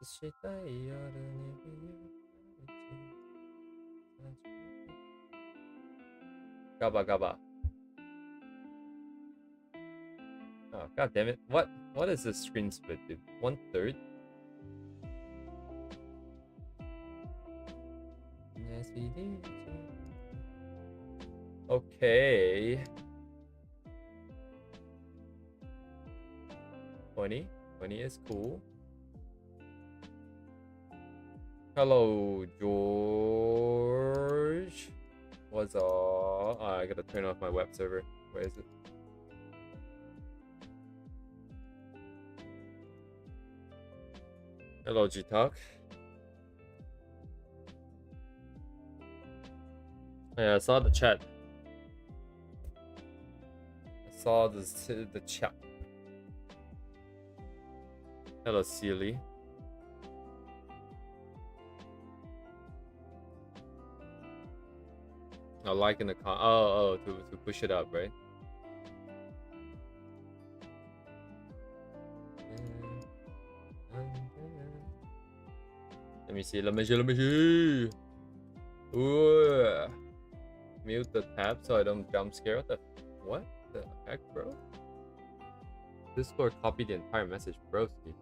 したい夜に Gaba Gaba. Oh, god damn it. What is this screen split, dude? 1/3? Yes, we did. Okay. 20. 20 is cool. Hello, George. What's up? Oh, I gotta turn off my web server. Where is it? Hello, G-Talk. Yeah, I saw the chat. I saw the chat. Hello, Sealy. Oh, like in the con. Oh, to push it up, right? Let me see. Let me see. Ooh. Mute the tab so I don't jump scare. What the heck, bro? Discord copied the entire message, broski.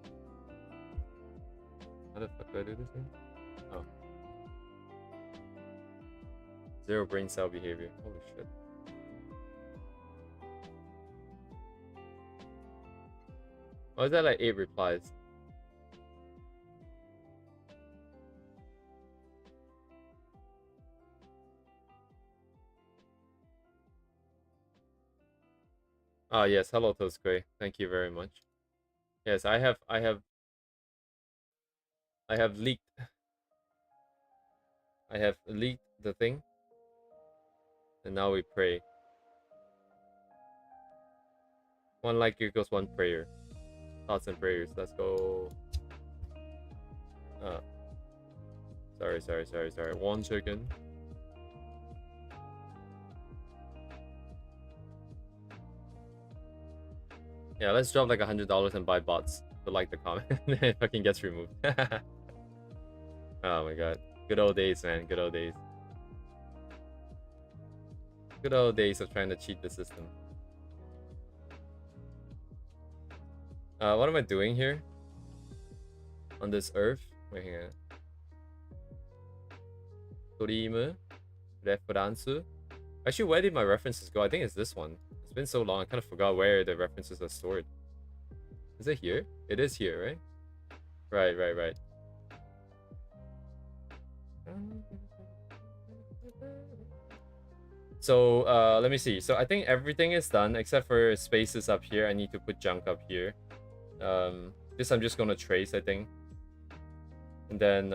How the fuck do I do this thing? Oh. Zero brain cell behavior. Holy shit. Why is that like 8 replies? Ah, yes. Hello, Toast Gray. Thank you very much. Yes, I have leaked. I have leaked the thing. And now we pray. One like equals one prayer. Thoughts and prayers. Let's go. Sorry. 1 second. Yeah, let's drop like $100 and buy bots to like the comment. It fucking gets removed. Oh my god. Good old days, man. Good old days. Good old days of trying to cheat the system. What am I doing here? On this earth? Wait, hang on. Dream. Reference. Actually, where did my references go? I think it's this one. It's been so long, I kind of forgot where the references are stored. Is it here? It is here, right? Right. So, let me see. So I think everything is done except for spaces up here. I need to put junk up here. This I'm just gonna trace, I think. And then,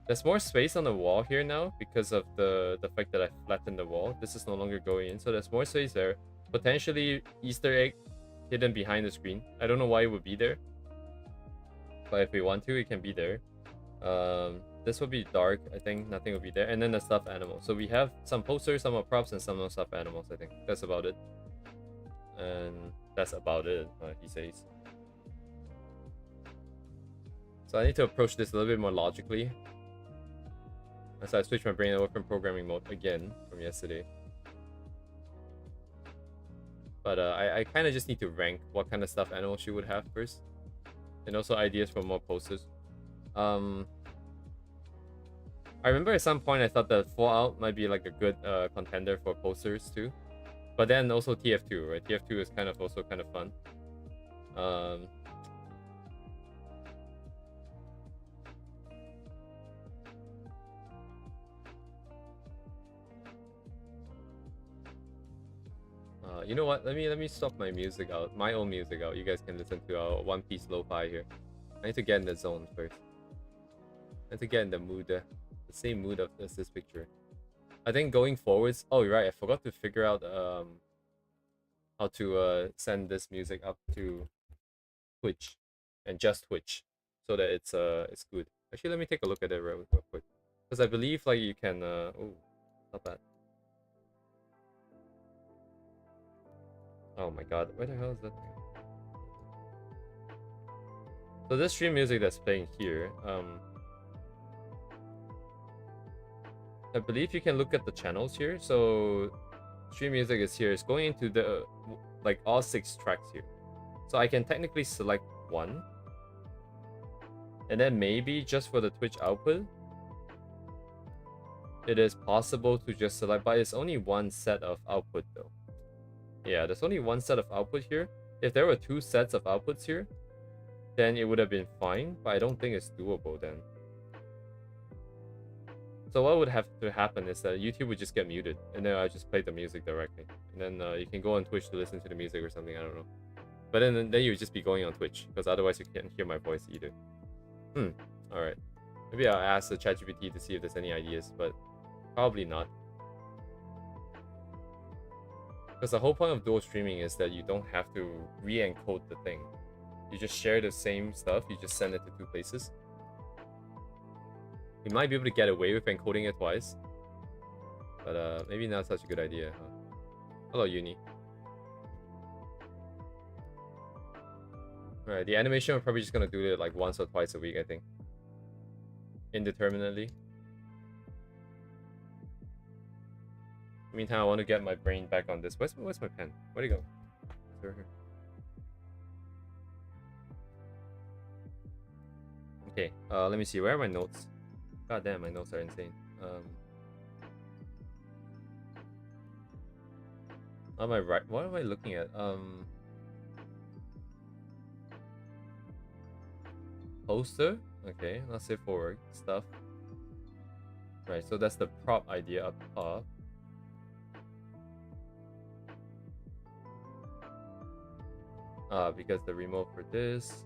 there's more space on the wall here now because of the fact that I flattened the wall. This is no longer going in, so there's more space there. Potentially Easter egg hidden behind the screen. I don't know why it would be there, but if we want to, it can be there. This will be dark. I think nothing will be there, and then the stuffed animal. So we have some posters, some props, and some stuffed animals. I think that's about it. And that's about it. He says. So I need to approach this a little bit more logically. So I switched my brain over from programming mode again from yesterday. But I kind of just need to rank what kind of stuffed animal she would have first. And also ideas for more posters. I remember at some point I thought that Fallout might be like a good contender for posters too. But then also TF2, right? TF2 is kind of also kind of fun. You know what? Let me stop my music out, my own music out. You guys can listen to our One Piece lo-fi here. I need to get in the zone first. I need to get in the mood, the same mood of this picture. I think going forwards. Oh, right. I forgot to figure out how to send this music up to Twitch and just Twitch so that it's good. Actually, let me take a look at it real quick because I believe like you can oh, not bad. Oh my god, where the hell is that thing? So this stream music that's playing here, I believe you can look at the channels here. So stream music is here. It's going into the like all 6 tracks here. So I can technically select one, and then maybe just for the Twitch output, it is possible to just select, but it's only one set of output though. Yeah, there's only one set of output here. If there were 2 sets of outputs here, then it would have been fine, but I don't think it's doable then. So what would have to happen is that YouTube would just get muted, and then I just play the music directly. And then you can go on Twitch to listen to the music or something, I don't know. But then you would just be going on Twitch, because otherwise you can't hear my voice either. Alright. Maybe I'll ask the ChatGPT to see if there's any ideas, but probably not. Because the whole point of dual streaming is that you don't have to re-encode the thing. You just share the same stuff, you just send it to 2 places. You might be able to get away with encoding it twice. But maybe not such a good idea, huh? Hello, Uni. Alright, the animation we're probably just gonna do it like once or twice a week, I think. Indeterminately. Meantime, I want to get my brain back on this. Where's my pen? Where'd it go? It's over here. Okay, let me see. Where are my notes? God damn, my notes are insane. Am I right? What am I looking at? Poster? Okay, let's say forward stuff. Right, so that's the prop idea up top. Because the remote for this.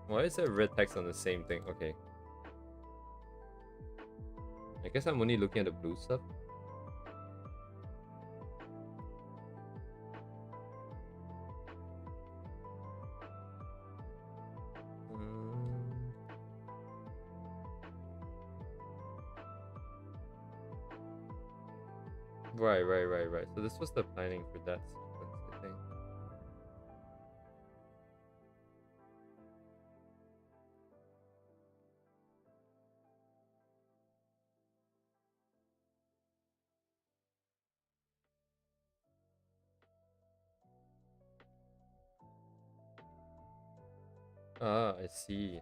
Why is there red text on the same thing? Okay. I guess I'm only looking at the blue stuff. Right. So this was the planning for that sequence, I think. I see.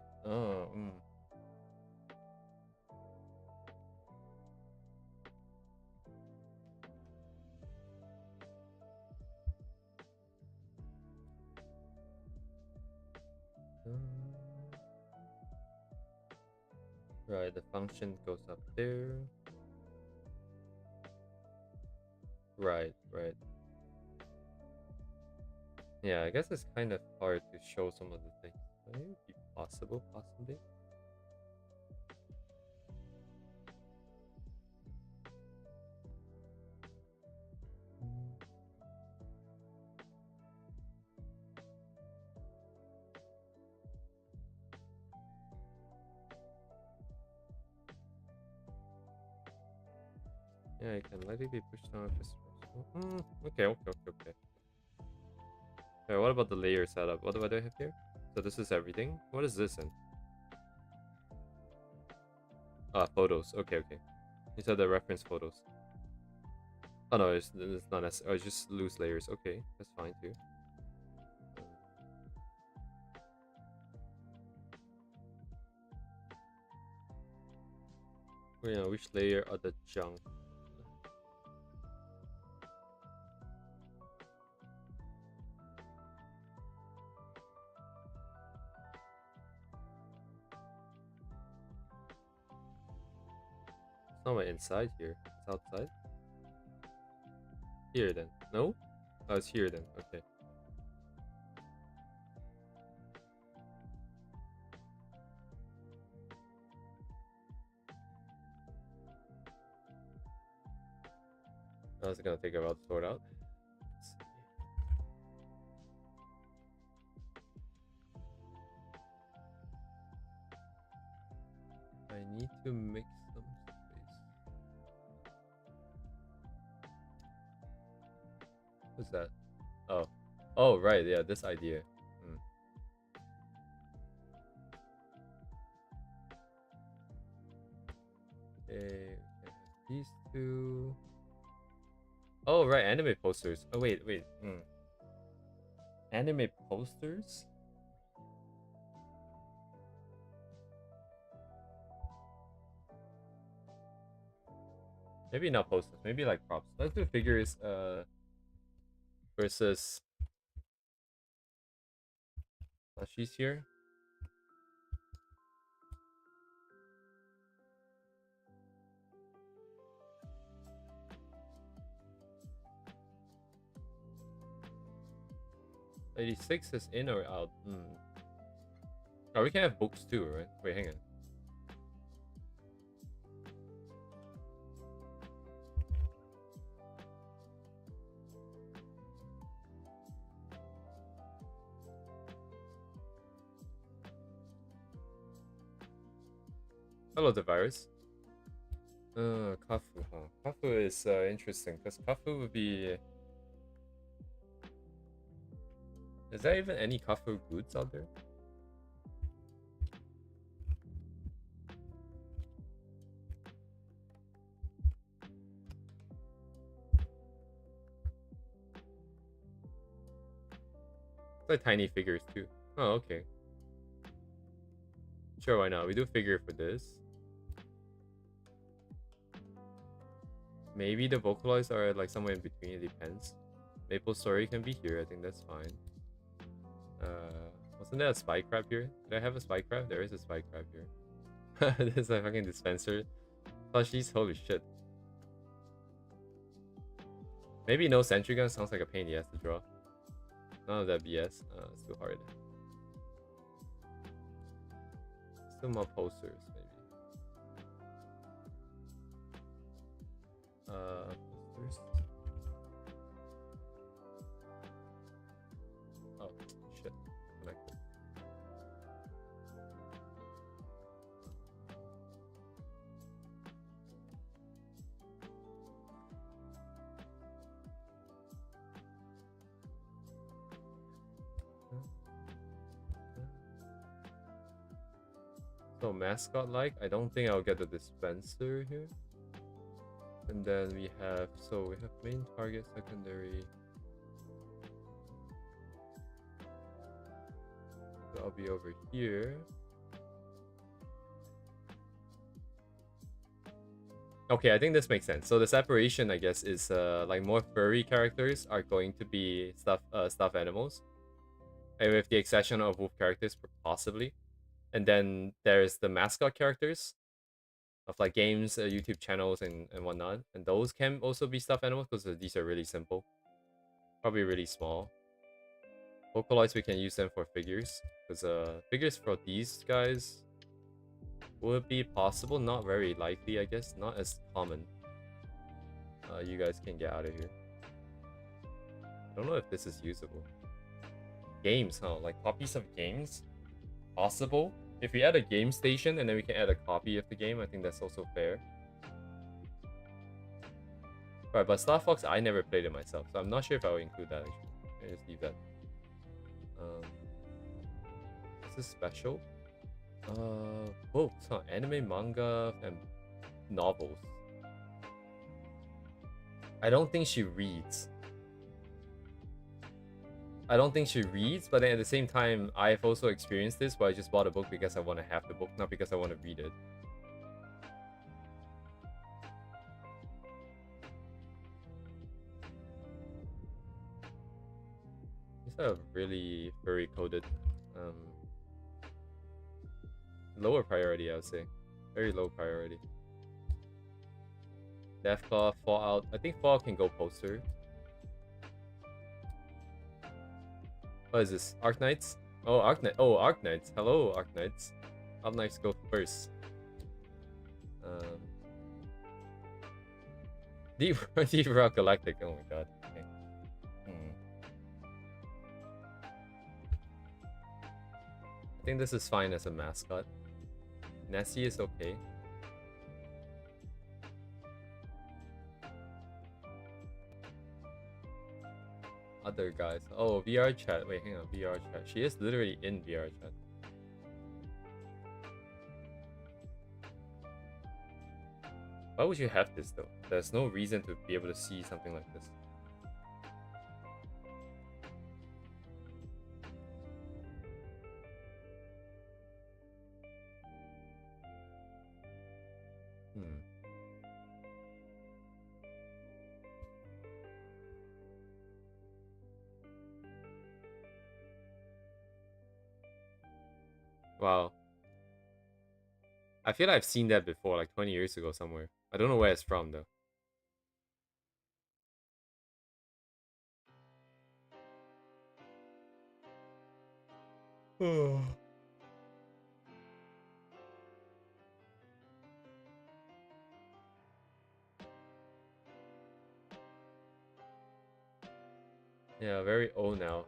Right, the function goes up there. Right. Yeah, I guess it's kind of hard to show some of the things. Might it be possible, possibly? Yeah, it can likely be pushed down if it's okay. Okay, what about the layer setup? What do I have here? So this is everything. What is this in? Photos. Okay. These are the reference photos. Oh no, it's not necessary. Oh, it's just loose layers. Okay, that's fine too. Which layer are the junk? It's not my inside here. It's outside. Here then. No? Oh, it's here then. Okay. Now it's gonna take a while to sort out. Let's see. need to make some space. What's that? Oh. Oh, right, yeah, this idea. Okay, these two. Oh, right, anime posters. Oh, wait. Anime posters? Maybe not posters, maybe like props. Let's do figures versus plushies here. '86 is in or out? Oh, we can have books too, right? Wait, hang on. Hello, the virus. Kafu, huh? Kafu is interesting because Kafu would be. Is there even any Kafu goods out there? It's like tiny figures too. Oh, okay. Sure, why not? We do figure for this. Maybe the Vocaloids are like somewhere in between, it depends. Maple Story can be here, I think that's fine. Wasn't there a Spy Crab here? Did I have a Spy Crab? There is a Spy Crab here. This is a fucking dispenser. Plushies, holy shit. Maybe no Sentry Gun sounds like a pain in the ass to draw. None of that BS. It's too hard. Still more posters, maybe. Posters. Oh, shit. Connected. So mascot like, I don't think I'll get the dispenser here. And then we have main target, secondary. So I'll be over here. Okay, I think this makes sense. So the separation, I guess, is like more furry characters are going to be stuffed animals, and with the exception of wolf characters, possibly. And then there's the mascot characters of like games, YouTube channels, and whatnot. And those can also be stuffed animals because these are really simple. Probably really small. Vocaloids, we can use them for figures. Because figures for these guys would be possible. Not very likely, I guess. Not as common. You guys can get out of here. I don't know if this is usable. Games, huh? Like copies of games? Possible? If we add a game station and then we can add a copy of the game, I think that's also fair. Right, but Star Fox, I never played it myself, so I'm not sure if I will include that actually. I'll just leave that. This is special. Books, huh? Anime, manga, and novels. I don't think she reads. But then at the same time, I've also experienced this, but I just bought a book because I want to have the book, not because I want to read it. These are really furry coded. Lower priority, I would say. Very low priority. Deathclaw, Fallout. I think Fallout can go poster. What is this? Arknights? Oh, Arknights. Oh, Arknights. Hello, Arknights. Arknights go first. Deep Rock Galactic. Oh my god. Okay. I think this is fine as a mascot. Nessie is okay. other guys. Oh, VR chat. Wait, hang on. VR chat. She is literally in VR chat. Why would you have this though? There's no reason to be able to see something like this. Hmm. Wow. I feel like I've seen that before, like 20 years ago somewhere. I don't know where it's from though. Yeah, very old now.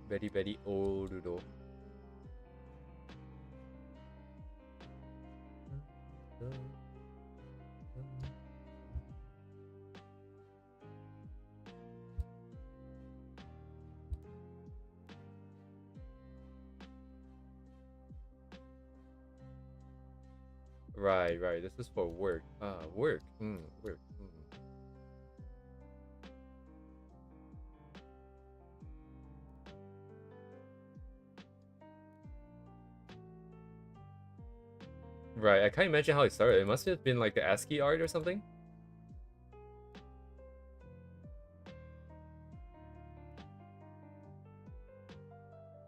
Very, very old though. Right, right. This is for work. Work. Work. Right, I can't imagine how it started. It must have been like the ASCII art or something.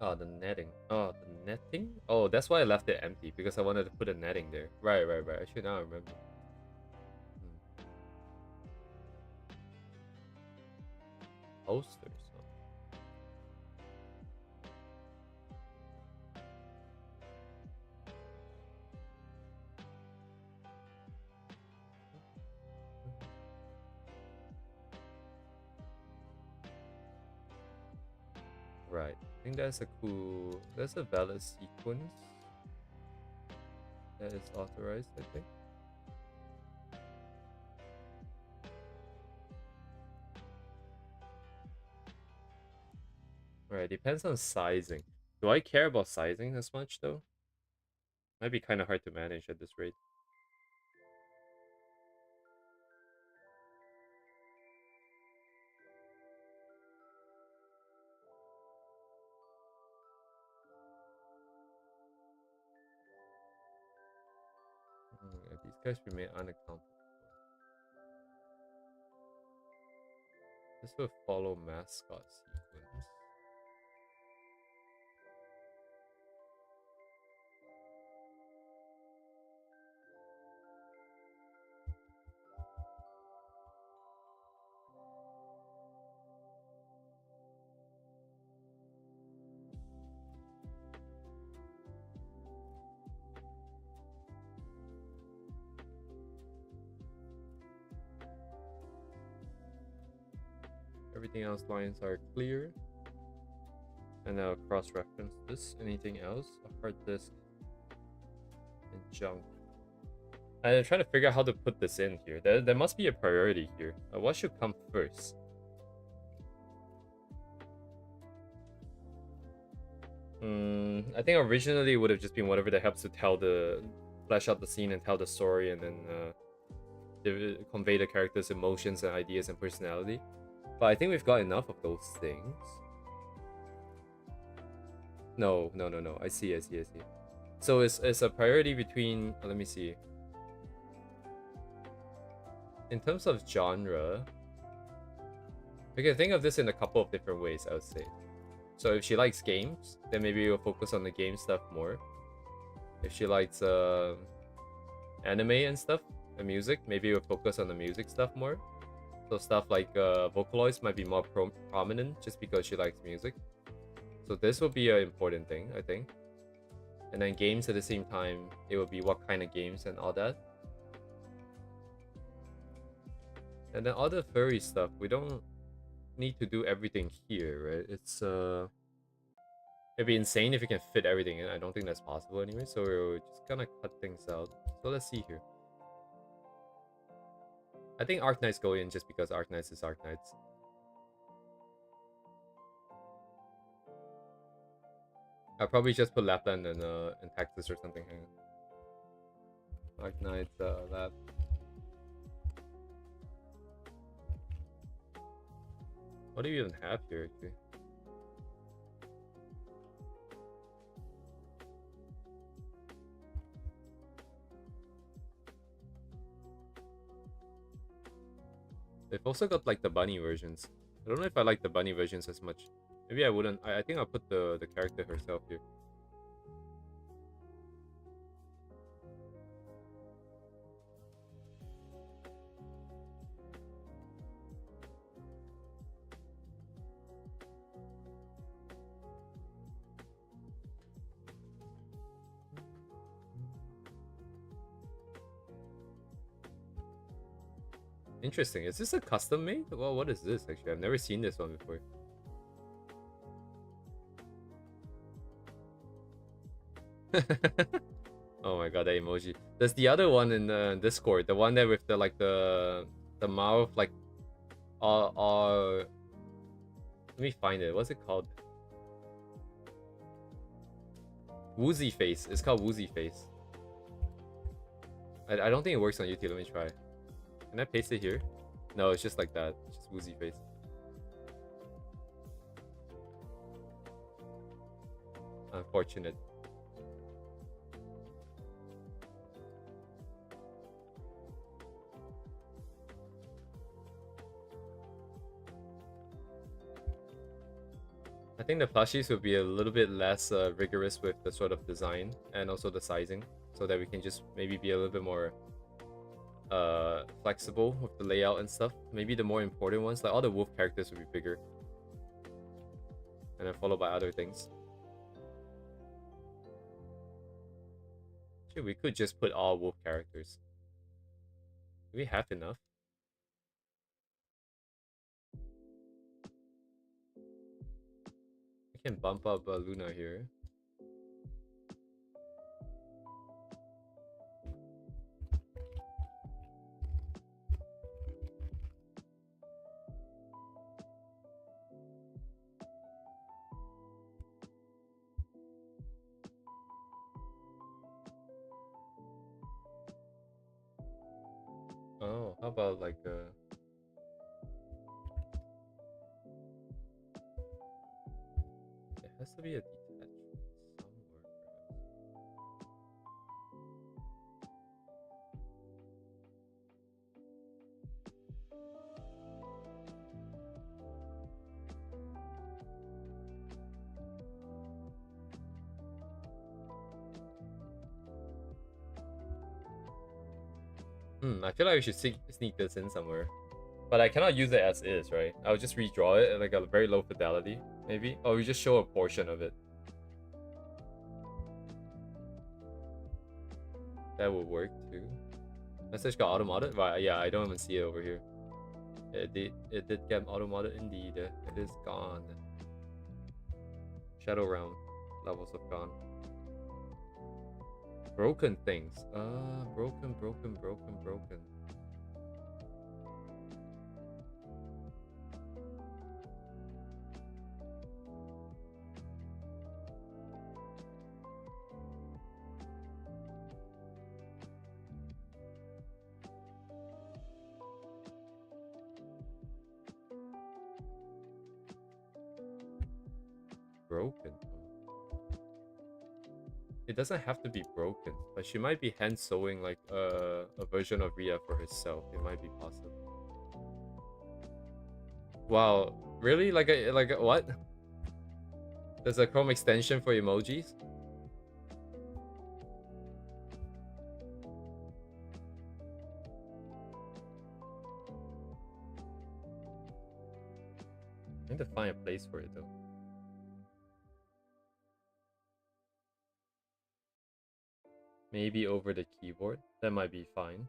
Oh, the netting. Oh, the netting? Oh, that's why I left it empty, because I wanted to put a netting there. Right, right, right. Actually, now I remember. Posters. Huh? Right. I think that's a cool... That's a valid sequence. That is authorized, I think. Right, depends on sizing. Do I care about sizing as much, though? Might be kind of hard to manage at this rate. These guys remain unaccounted for. This will follow mascot sequence. Everything else lines are clear. And now cross-reference this. Anything else? A hard disk and junk. I'm trying to figure out how to put this in here. There must be a priority here. What should come first? I think originally it would have just been whatever that helps to tell the... flesh out the scene and tell the story, and then convey the characters' emotions and ideas and personality. But I think we've got enough of those things. No, no, no, no. I see, I see, I see. So it's a priority between... let me see. In terms of genre, we can think of this in a couple of different ways, I would say. So if she likes games, then maybe we'll focus on the game stuff more. If she likes anime and stuff, and music, maybe we'll focus on the music stuff more. So stuff like Vocaloids might be more prominent just because she likes music. So this will be an important thing, I think. And then games at the same time, it will be what kind of games and all that. And then other furry stuff, we don't need to do everything here, right? It's it'd be insane if you can fit everything in. I don't think that's possible anyway, so we're just gonna cut things out. So let's see here. I think Arknights go in just because Arknights is Arknights. I'll probably just put Lapland and Texas or something. Hang on. Arknights, Lap. What do you even have here, actually? They've also got like the bunny versions. I don't know if I like the bunny versions as much. Maybe I wouldn't. I think I'll put the character herself here. Interesting. Is this a custom made? Well, what is this actually? I've never seen this one before. Oh my god, that emoji. There's the other one in Discord, the one there with the like the mouth like let me find it. What's it called? Woozy face. It's called Woozy face. I don't think it works on YouTube. Let me try. Can I paste it here? No, it's just like that. It's just Woozy face. Unfortunate. I think the plushies will be a little bit less rigorous with the sort of design and also the sizing, so that we can just maybe be a little bit more flexible with the layout and stuff. Maybe the more important ones, like all the wolf characters, will be bigger, and then followed by other things. Actually, we could just put all wolf characters. Do we have enough? I can bump up Luna here. Oh, how about like it has to be a detachment somewhere, perhaps. I feel like we should sneak this in somewhere. But I cannot use it as is, right? I'll just redraw it at like a very low fidelity, maybe. Or we just show a portion of it. That would work too. Message got auto-modded? Right, yeah, I don't even see it over here. It did get auto-modded indeed. It is gone. Shadow Realm levels have gone. Broken things. Broken. Broken. It doesn't have to be broken, but she might be hand sewing like a version of Ria for herself. It might be possible. Wow, really? Like a what? There's a Chrome extension for emojis? I need to find a place for it though. Maybe over the keyboard. That might be fine.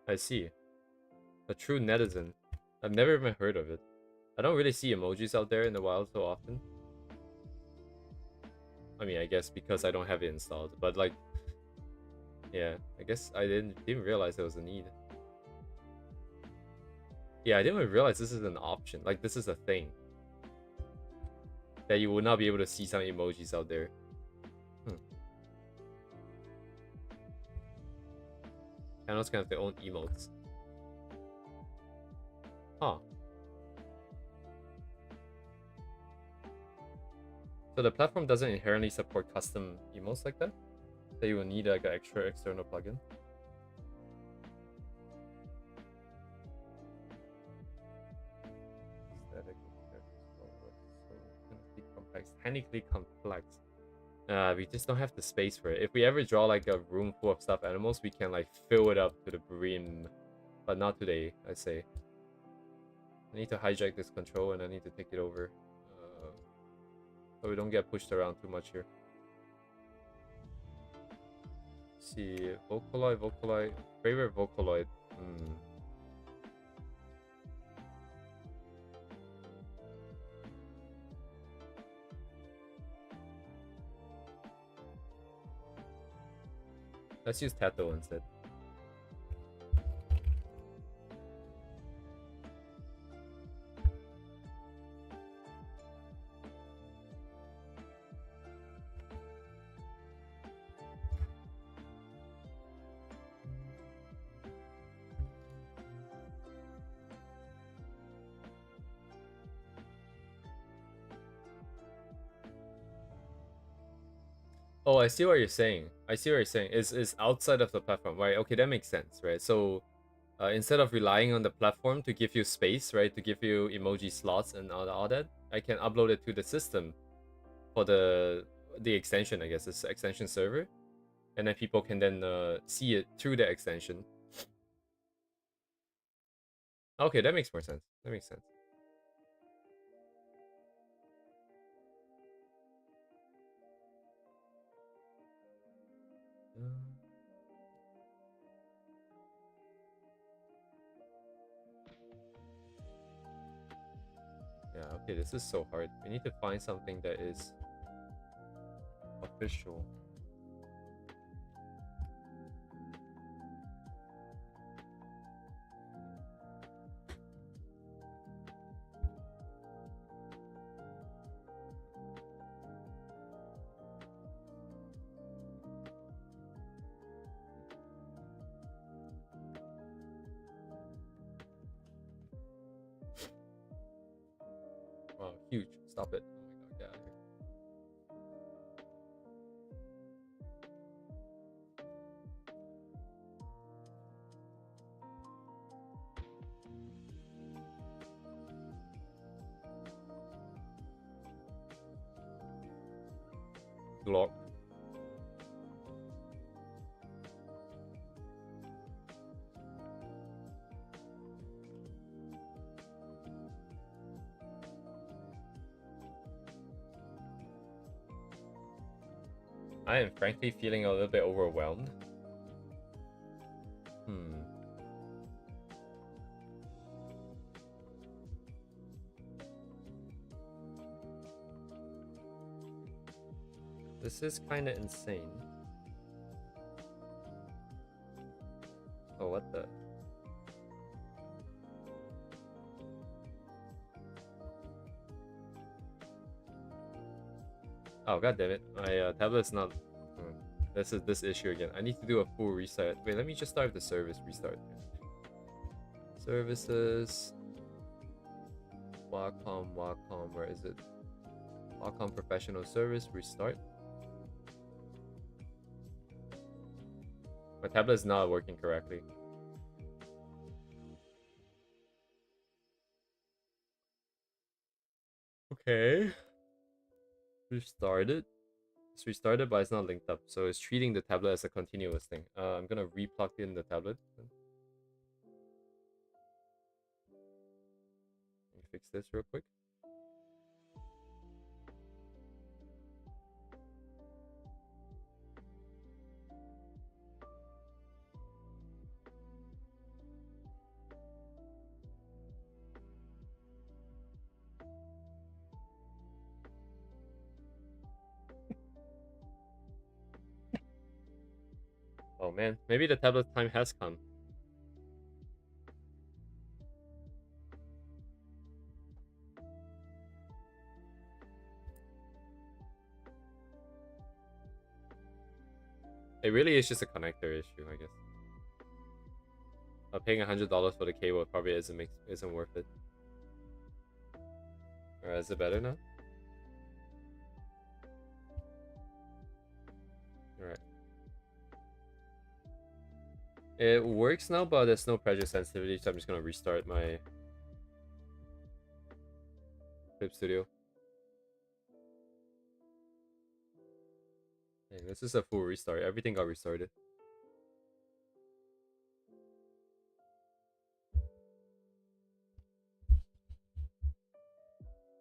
I see. A true netizen. I've never even heard of it. I don't really see emojis out there in the wild so often. I mean, I guess because I don't have it installed, but like, yeah, I guess I didn't realize there was a need. Yeah, I didn't even realize this is an option. Like, this is a thing that you will not be able to see some emojis out there. Channels can have their own emotes. Huh. So the platform doesn't inherently support custom emotes like that? That you will need like an extra external plugin? Static technically complex. We just don't have the space for it. If we ever draw like a room full of stuffed animals, we can like fill it up to the brim. But not today, I say. I need to hijack this control and I need to take it over. So we don't get pushed around too much here. Let's see, Vocaloid, favorite Vocaloid. Let's use Tato instead. Oh, I see what you're saying. Is outside of the platform, right? Okay, that makes sense, right? So instead of relying on the platform to give you space, right, to give you emoji slots and all that, I can upload it to the system for the extension, I guess, this extension server, and then people can then see it through the extension. Okay, that makes more sense. That makes sense. Yeah, okay, this is so hard. We need to find something that is official. Wow, huge. Stop it. Oh my god, get out of here. Glock. I am frankly feeling a little bit overwhelmed. This is kind of insane. Oh, what the? Oh, god damn it. My tablet's not... This is this issue again. I need to do a full reset. Wait, let me just start the service restart. Services... Wacom, where is it? Wacom Professional Service, restart. My tablet is not working correctly. Okay. Restarted. It's restarted, but it's not linked up. So it's treating the tablet as a continuous thing. I'm gonna re-plug in the tablet. Let me fix this real quick. Oh man, maybe the tablet time has come. It really is just a connector issue, I guess. Paying $100 for the cable probably isn't worth it. Or is it better now? Alright. It works now, but there's no pressure sensitivity, so I'm just gonna restart my Clip Studio. Dang, this is a full restart. Everything got restarted.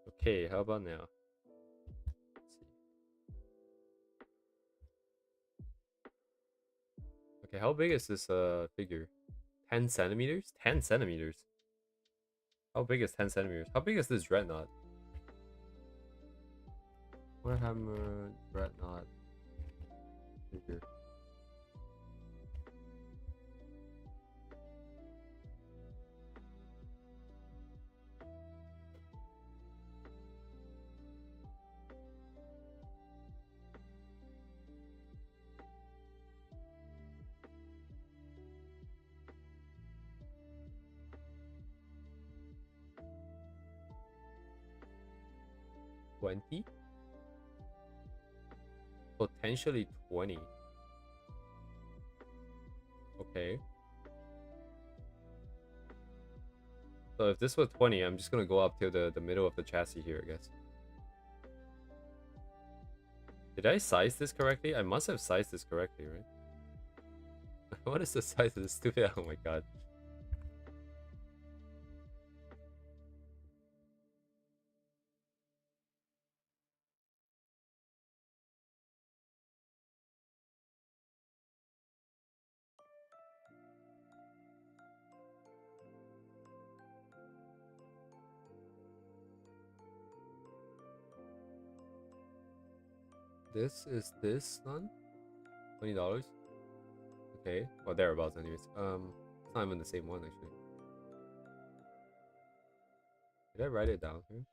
Okay, how about now? Let's see. Okay, how big is this figure? 10 centimeters? 10 centimeters? How big is 10 centimeters? How big is this Dreadnought? Warhammer Dreadnought figure. $20? Potentially 20. Okay. So if this was 20, I'm just gonna go up to the middle of the chassis here, I guess. Did I size this correctly? I must have sized this correctly, right? What is the size of this stupid? Oh my god. This is this none? $20? Okay. Well, thereabouts anyways. It's not even the same one actually. Did I write it down here?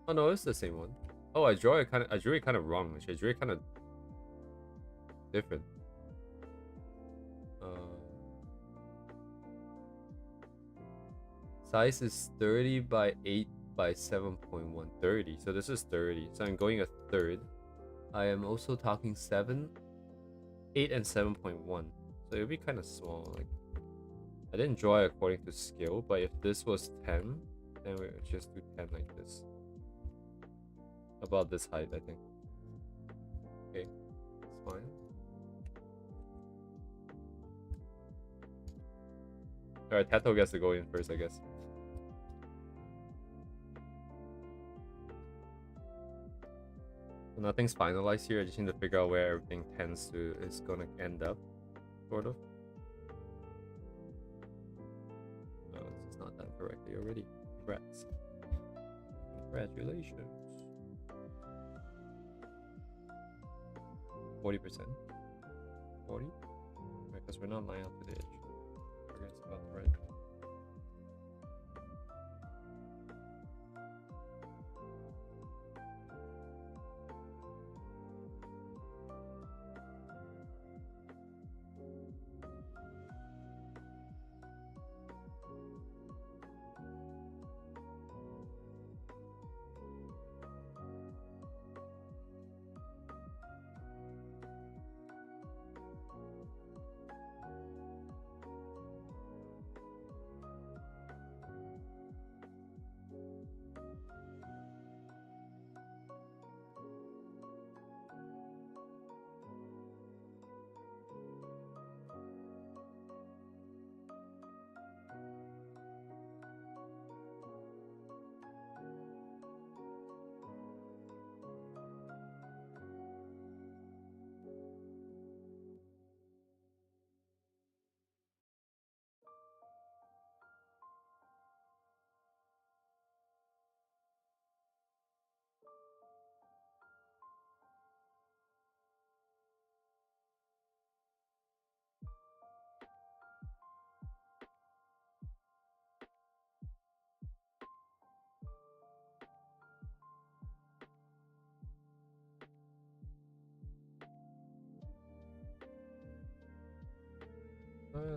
Oh no, it's the same one. Oh, I drew it kind of wrong actually. I drew it kind of different. Size is 30 by 8 by 7.1. 30. So this is 30. So I'm going a third. I am also talking 7, 8, and 7.1. So it'll be kind of small. Like, I didn't draw it according to scale, but if this was 10, then we would just do 10 like this. About this height, I think. Okay, it's fine. Alright, Tato gets to go in first, I guess. So nothing's finalized here. I just need to figure out where everything is gonna end up, sort of. No, this is not done correctly already. Congrats. Congratulations. 40%. 40? Because we're not lying up to the edge. I guess about the right.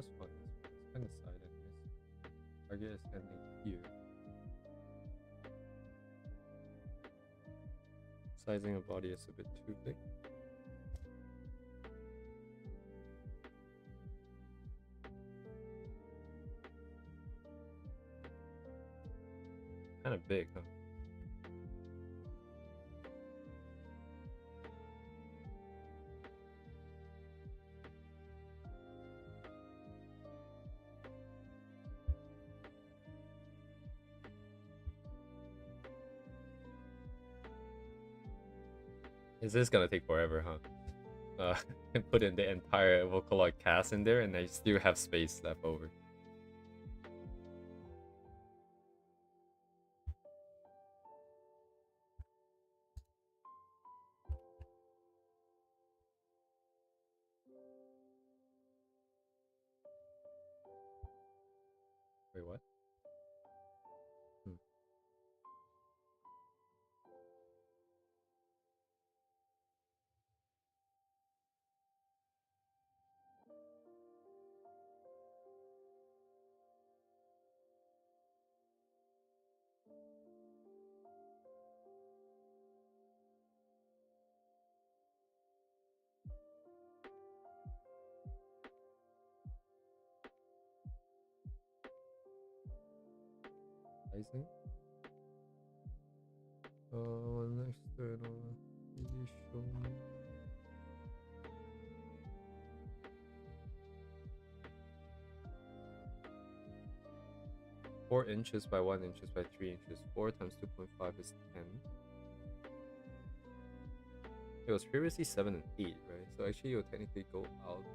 that's fine. It's kind of side anyways. Target is ending here. Sizing of body is a bit too big. Kind of big, huh? This is gonna take forever, huh? And put in the entire Vocaloid cast in there, and I still have space left over. Wait, what? Hmm. Sizing? One external. Really show me. 4 inches by 1 inches by 3 inches. 4 times 2.5 is 10. It was previously 7 and 8, right? So actually, you'll technically go out of.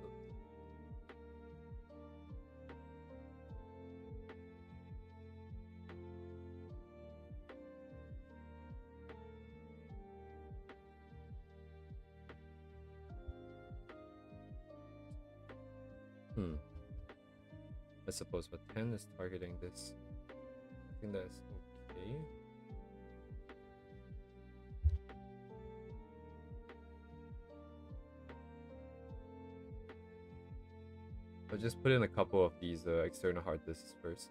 I suppose, but 10 is targeting this. I think that's okay. I'll just put in a couple of these external hard disks first.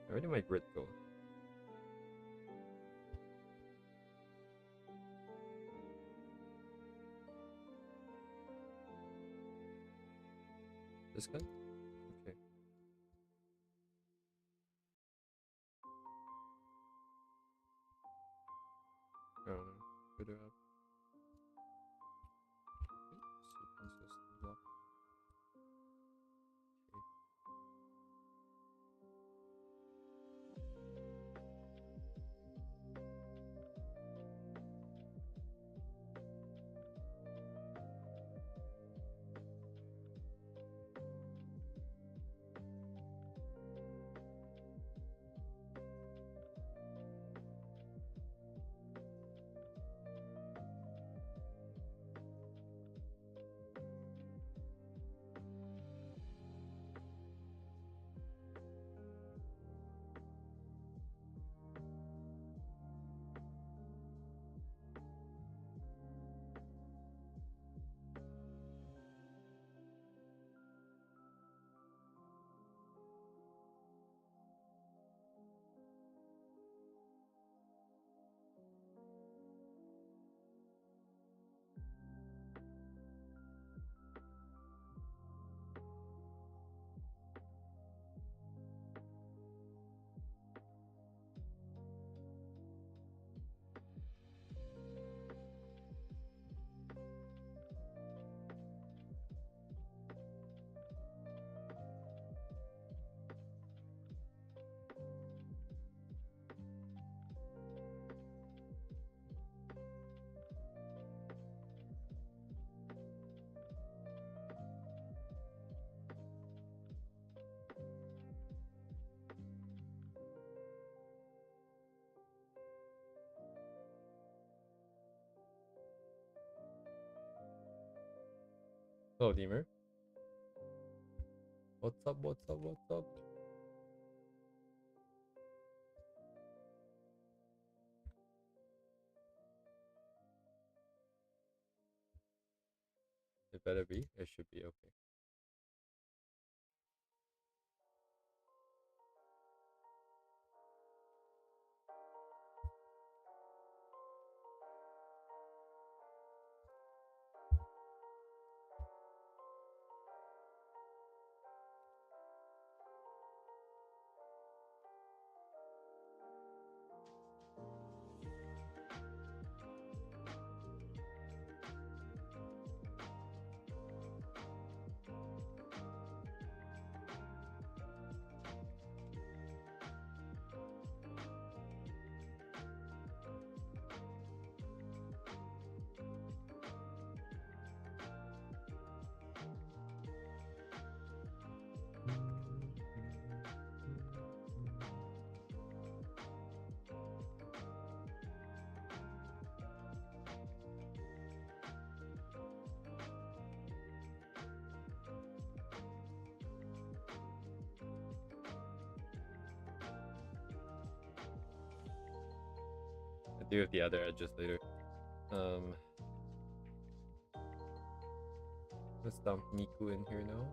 Where did my grid go? This guy? Okay. I don't know. Further up. Sequences unlocked. Hello, Deemer. What's up? What's up? What's up? It better be. It should be okay. I'll deal with the other edges later. Let's dump Niku in here now.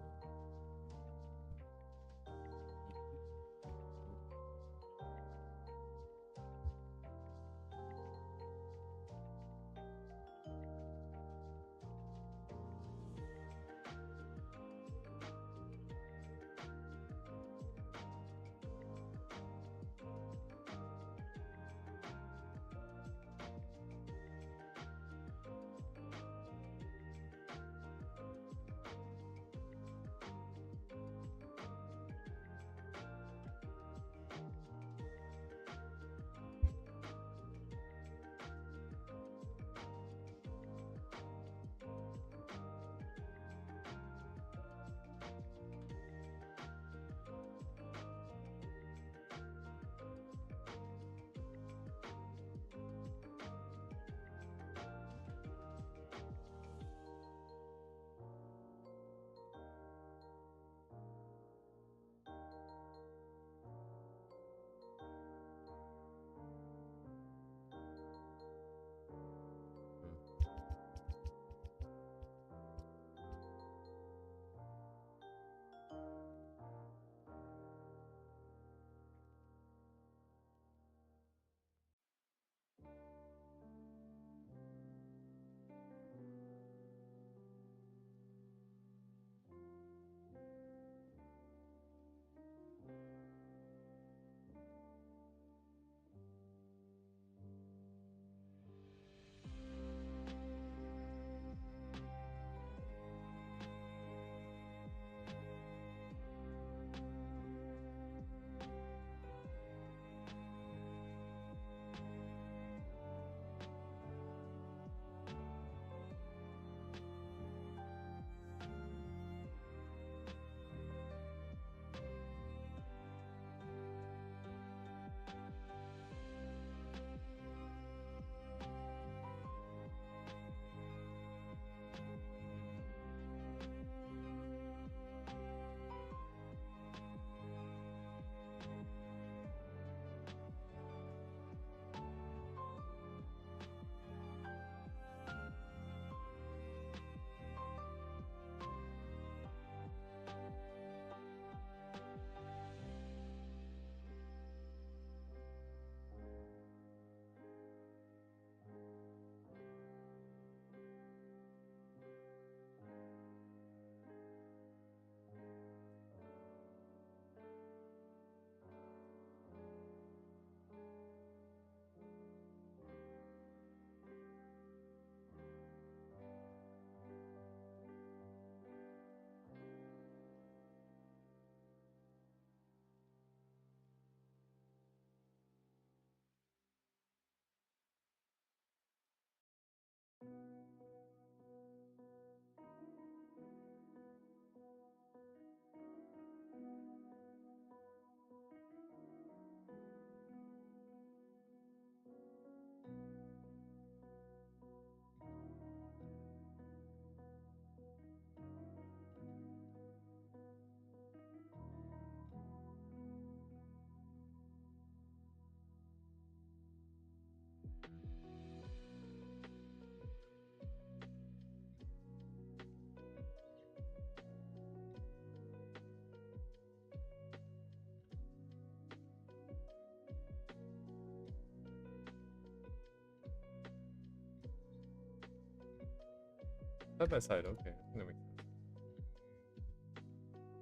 side by side. Okay, I think that makes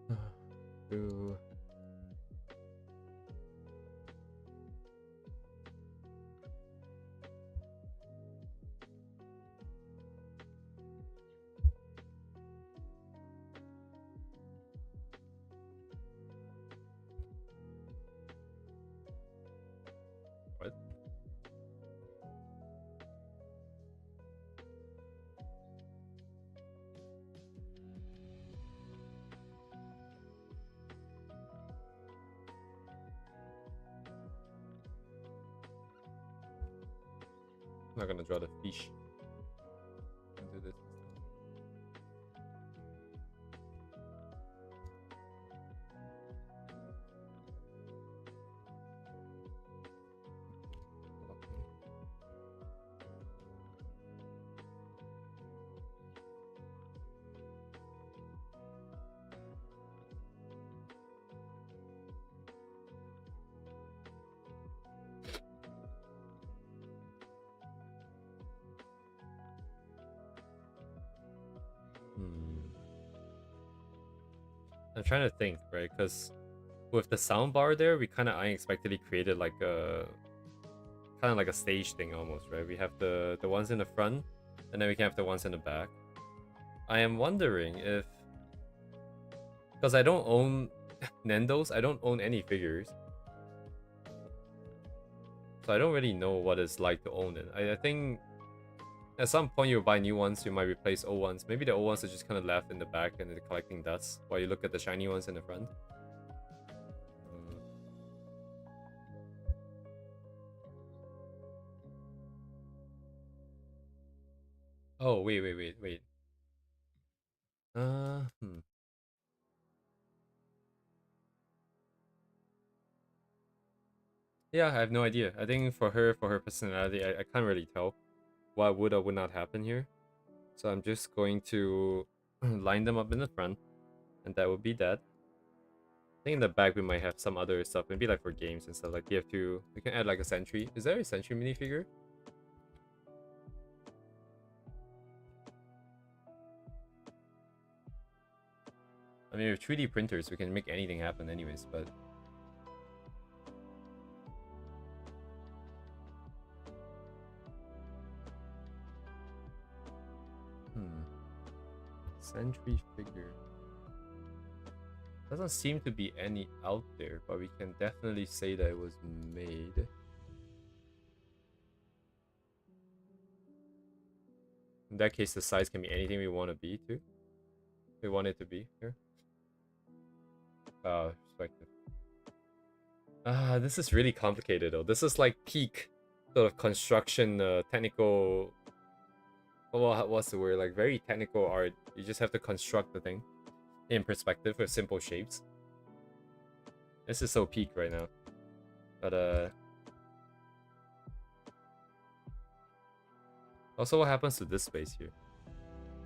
sense. Two. What? I'm not gonna draw the fish. Do this. I'm trying to think, right? Because with the sound bar there, we kind of unexpectedly created like a kind of like a stage thing almost, right? We have the ones in the front, and then we can have the ones in the back. I am wondering if, because I don't own Nendos, I don't own any figures, so I don't really know what it's like to own it. I think at some point you'll buy new ones, you might replace old ones. Maybe the old ones are just kind of left in the back and they're collecting dust while you look at the shiny ones in the front. Oh, wait. Yeah, I have no idea. I think for her personality, I can't really tell what would or would not happen here. So I'm just going to line them up in the front, and that would be that. I think in the back we might have some other stuff, maybe like for games and stuff. Like we can add like a sentry. Is there a sentry minifigure? I mean, with 3D printers, we can make anything happen anyways, but... Sentry figure. Doesn't seem to be any out there, but we can definitely say that it was made. In that case, the size can be anything we want to be too. We want it to be here. Perspective. This is really complicated though. This is like peak sort of construction, technical. Well, what's the word? Like very technical art. You just have to construct the thing in perspective with simple shapes. This is so peak right now. But also what happens to this space here?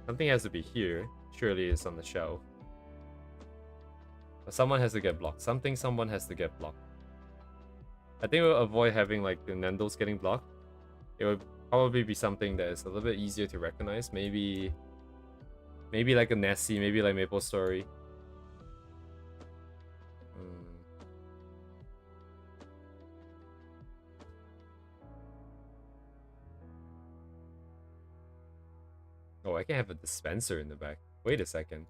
Something has to be here. Surely it's on the shelf. But someone has to get blocked. Someone has to get blocked. I think we'll avoid having like the Nendos getting blocked. It would probably be something that is a little bit easier to recognize. Maybe like a Nessie, maybe like Maple Story. Oh, I can have a dispenser in the back. Wait a second.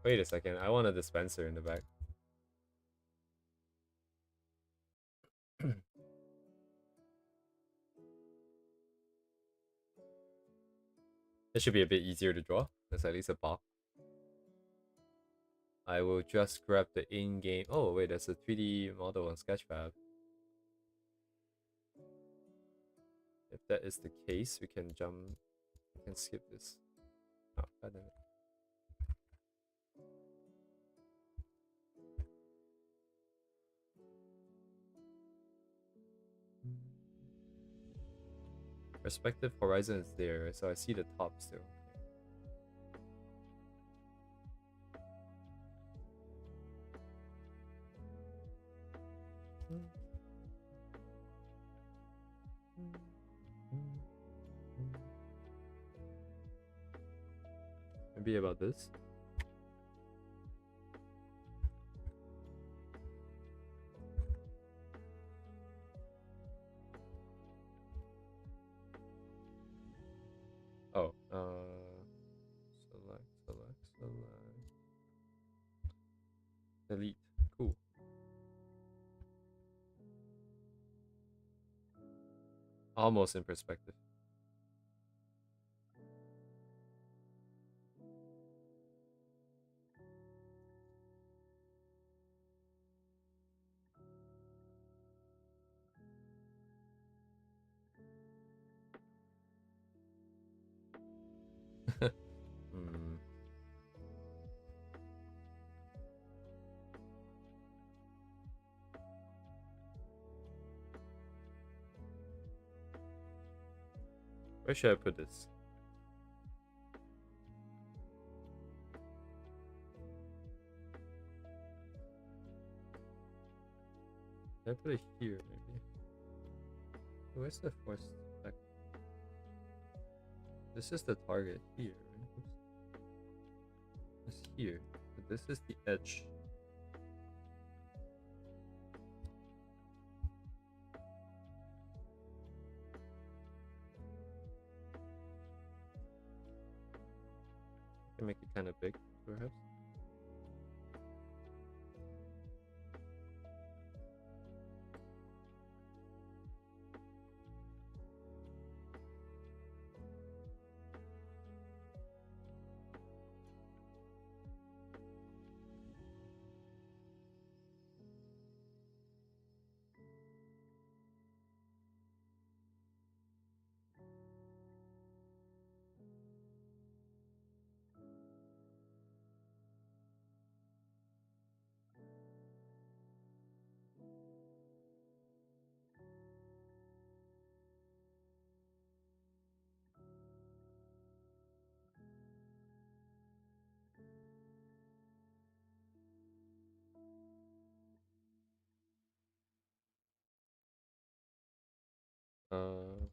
I want a dispenser in the back. It should be a bit easier to draw. There's at least a box. I will just grab the in-game... Oh, wait, there's a 3D model on Sketchfab. If that is the case, we can skip this. Oh, god damn it. Perspective horizon is there, so I see the top still. Maybe about this. Oh, select. Delete. Cool. Almost in perspective. Hmm. Where should I put this? Should I put it here, maybe? Where's the force effect? This is the target here, right? It's here. But this is the edge. I can make it kind of big, perhaps.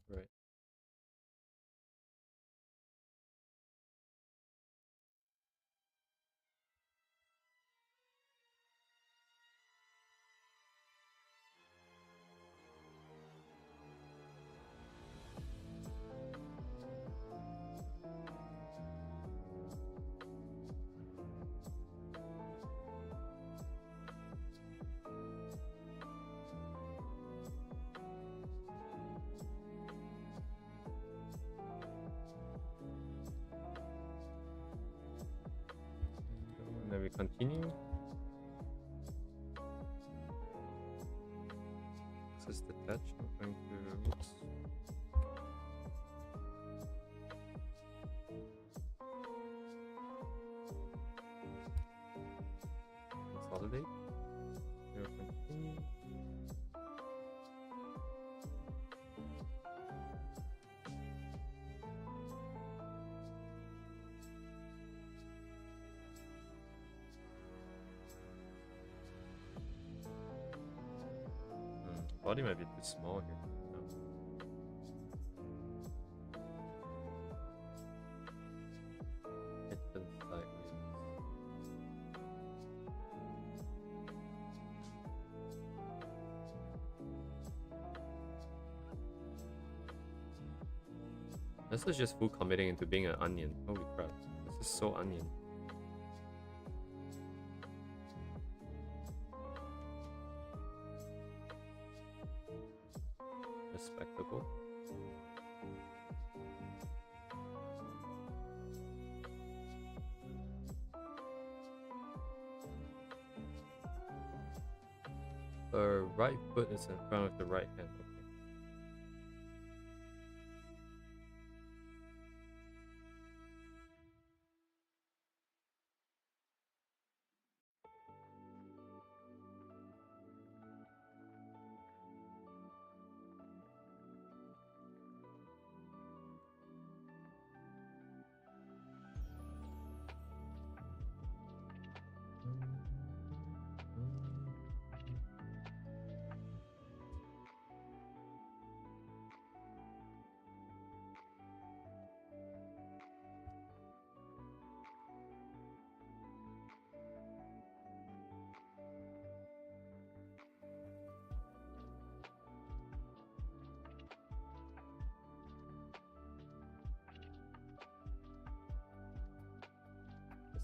Right. And then we continue. This is detached. I'm going to. Oops. Consolidate. We'll continue. Body might be too small here. No. Hit them sideways. This is just full committing into being an onion. Holy crap. This is so onion. Respectable. Right foot is in front of the right hand. Okay.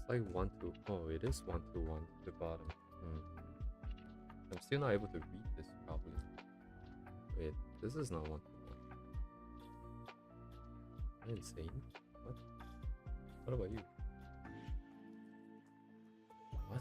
like 1 to... Oh, it is 1 to 1 to the bottom. I'm still not able to read this properly. Wait, this is not 1 to 1. Am I insane? What? What about you? What?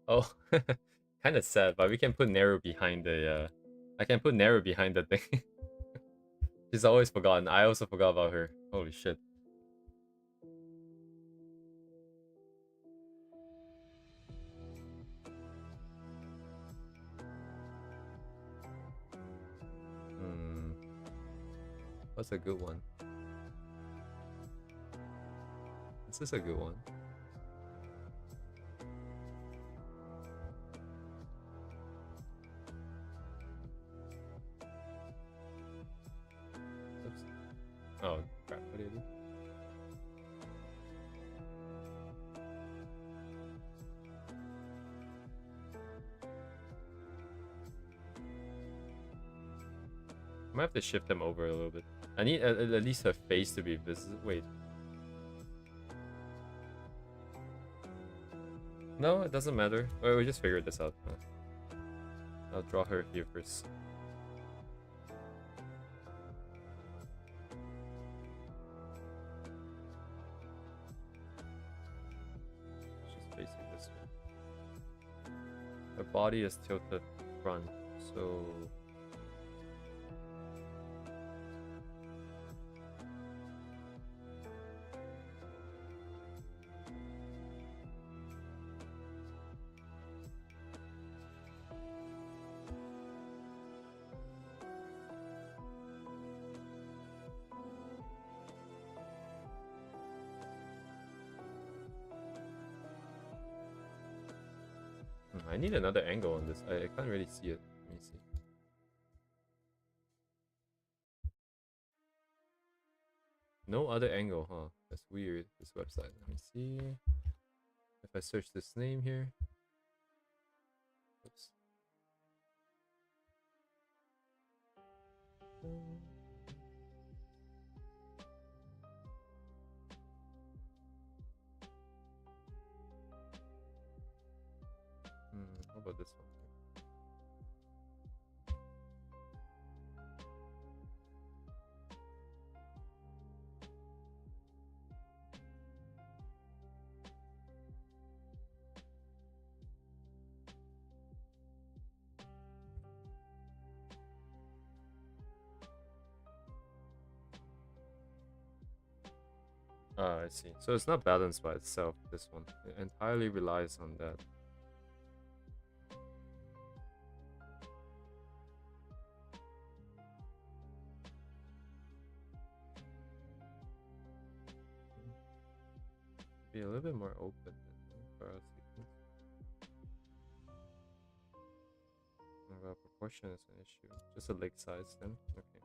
Oh, kind of sad, but we can put Nero behind the, I can put Nero behind the thing. She's always forgotten. I also forgot about her. Holy shit. What's a good one? This is a good one. Oops. Oh, crap. What do you do? I might have to shift them over a little bit. I need at least her face to be visible. Wait. No, it doesn't matter. Wait, we just figured this out. I'll draw her here first. She's facing this way. Her body is tilted front, so... I need another angle on this. I can't really see it. Let me see. No other angle, huh? That's weird, this website. Let me see. If I search this name here. Oops. How about this one? Ah, I see. So it's not balanced by itself, this one. It entirely relies on that. Be a little bit more open for our sequence. Well, proportion is an issue. Just a leg size then. Okay.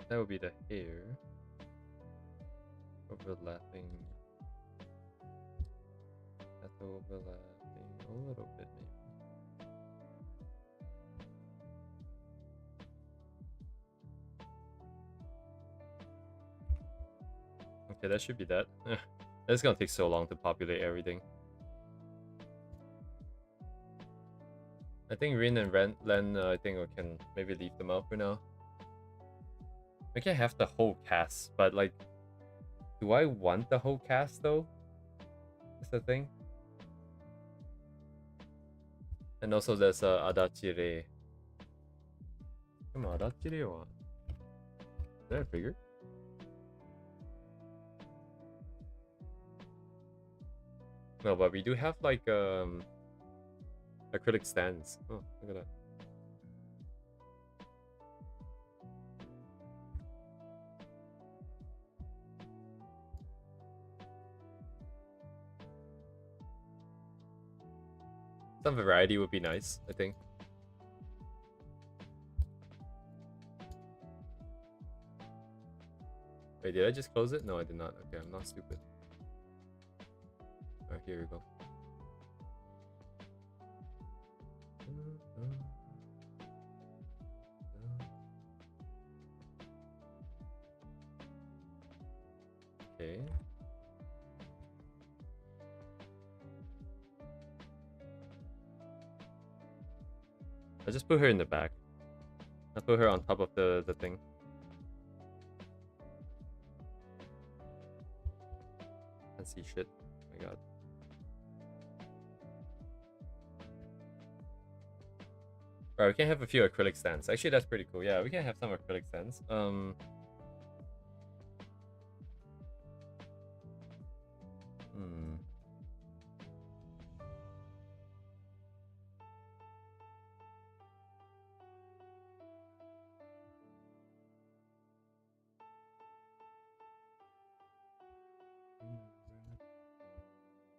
That would be the hair. Overlapping. That's overlapping a little bit, maybe. Okay, that should be that. It's gonna take so long to populate everything. I think Rin and Len, I think we can maybe leave them out for now. We can have the whole cast, but like, do I want the whole cast though? That's the thing. And also there's Adachire. Come on, Adachire or is that a figure? No, but we do have like acrylic stands. Oh, look at that. Some variety would be nice, I think. Wait, did I just close it? No, I did not. Okay, I'm not stupid. Alright, here we go. Okay. I just put her in the back. I put her on top of the thing. Can't see shit. Oh my god. Alright, we can have a few acrylic stands. Actually, that's pretty cool. Yeah, we can have some acrylic stands.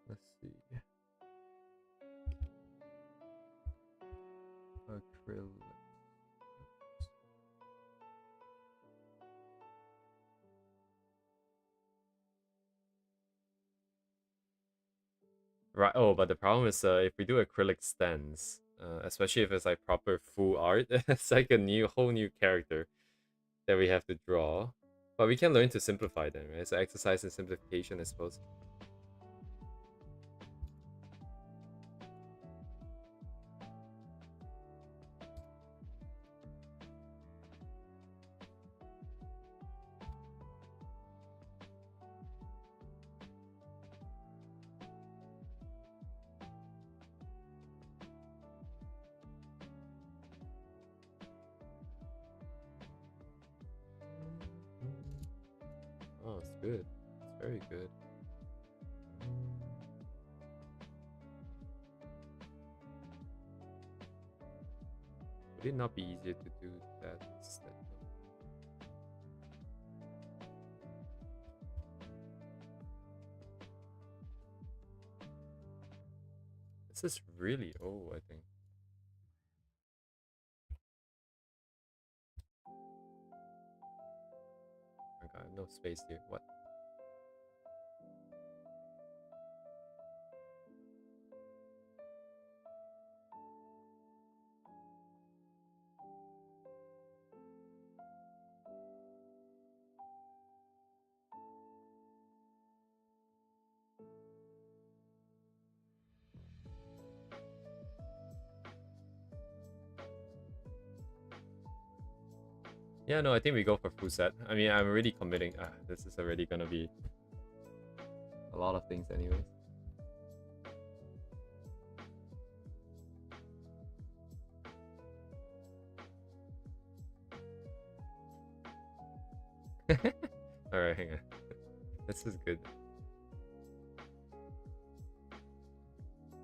Let's see. Acrylic. Right. Oh, but the problem is, if we do acrylic stands, especially if it's like proper full art, it's like a whole new character that we have to draw. But we can learn to simplify them, right? So exercise in simplification, I suppose. Oh, it's good. It's very good. Would it not be easier to do that instead? This is really old, I think. Oh my god, no space here. What? Yeah, no, I think we go for full set. I mean, I'm already committing. This is already gonna be a lot of things anyways. Alright, hang on. This is good.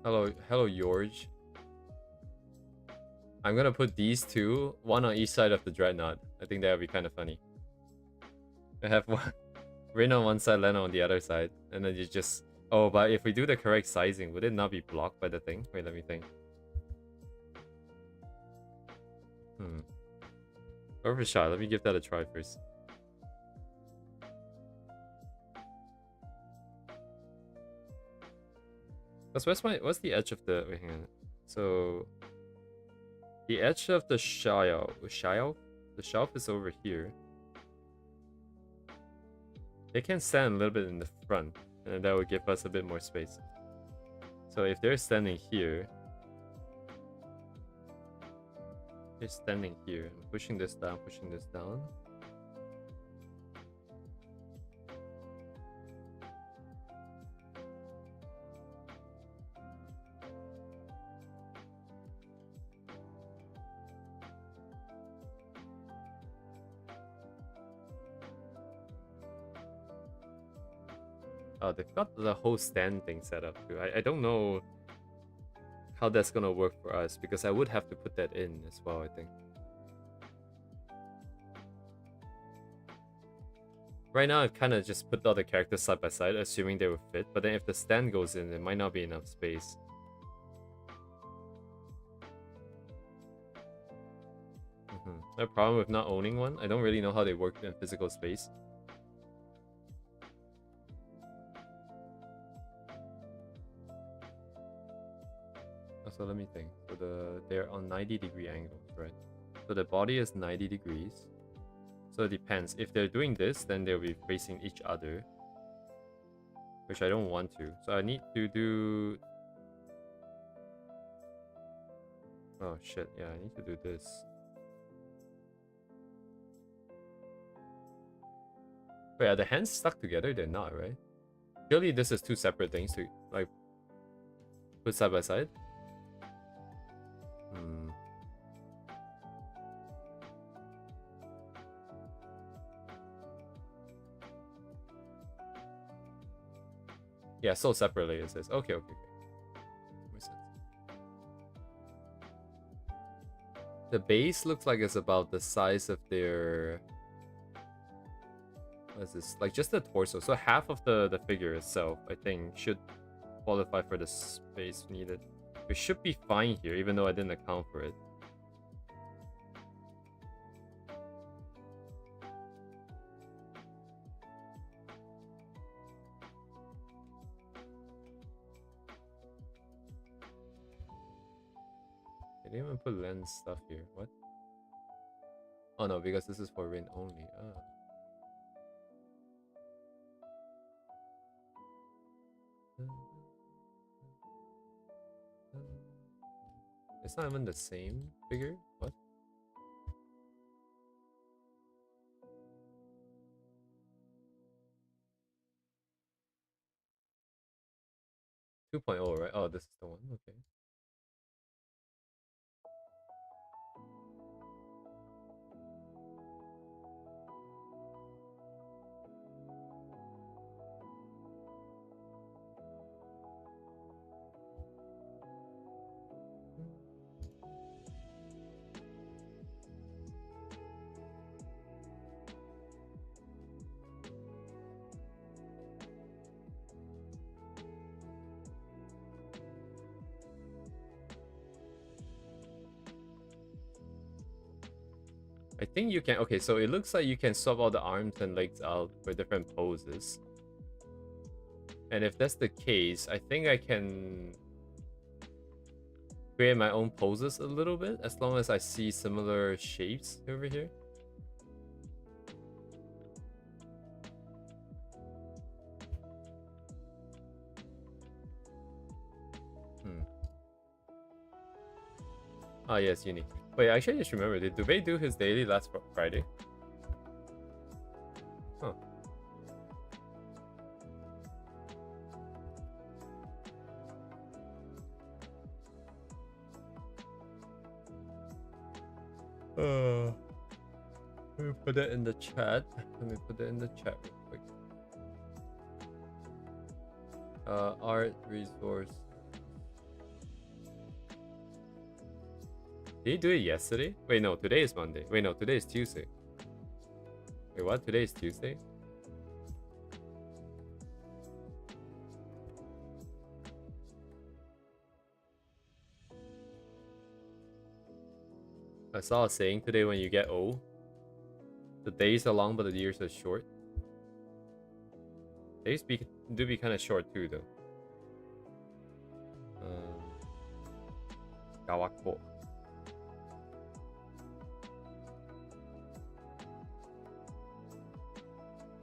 Hello, George. I'm gonna put these two, one on each side of the Dreadnought. I think that would be kind of funny. I have one, Rin on one side, Len on the other side, and then you just... Oh, but if we do the correct sizing, would it not be blocked by the thing? Wait, let me think. Perfect shot. Let me give that a try first. Because what's the edge of the wait, hang on. So the edge of the shelf the shelf is over here. They can stand a little bit in the front, and that would give us a bit more space. So if they're standing here, I'm pushing this down, pushing this down. Oh, they've got the whole stand thing set up too. I don't know how that's gonna work for us because I would have to put that in as well, I think. Right now, I've kind of just put all the characters side by side, assuming they will fit. But then if the stand goes in, it might not be enough space. No problem with not owning one. I don't really know how they work in physical space. So let me think. So they're on 90-degree angles, right? So the body is 90 degrees. So it depends. If they're doing this, then they'll be facing each other, which I don't want to. So I need to do... Oh shit, yeah, I need to do this. Wait, are the hands stuck together? They're not, right? Surely this is two separate things to, like, put side by side? Yeah, sold separately, it says. Okay. Makes sense. The base looks like it's about the size of their... What is this? Like, just the torso. So half of the figure itself, I think, should qualify for the space needed. We should be fine here, even though I didn't account for it. I didn't even put lens stuff here. What? Oh no, because this is for Rin only. Ah. It's not even the same figure? What? Two 2.0, right? Oh, this is the one. Okay. I think you can... Okay, so it looks like you can swap all the arms and legs out for different poses. And if that's the case, I think I can create my own poses a little bit, as long as I see similar shapes over here. Ah, yes, unique. Wait, actually, I just remembered. Did Dubé do his daily last Friday? Huh. Let me put it in the chat. Real quick. Art resource. Did he do it yesterday? Wait, no, today is Monday. Wait, no, today is Tuesday. Wait, what? Today is Tuesday? I saw a saying today, when you get old, the days are long, but the years are short. Days do be kind of short too, though. Gawako.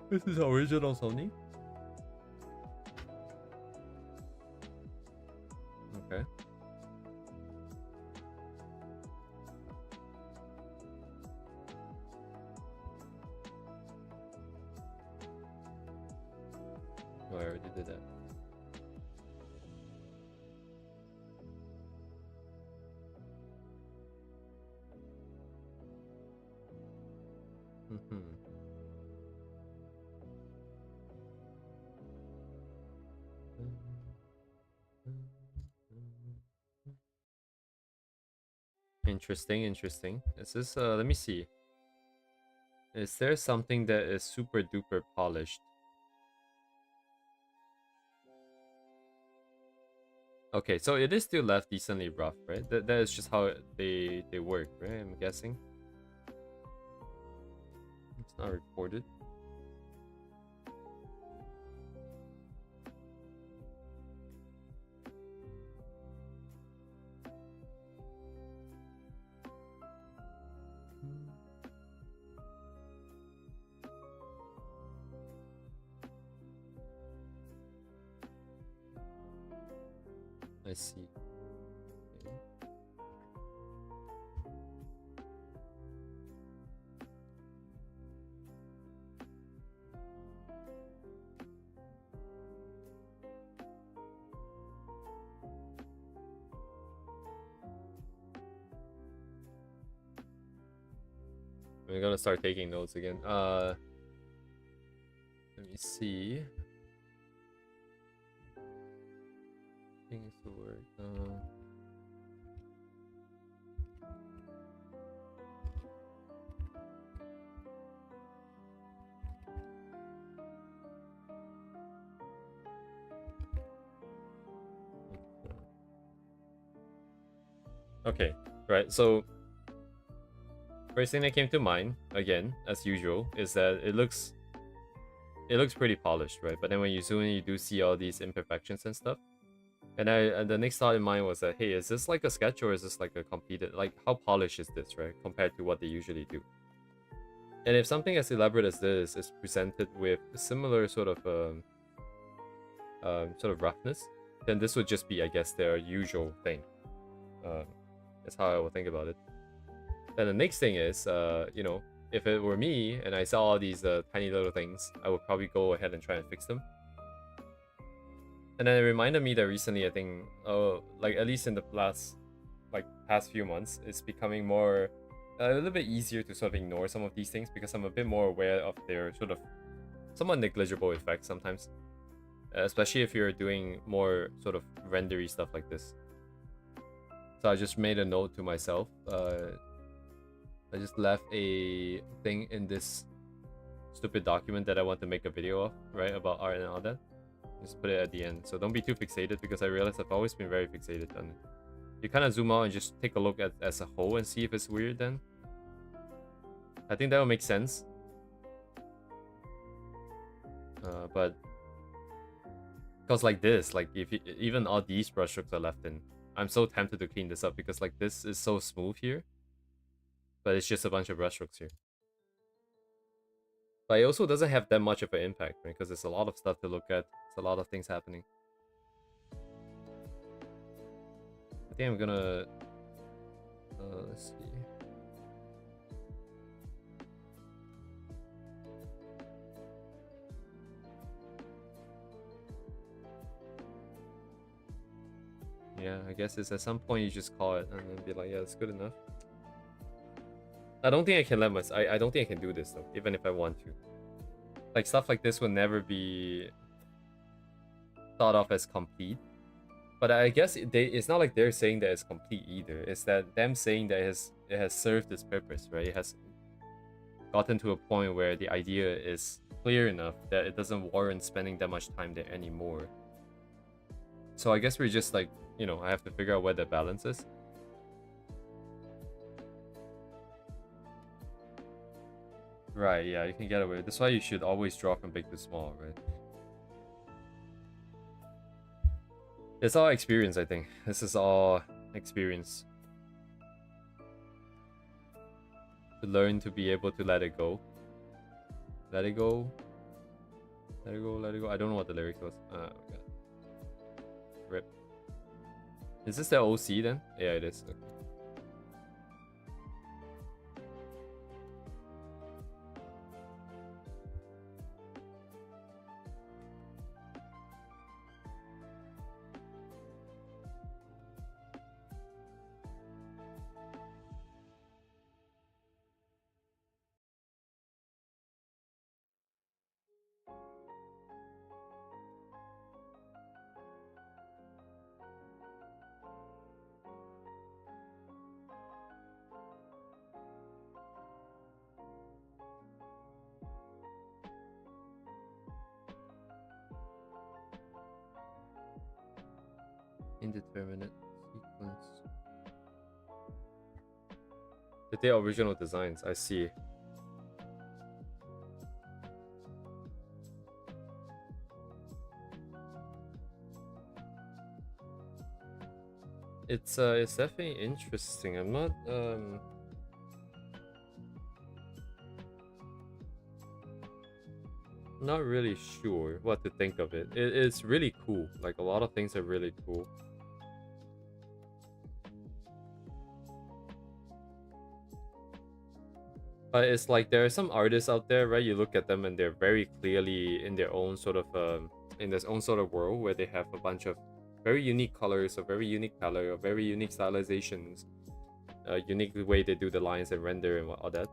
This is original Sony. Okay. Oh, I already did that. Interesting, interesting. Is this let me see. Is there something that is super duper polished? Okay, so it is still left decently rough, right? That is just how they work, right? I'm guessing. It's not reported. I see. Okay. I'm gonna start taking notes again. Let me see. Things to work. Okay, right. So first thing that came to mind, again, as usual, is that it looks pretty polished, right? But then when you zoom in, you do see all these imperfections and stuff. And the next thought in mind was that, hey, is this like a sketch or is this like a completed, like how polished is this, right? Compared to what they usually do. And if something as elaborate as this is presented with a similar sort of roughness, then this would just be, I guess, their usual thing. That's how I would think about it. Then the next thing is, you know, if it were me and I saw all these tiny little things, I would probably go ahead and try and fix them. And then it reminded me that recently, I think, like at least in the past few months, it's becoming more a little bit easier to sort of ignore some of these things because I'm a bit more aware of their sort of somewhat negligible effects sometimes, especially if you're doing more sort of rendery stuff like this. So I just made a note to myself. I just left a thing in this stupid document that I want to make a video of, right, about art and all that. Just put it at the end. So don't be too fixated because I realize I've always been very fixated on it. You kind of zoom out and just take a look at as a whole and see if it's weird then. I think that will make sense. But because like this, like if even all these brushstrokes are left in, I'm so tempted to clean this up because like this is so smooth here. But it's just a bunch of brushstrokes here. But it also doesn't have that much of an impact, right? Because there's a lot of stuff to look at. There's a lot of things happening. I think I'm gonna... let's see. Yeah, I guess it's at some point you just call it and then be like, yeah, it's good enough. I don't think I can let myself... I don't think I can do this though, even if I want to. Like, stuff like this will never be thought of as complete. But I guess it's not like they're saying that it's complete either. It's that them saying that it has served its purpose, right? It has gotten to a point where the idea is clear enough that it doesn't warrant spending that much time there anymore. So I guess we're just like, you know, I have to figure out where the balance is. Right, yeah, you can get away. That's why you should always draw from big to small, right? It's all experience, I think. This is all experience. To learn to be able to let it go. Let it go. Let it go, let it go. I don't know what the lyrics was. Oh god. Rip. Is this the OC then? Yeah, it is. Okay. Indeterminate sequence. The original designs, I see. It's definitely interesting. I'm not really sure what to think of it. It's really cool. Like, a lot of things are really cool. But it's like there are some artists out there, right? You look at them and they're very clearly in their own sort of in their own sort of world where they have a bunch of very unique colors, or very unique palette, or very unique stylizations, unique way they do the lines and render and all that.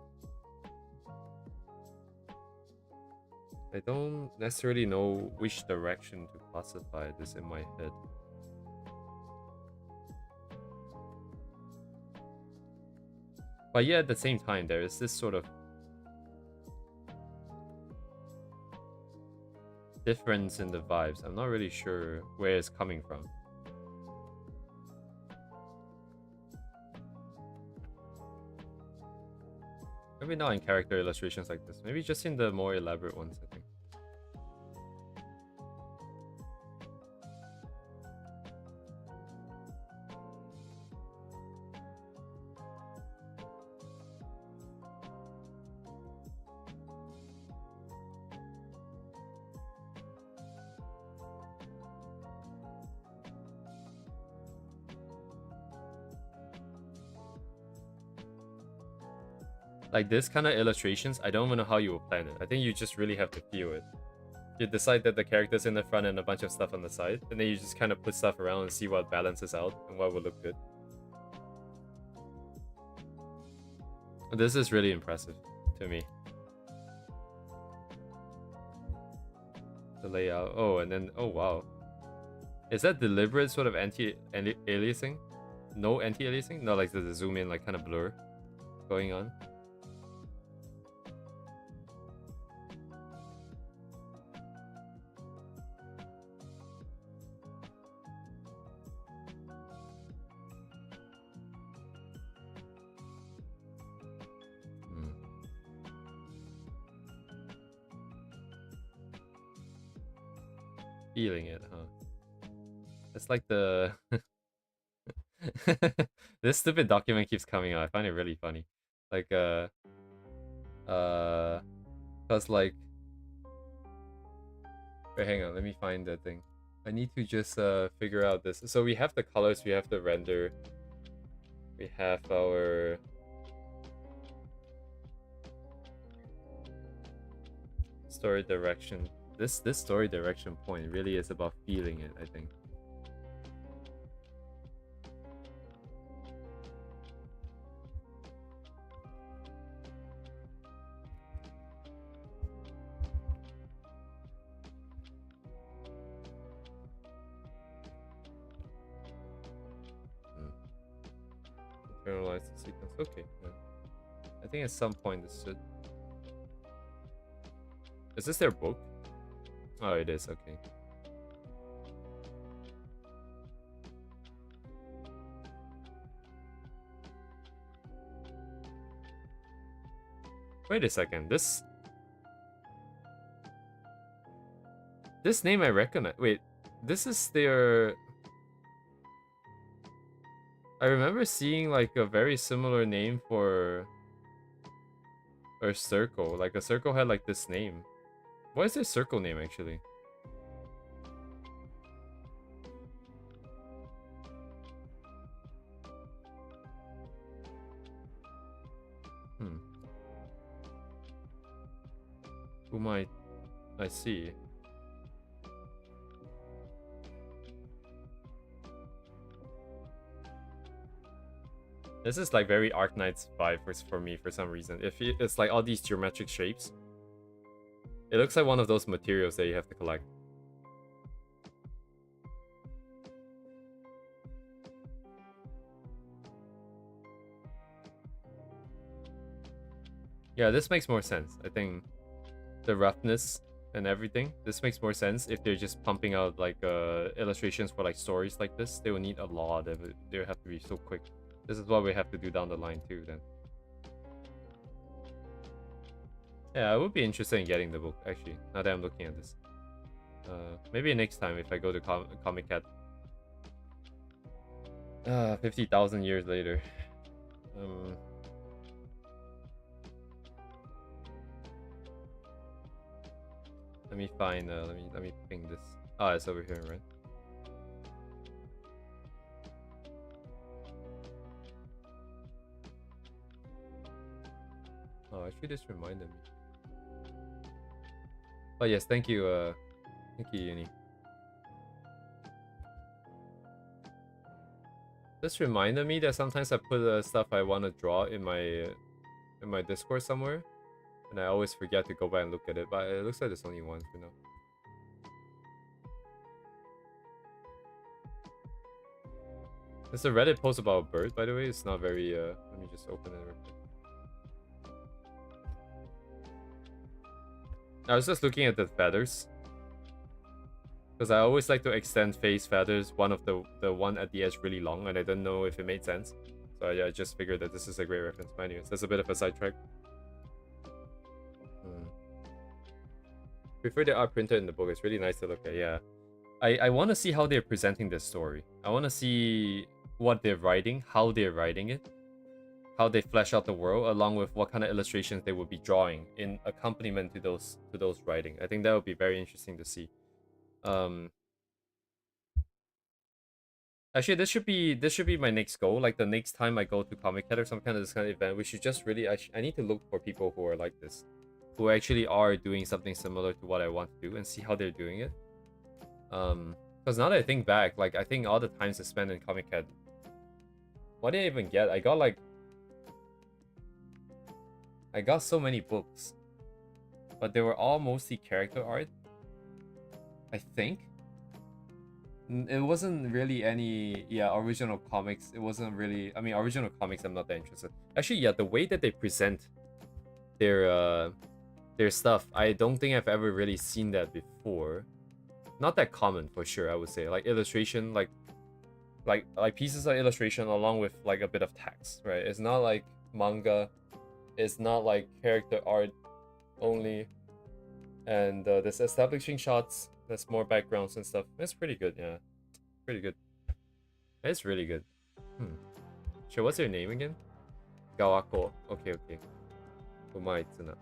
I don't necessarily know which direction to classify this in my head. But yeah, at the same time, there is this sort of difference in the vibes. I'm not really sure where it's coming from. Maybe not in character illustrations like this. Maybe just in the more elaborate ones, I think. Like this kind of illustrations, I don't even know how you will plan it. I think you just really have to feel it. You decide that the character's in the front and a bunch of stuff on the side, and then you just kind of put stuff around and see what balances out and what will look good. This is really impressive to me. The layout. Oh, and then, oh wow. Is that deliberate sort of anti-aliasing? No anti-aliasing? No, like the zoom in, like kind of blur going on. Feeling it, huh? It's like the this stupid document keeps coming out. I find it really funny. Like cause like, wait, hang on, let me find the thing. I need to just figure out this. So we have the colors, we have the render, we have our story direction. This story direction point really is about feeling it, I think. Internalize the sequence. Okay. Yeah. I think at some point this should. Is this their book? Oh, it is. Okay. Wait a second. This name I recognize. Wait, this is their. I remember seeing like a very similar name for a circle. Like a circle had like this name. What is their circle name actually? Hmm. Who might I see? This is like very Arknights vibe for me for some reason. It's like all these geometric shapes. It looks like one of those materials that you have to collect. Yeah, this makes more sense. I think the roughness and everything, this makes more sense if they're just pumping out like illustrations for like stories like this. They will need a lot of it. They have to be so quick. This is what we have to do down the line too then. Yeah, I would be interested in getting the book actually, now that I'm looking at this. Maybe next time if I go to Comic Cat. 50,000 years later. Let me find. Let me ping this. Ah, it's over here, right? Oh, actually, this reminded me. Oh yes, thank you, Uni. This reminded me that sometimes I put stuff I want to draw in my Discord somewhere, and I always forget to go back and look at it. But it looks like there's only one for now. There's a Reddit post about a bird, by the way. It's not very. Let me just open it real quick. I was just looking at the feathers. Because I always like to extend face feathers, one of the one at the edge really long, and I didn't know if it made sense. So I just figured that this is a great reference. But anyways, that's a bit of a sidetrack. Prefer the art printed in the book. It's really nice to look at, yeah. I want to see how they're presenting this story. I want to see what they're writing, how they're writing it, how they flesh out the world, along with what kind of illustrations they would be drawing in accompaniment to those writing. I think that would be very interesting to see. Actually, this should be my next goal. Like the next time I go to Comic Cat or some kind of this kind of event, we should just really I need to look for people who are like this, who actually are doing something similar to what I want to do, and see how they're doing it. Because now that I think back, like I think all the times I spent in Comic Cat, what did I even get? I got so many books, but they were all mostly character art. I think. It wasn't really any original comics. It wasn't really. I mean, original comics. I'm not that interested. Actually, yeah, the way that they present their stuff, I don't think I've ever really seen that before. Not that common for sure. I would say like illustration, like pieces of illustration along with like a bit of text, right? It's not like manga. It's not like character art only. And there's establishing shots. There's more backgrounds and stuff. It's pretty good, yeah. Pretty good. It's really good. Sure, what's your name again? Gawako. Okay. Umaitsuna.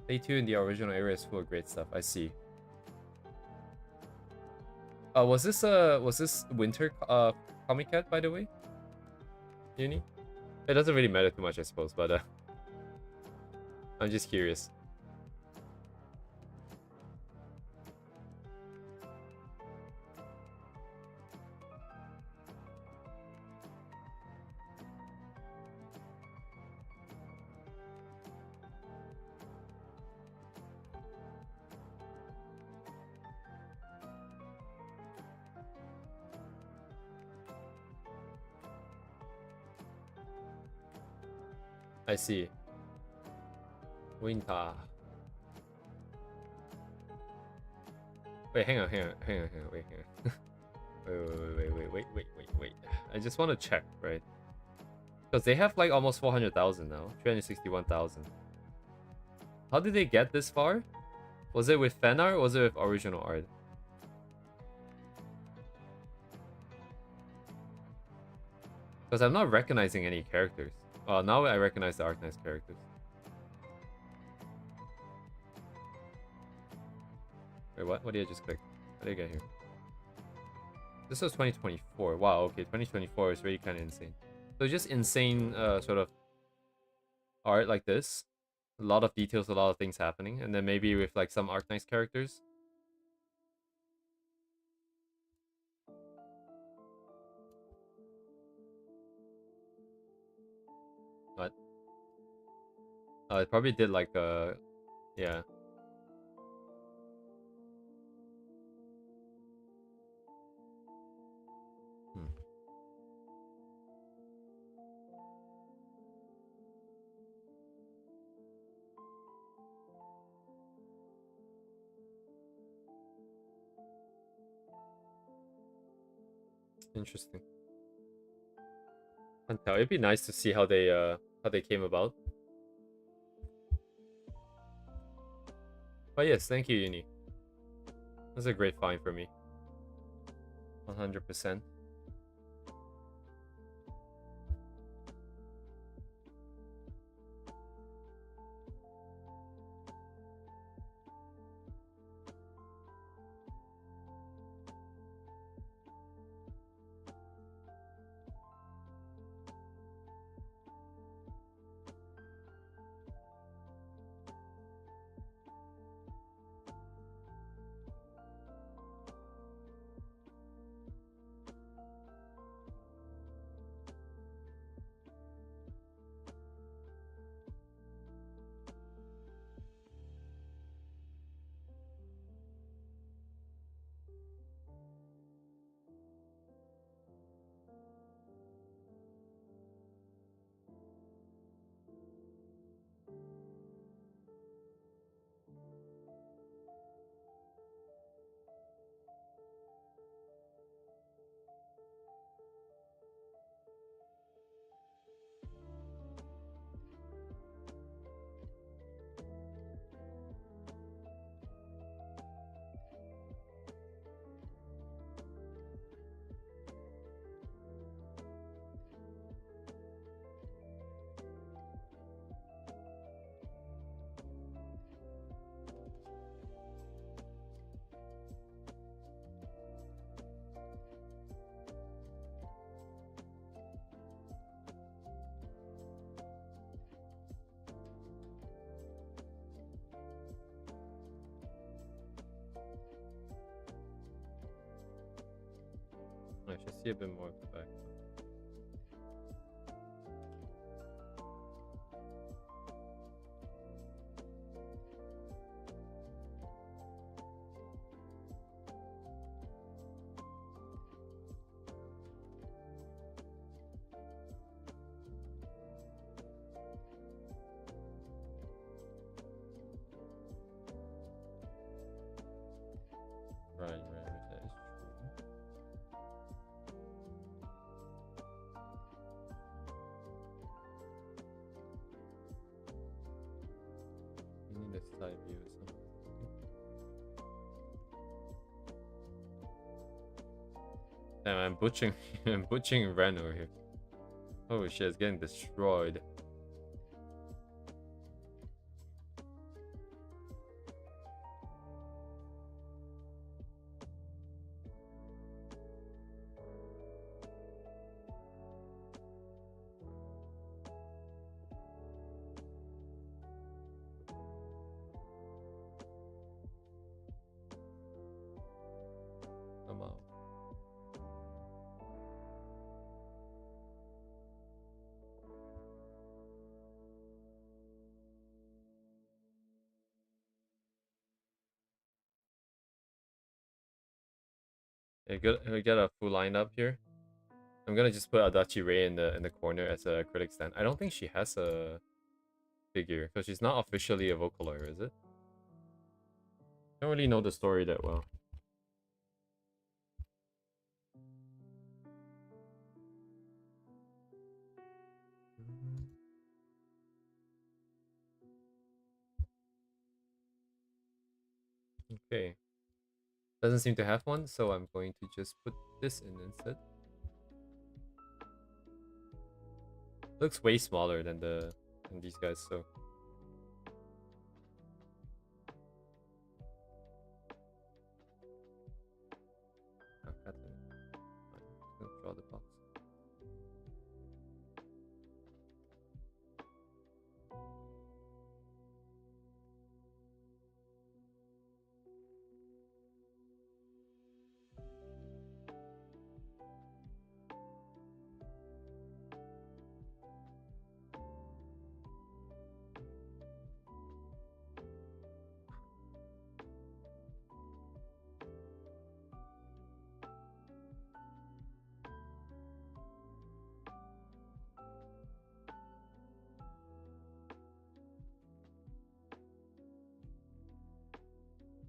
Day 2 in the original area is full of great stuff. I see. Was this winter Comic Cat, by the way? Uni? It doesn't really matter too much, I suppose, but I'm just curious. I see. Winter. Wait, hang on. Wait. Wait. I just want to check, right? Because they have like almost 400,000 now. 361,000. How did they get this far? Was it with fan art or was it with original art? Because I'm not recognizing any characters. Well, now I recognize the Arknights characters. Wait, what? What did I just click? How did I get here? This was 2024. Wow, okay, 2024 is really kind of insane. So just insane sort of art like this. A lot of details, a lot of things happening. And then maybe with like some Arknights characters. But it probably did like yeah. Hmm. Interesting. Can't tell. It'd be nice to see how they came about. But yes, thank you, Uni. That's a great find for me. 100%. I should see a bit more of the back. Right, that is true. You need a side view or something. Damn, I'm butchering I'm butchering Ren over here. Holy shit, it's getting destroyed. Come on. We got a full lineup here. I'm gonna just put Adachi Rei in the corner as a critic stand. I don't think she has a figure because she's not officially a Vocaloid, is it? Don't really know the story that well. Okay. Doesn't seem to have one, so I'm going to just put this in instead. Looks way smaller than these guys, so. Oh, God damn it. Fine. Let's draw the box.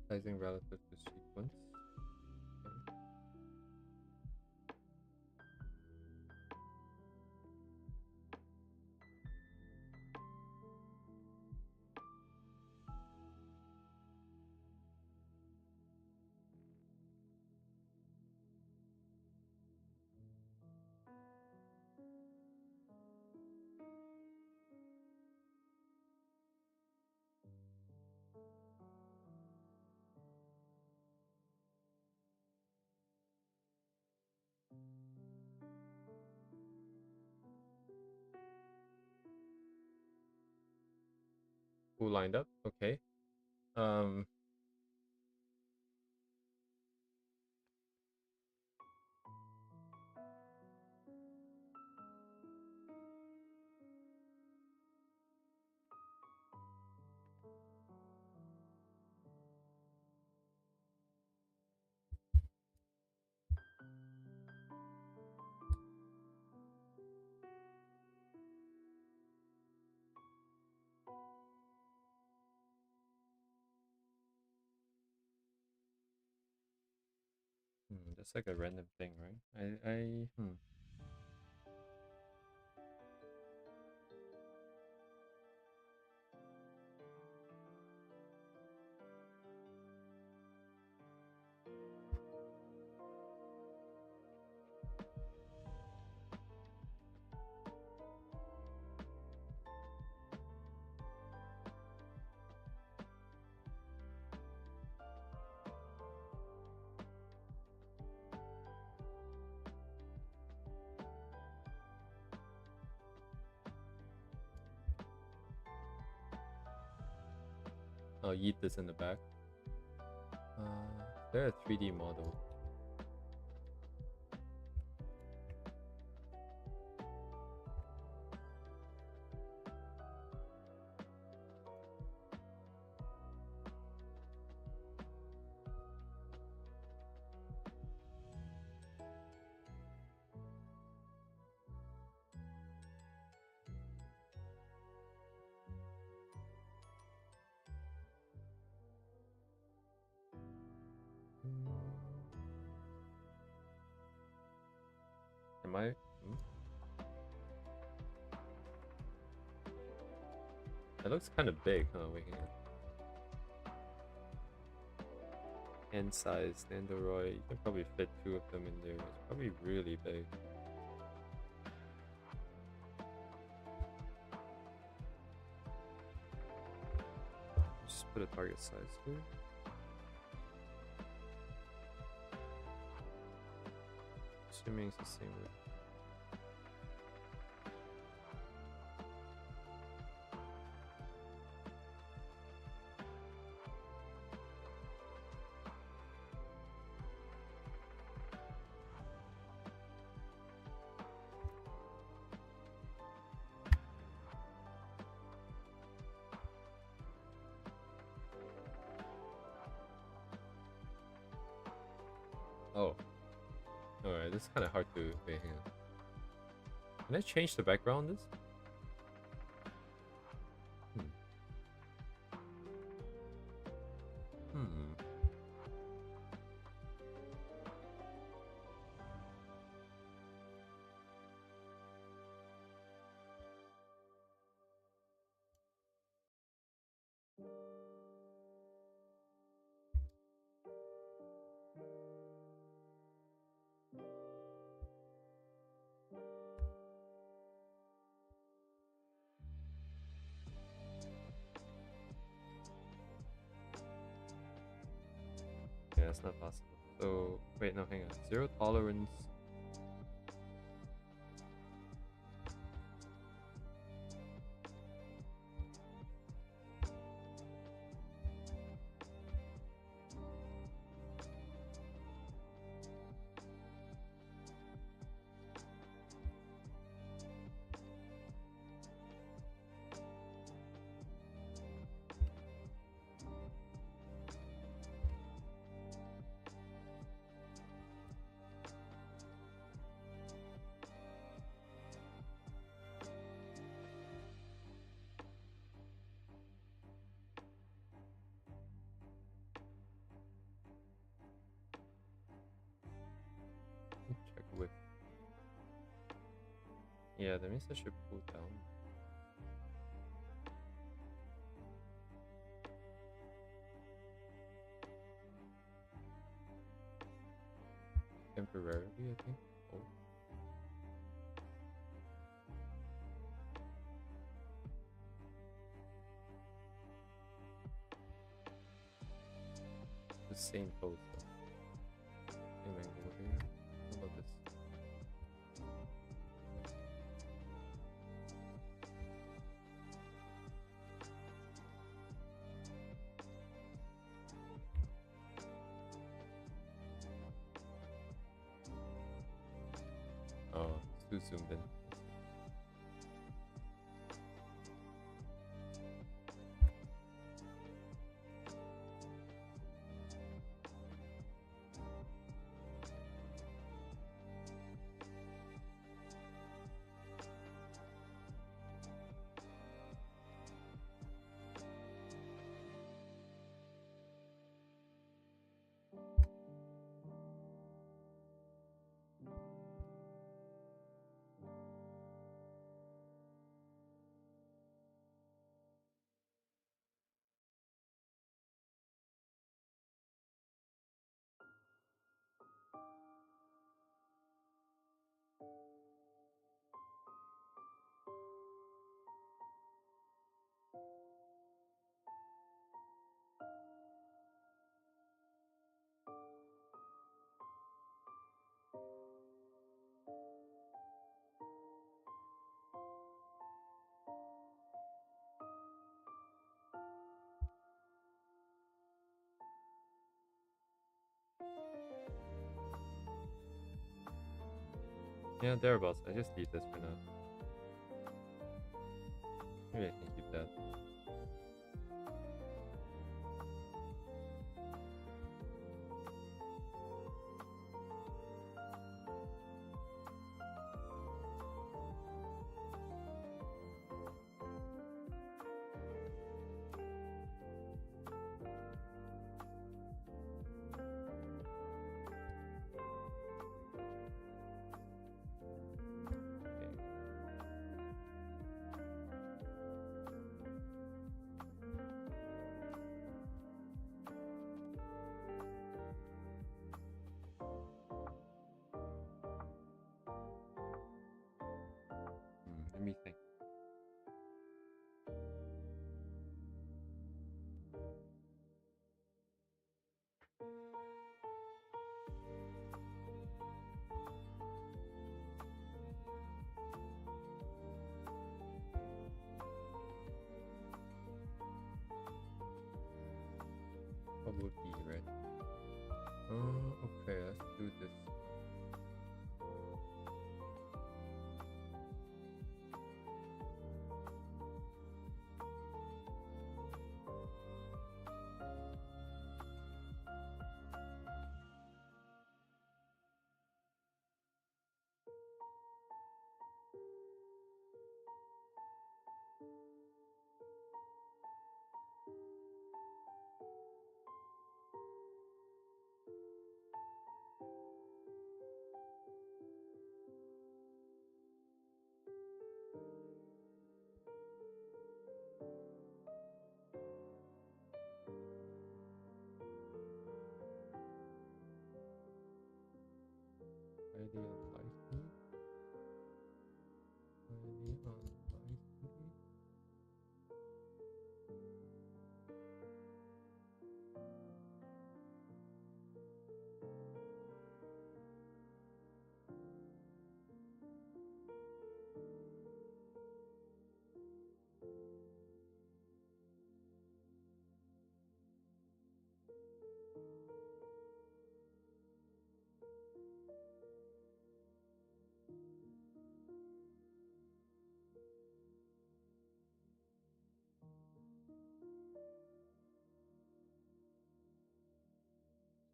Sizing relative to sequence. Okay. Who lined up? Okay. That's like a random thing, right? I'll yeet this in the back. They're a 3D model. Am I? It looks kind of big, huh? Wait, hang on. Hand size, Nandoroid. You can probably fit 2 of them in there. It's probably really big. Just put a target size here. Assuming it's the same width. Oh. Alright, this is kind of hard to... Wait, hang on. Can I change the background on this? Yeah, it's not possible. So wait, no, hang on. Zero tolerance. Check whip. Yeah, that means I should pull down. Temporarily, I think. Oh. The same pose though. Same angle here. How about this? Oh, it's too zoomed in. Yeah, thereabouts. I just leave this for now. Maybe I can keep that. Let me think. What would be right? Okay, let's do this.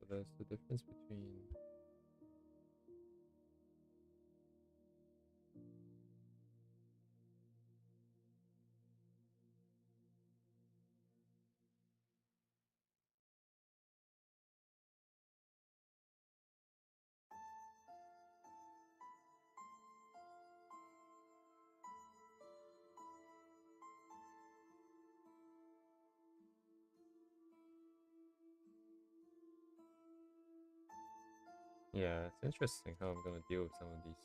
what is the difference between... Yeah, it's interesting how I'm gonna deal with some of these.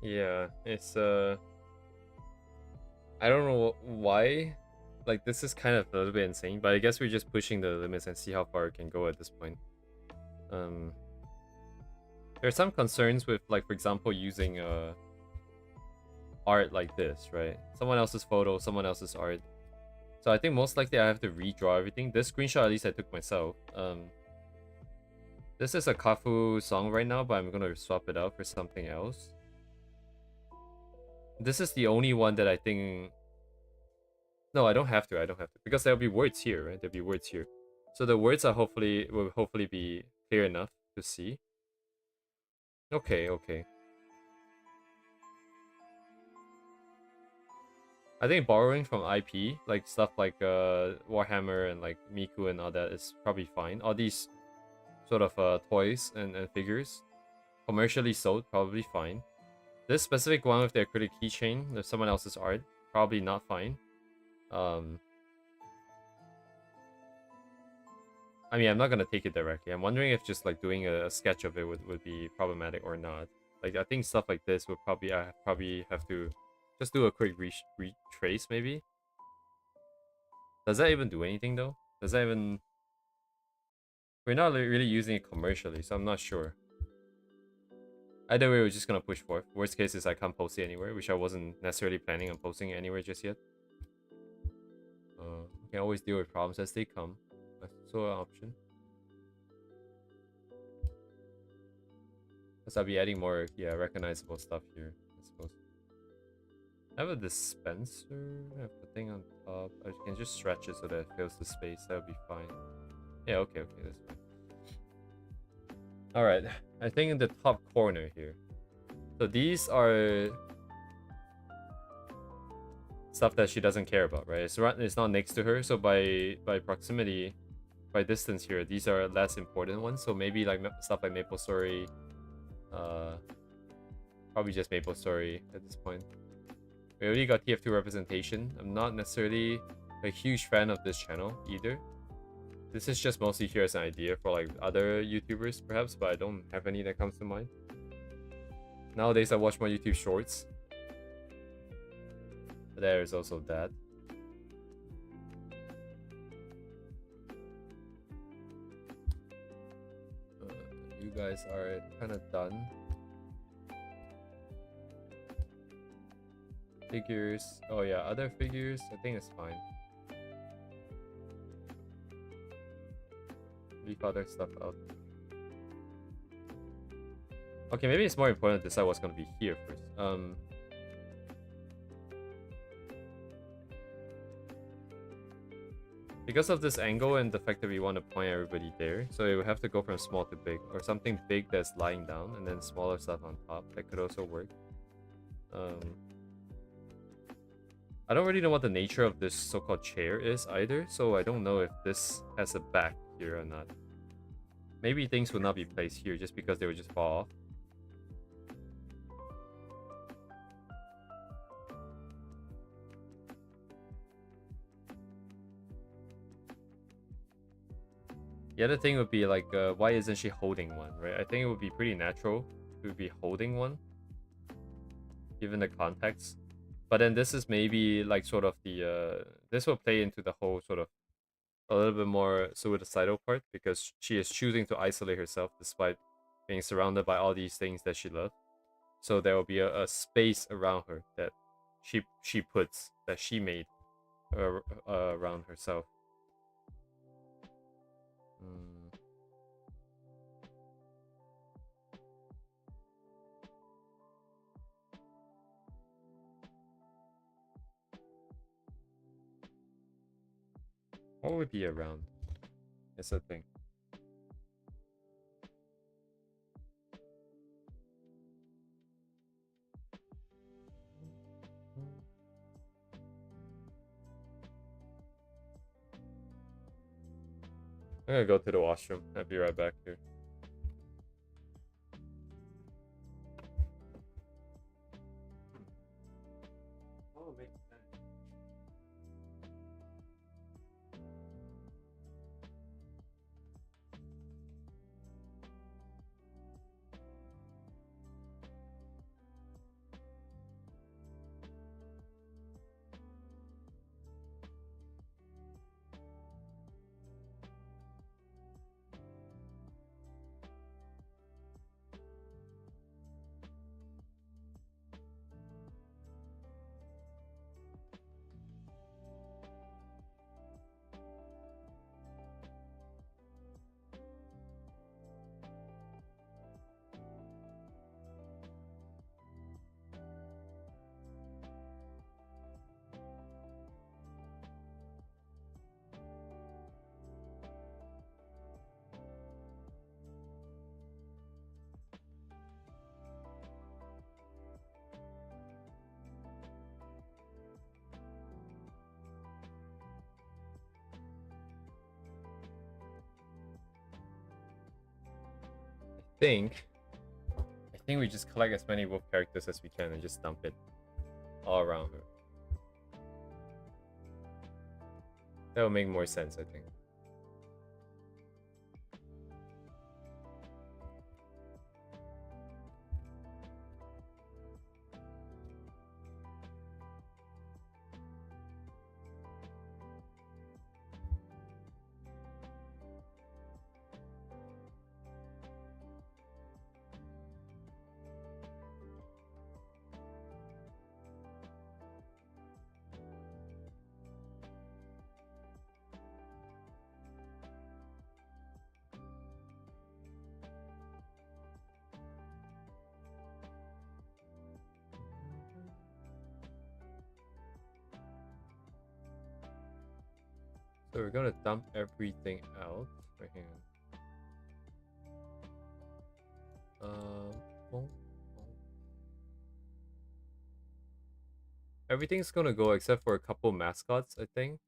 Yeah, it's I don't know why. Like, this is kind of a little bit insane, but I guess we're just pushing the limits and see how far it can go at this point. Um, there are some concerns with, like, for example, using art like this, right? Someone else's photo, someone else's art. So I think most likely I have to redraw everything. This screenshot at least I took myself. This is a Kafu song right now, but I'm gonna swap it out for something else. This is the only one that I think... No, I don't have to. I don't have to, because there'll be words here, right? There'll be words here, so the words are will hopefully be clear enough to see. Okay, okay. I think borrowing from IP, like stuff like Warhammer and like Miku and all that, is probably fine. All these sort of toys and figures, commercially sold, probably fine. This specific one with the acrylic keychain, there's someone else's art, probably not fine. I mean, I'm not gonna take it directly. I'm wondering if just like doing a sketch of it would be problematic or not. Like, I think stuff like this would probably probably have to just do a quick retrace maybe. Does that even do anything though? Does that even... We're not really using it commercially, so I'm not sure. Either way, we're just gonna push forth. Worst case is I can't post it anywhere, which I wasn't necessarily planning on posting it anywhere just yet. We can always deal with problems as they come. That's also an option. Because I'll be adding more, yeah, recognizable stuff here, I suppose. I have a dispenser. I have the thing on top. I can just stretch it so that it fills the space. That would be fine. Yeah, okay, that's fine. Alright, I think in the top corner here. So these are stuff that she doesn't care about, right? It's not next to her, so by proximity, by distance here, these are less important ones. So maybe like stuff like Maple Story, probably just Maple Story at this point. We already got TF2 representation. I'm not necessarily a huge fan of this channel either. This is just mostly here as an idea for like other YouTubers perhaps, but I don't have any that comes to mind. Nowadays I watch more YouTube shorts. There's also that. You guys are kind of done. Figures. Oh yeah, other figures, I think it's fine. Leave other stuff out. Okay, maybe it's more important to decide what's gonna be here first. Because of this angle and the fact that we want to point everybody there, so it would have to go from small to big, or something big that's lying down and then smaller stuff on top. That could also work. I don't really know what the nature of this so-called chair is either, so I don't know if this has a back here or not. Maybe things would not be placed here just because they would just fall off. The other thing would be like, why isn't she holding one, right? I think it would be pretty natural to be holding one, given the context. But then this is maybe like sort of the, this will play into the whole sort of a little bit more suicidal part, because she is choosing to isolate herself despite being surrounded by all these things that she loves. So there will be a space around her that she puts, that she made around herself. Hmm. What would be around? It's a thing. I'm gonna go to the washroom. I'll be right back here. Oh, makes sense. think I think we just collect as many wolf characters as we can and just dump it all around her. That would make more sense, I think. So we're gonna dump everything out. Wait, hang on. Everything's gonna go except for a couple mascots, I think.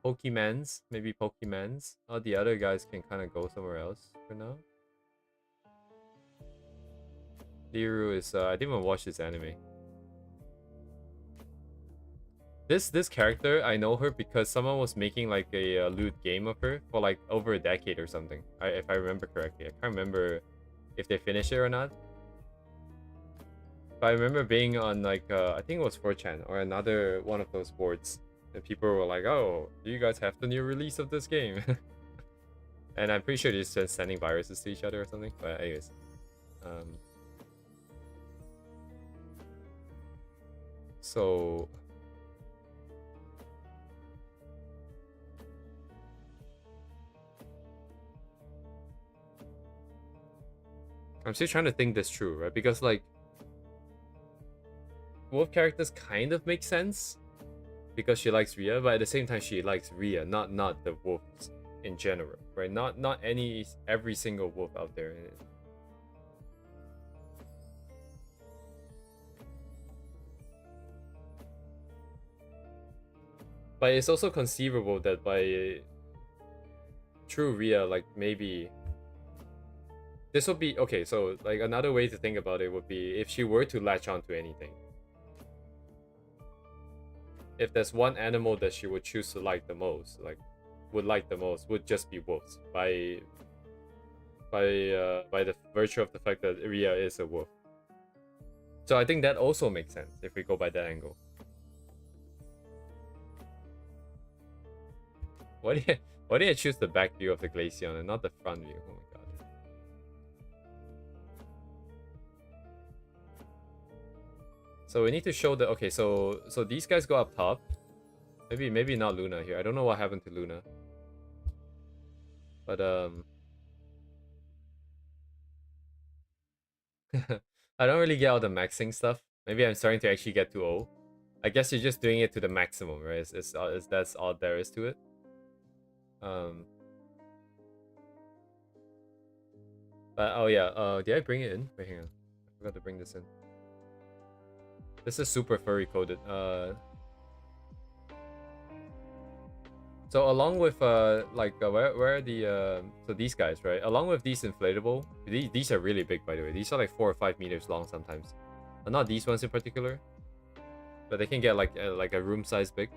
Pokemans, maybe Pokemans. All the other guys can kind of go somewhere else for now. Liru is I didn't even watch this anime. This character, I know her because someone was making like a lewd game of her for like over a decade or something. If I remember correctly. I can't remember if they finished it or not. But I remember being on like I think it was 4chan or another one of those boards, and people were like, "Oh, do you guys have the new release of this game?" And I'm pretty sure they're just sending viruses to each other or something. But anyways, so I'm still trying to think this through, right? Because like wolf characters kind of make sense because she likes Rhea, but at the same time she likes Rhea, not the wolves in general, right? Not every single wolf out there. But it's also conceivable that by true Rhea, like maybe this would be okay. So like another way to think about it would be if she were to latch on to anything. If there's one animal that she would choose to like the most, would just be wolves by the virtue of the fact that Rhea is a wolf. So I think that also makes sense if we go by that angle. Why did I choose the back view of the Glaceon and not the front view? Oh my god. So we need to show that okay, so these guys go up top. Maybe not Luna here. I don't know what happened to Luna. But I don't really get all the maxing stuff. Maybe I'm starting to actually get too old. I guess you're just doing it to the maximum, right? That's all there is to it. Um, but oh yeah, did I bring it in? Wait, hang on. I forgot to bring this in. This is super furry coded. So along with where are the so these guys, right? Along with these inflatable, these are really big, by the way. These are like 4 or 5 meters long sometimes. Not these ones in particular, but they can get like a room size big.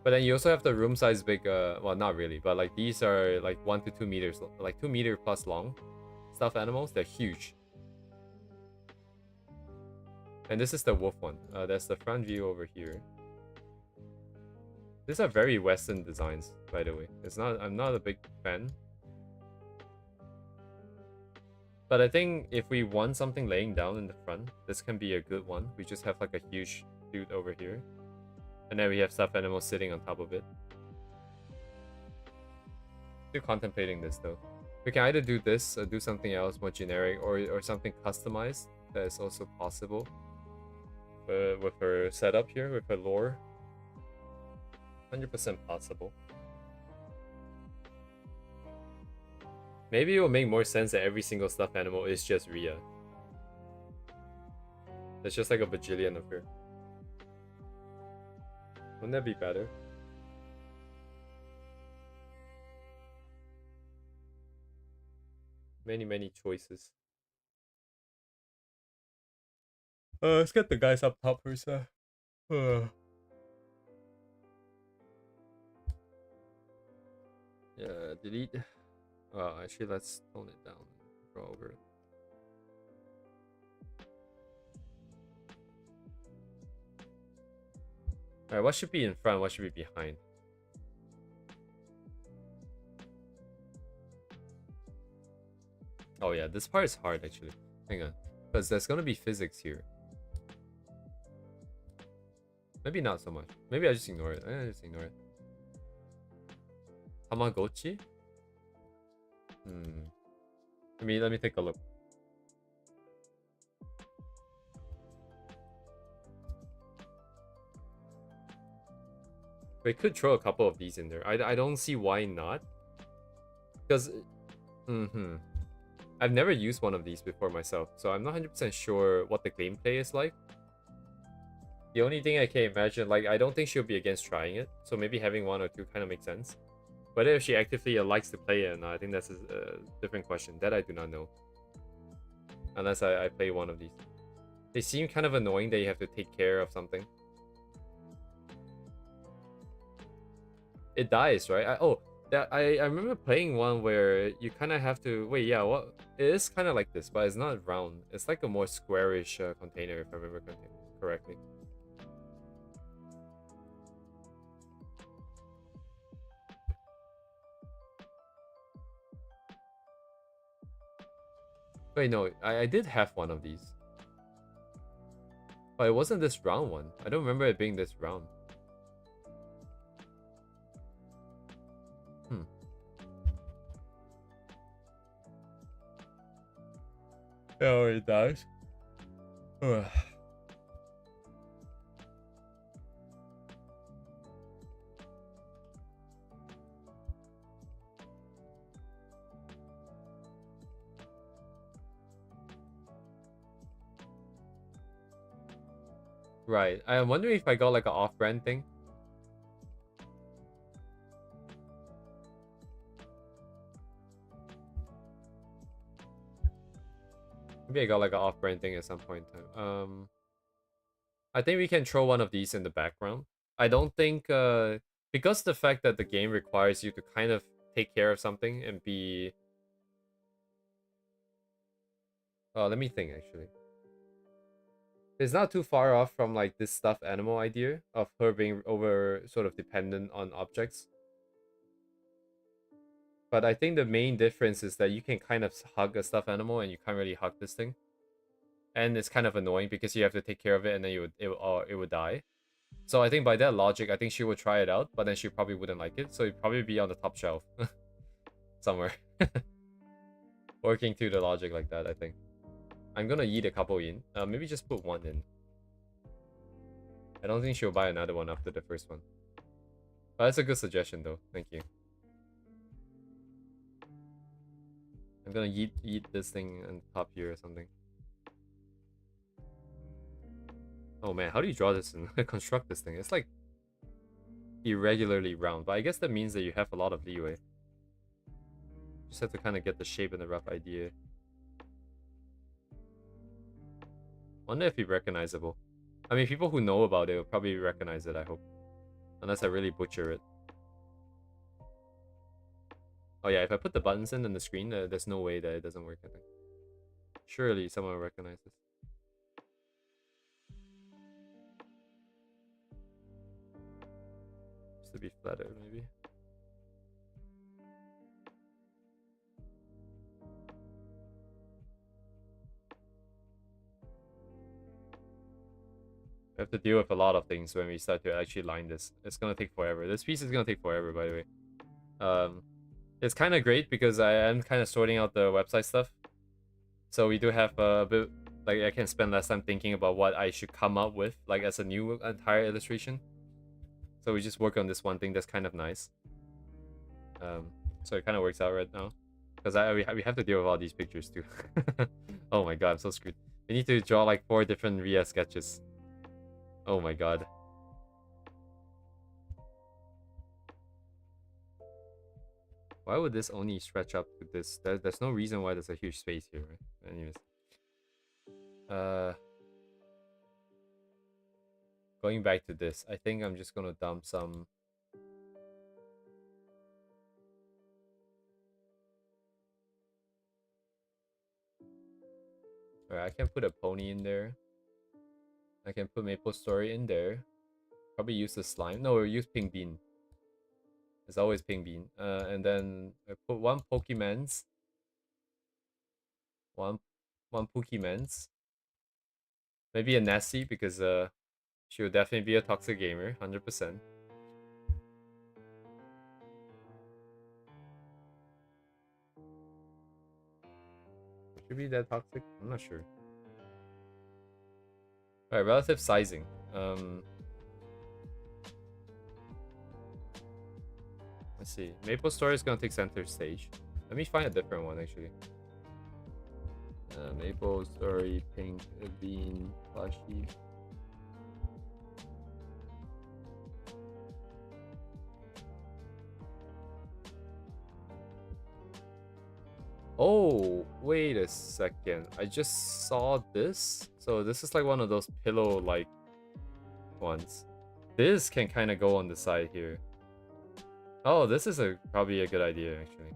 But then you also have the room size big. Well, not really, but like these are like 1 to 2 meters, like 2 meter plus long stuffed animals. They're huge. And this is the wolf one. That's the front view over here. These are very Western designs, by the way. I'm not a big fan. But I think if we want something laying down in the front, this can be a good one. We just have like a huge dude over here. And then we have stuffed animals sitting on top of it. Still contemplating this though. We can either do this or do something else more generic or something customized. That is also possible. With her setup here, with her lore. 100% possible. Maybe it will make more sense that every single stuffed animal is just Rhea. There's just like a bajillion of her. Wouldn't that be better? Many choices. Let's get the guys up top first. Yeah, delete. Well, actually, let's tone it down. Draw over it. Alright, what should be in front? What should be behind? Oh yeah, this part is hard actually. Hang on. Because there's gonna be physics here. Maybe not so much. Maybe I just ignore it. I just ignore it. Tamagotchi? Let me take a look. We could throw a couple of these in there. I don't see why not. Because I've never used one of these before myself, so I'm not 100% sure what the gameplay is like. The only thing I can imagine, like, I don't think she'll be against trying it, so maybe having one or two kind of makes sense. But if she actively likes to play it or not, I think that's a different question. That I do not know. Unless I play one of these. They seem kind of annoying that you have to take care of something. It dies, right? I remember playing one where you kind of have to... Wait, yeah, what? It is kind of like this, but it's not round. It's like a more squarish container, if I remember correctly. Wait, no, I did have one of these. But it wasn't this round one. I don't remember it being this round. Oh, it does. Right. I'm wondering if I got like an off-brand thing. Maybe I got like an off-brand thing at some point in time. I think we can throw one of these in the background. I don't think because the fact that the game requires you to kind of take care of something and be let me think actually. It's not too far off from like this stuffed animal idea of her being over sort of dependent on objects. But I think the main difference is that you can kind of hug a stuffed animal and you can't really hug this thing. And it's kind of annoying because you have to take care of it and then it would die. So I think by that logic, I think she would try it out, but then she probably wouldn't like it. So it'd probably be on the top shelf somewhere. Working through the logic like that, I think. I'm gonna eat a couple in. Maybe just put one in. I don't think she'll buy another one after the first one. But that's a good suggestion though. Thank you. I'm gonna eat this thing on top here or something. Oh man, how do you draw this and construct this thing? It's like irregularly round, but I guess that means that you have a lot of leeway. Just have to kind of get the shape and the rough idea. Wonder if it's recognizable. I mean, people who know about it will probably recognize it, I hope. Unless I really butcher it. Oh yeah, if I put the buttons in the screen, there's no way that it doesn't work, I think. Surely someone will recognize this. Just to be flatter, maybe. We have to deal with a lot of things when we start to actually line this. It's gonna take forever. This piece is gonna take forever, by the way. It's kind of great because I am kind of sorting out the website stuff. So we do have a bit, like I can spend less time thinking about what I should come up with, like as a new entire illustration. So we just work on this one thing that's kind of nice. So it kind of works out right now. Because we have to deal with all these pictures too. Oh my god, I'm so screwed. We need to draw like 4 different Ria sketches. Oh my god. Why would this only stretch up to this? There's no reason why there's a huge space here, right? Anyways. Going back to this, I think I'm just gonna dump some... Alright, I can put a pony in there. I can put Maple Story in there. Probably use the slime. No, we'll use Pink Bean. It's always Pink Bean. And then I put one Pokemans. One Pokemans. Maybe a Nessie because she will definitely be a toxic gamer, 100%. Should be that toxic? I'm not sure. Alright, relative sizing. Let's see. Maple Story is gonna take center stage. Let me find a different one actually. Maple Story, Pink Bean, Plushie. Oh, wait a second. I just saw this. So this is like one of those pillow-like ones. This can kind of go on the side here. Oh, this is probably a good idea, actually.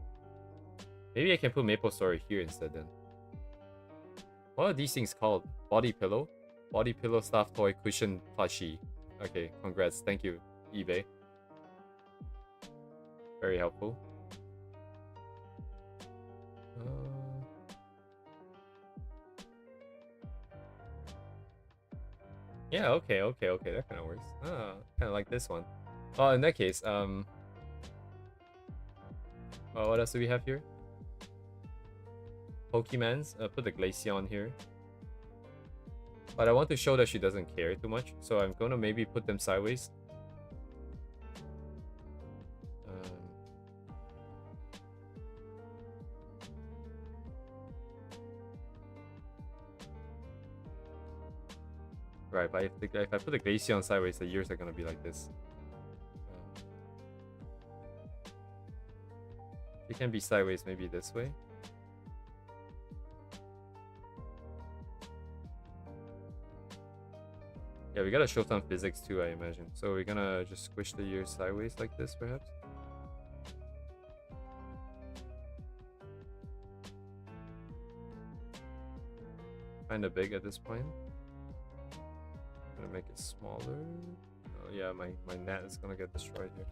Maybe I can put Maple Story here instead then. What are these things called? Body pillow? Body pillow, stuffed toy, cushion, plushie. Okay, congrats. Thank you, eBay. Very helpful. Yeah, okay, that kind of works. Kind of like this one. Oh, in that case, what else do we have here? Pokemans. Put the Glaceon here. But I want to show that she doesn't care too much, so I'm gonna maybe put them sideways. Right, but if I put the Glaceon sideways, the ears are gonna be like this. It can be sideways, maybe this way. Yeah, we gotta show some physics too, I imagine. So we're gonna just squish the ears sideways like this, perhaps. Kinda big at this point. I'm gonna make it smaller. Oh yeah, my net is gonna get destroyed here.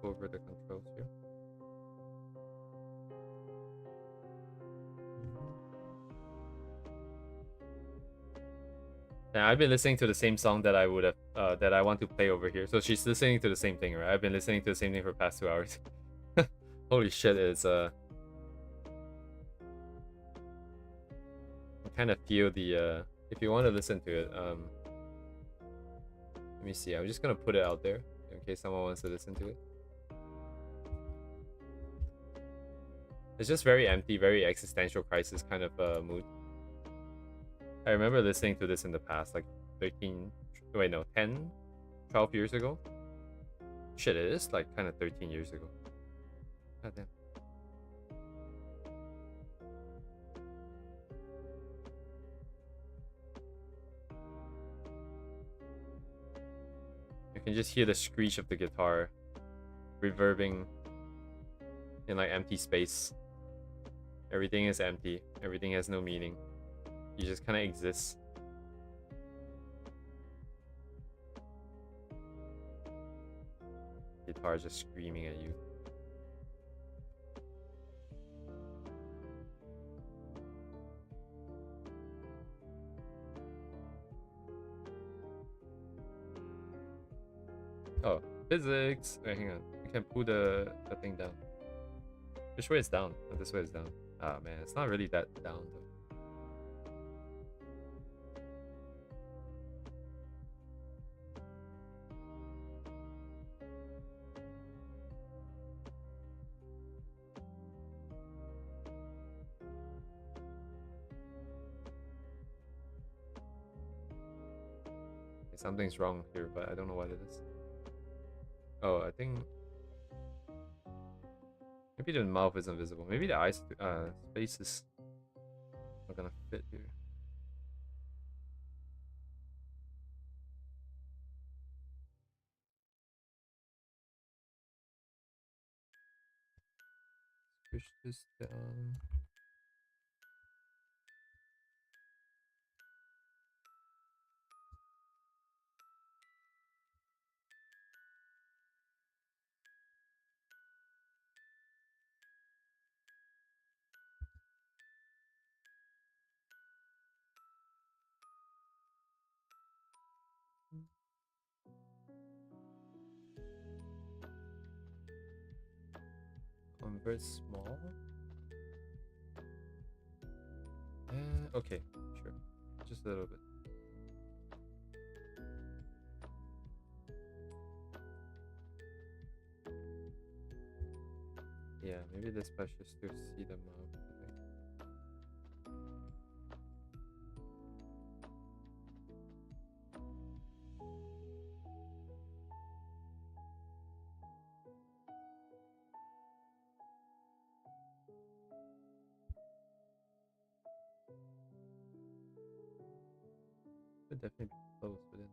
go over the controls here. Yeah, I've been listening to the same song that I would have that I want to play over here. So she's listening to the same thing, right? I've been listening to the same thing for the past 2 hours. Holy shit, it's I kind of feel the if you want to listen to it, let me see. I'm just gonna put it out there in case someone wants to listen to it. It's just very empty, very existential crisis kind of mood. I remember listening to this in the past, like 13, wait, no, 10, 12 years ago. Shit, it is like kind of 13 years ago. God damn. You can just hear the screech of the guitar reverbing in like empty space. Everything is empty. Everything has no meaning. You just kind of exist. Guitar just screaming at you. Oh, physics. Wait, hang on. We can pull the thing down. Which way is down? Oh, this way is down. Ah, man, it's not really that down though. Okay, something's wrong here, but I don't know what it is. Oh, I think maybe the mouth is invisible. Maybe the eyes space is not gonna fit here. Push this down. Convert small. Okay, sure. Just a little bit. Yeah, maybe this part should still see the mouth. Could definitely be close, but then.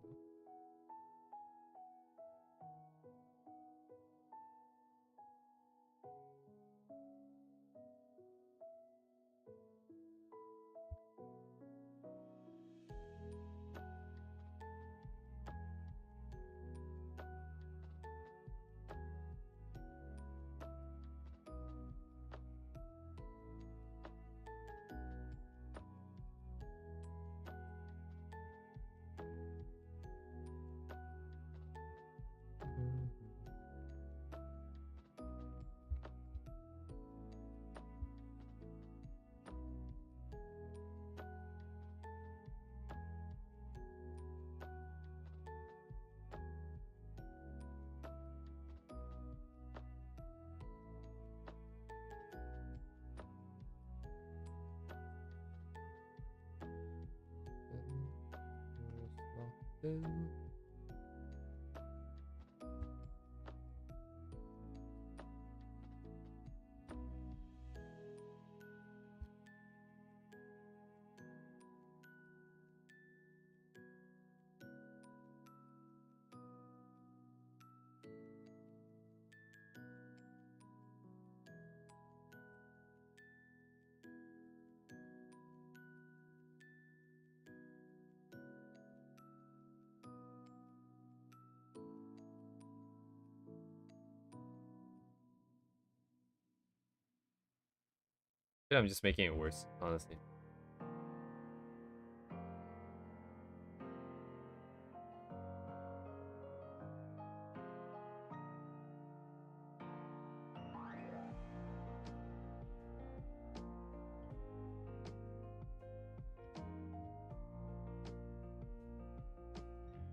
Yeah, I'm just making it worse, honestly.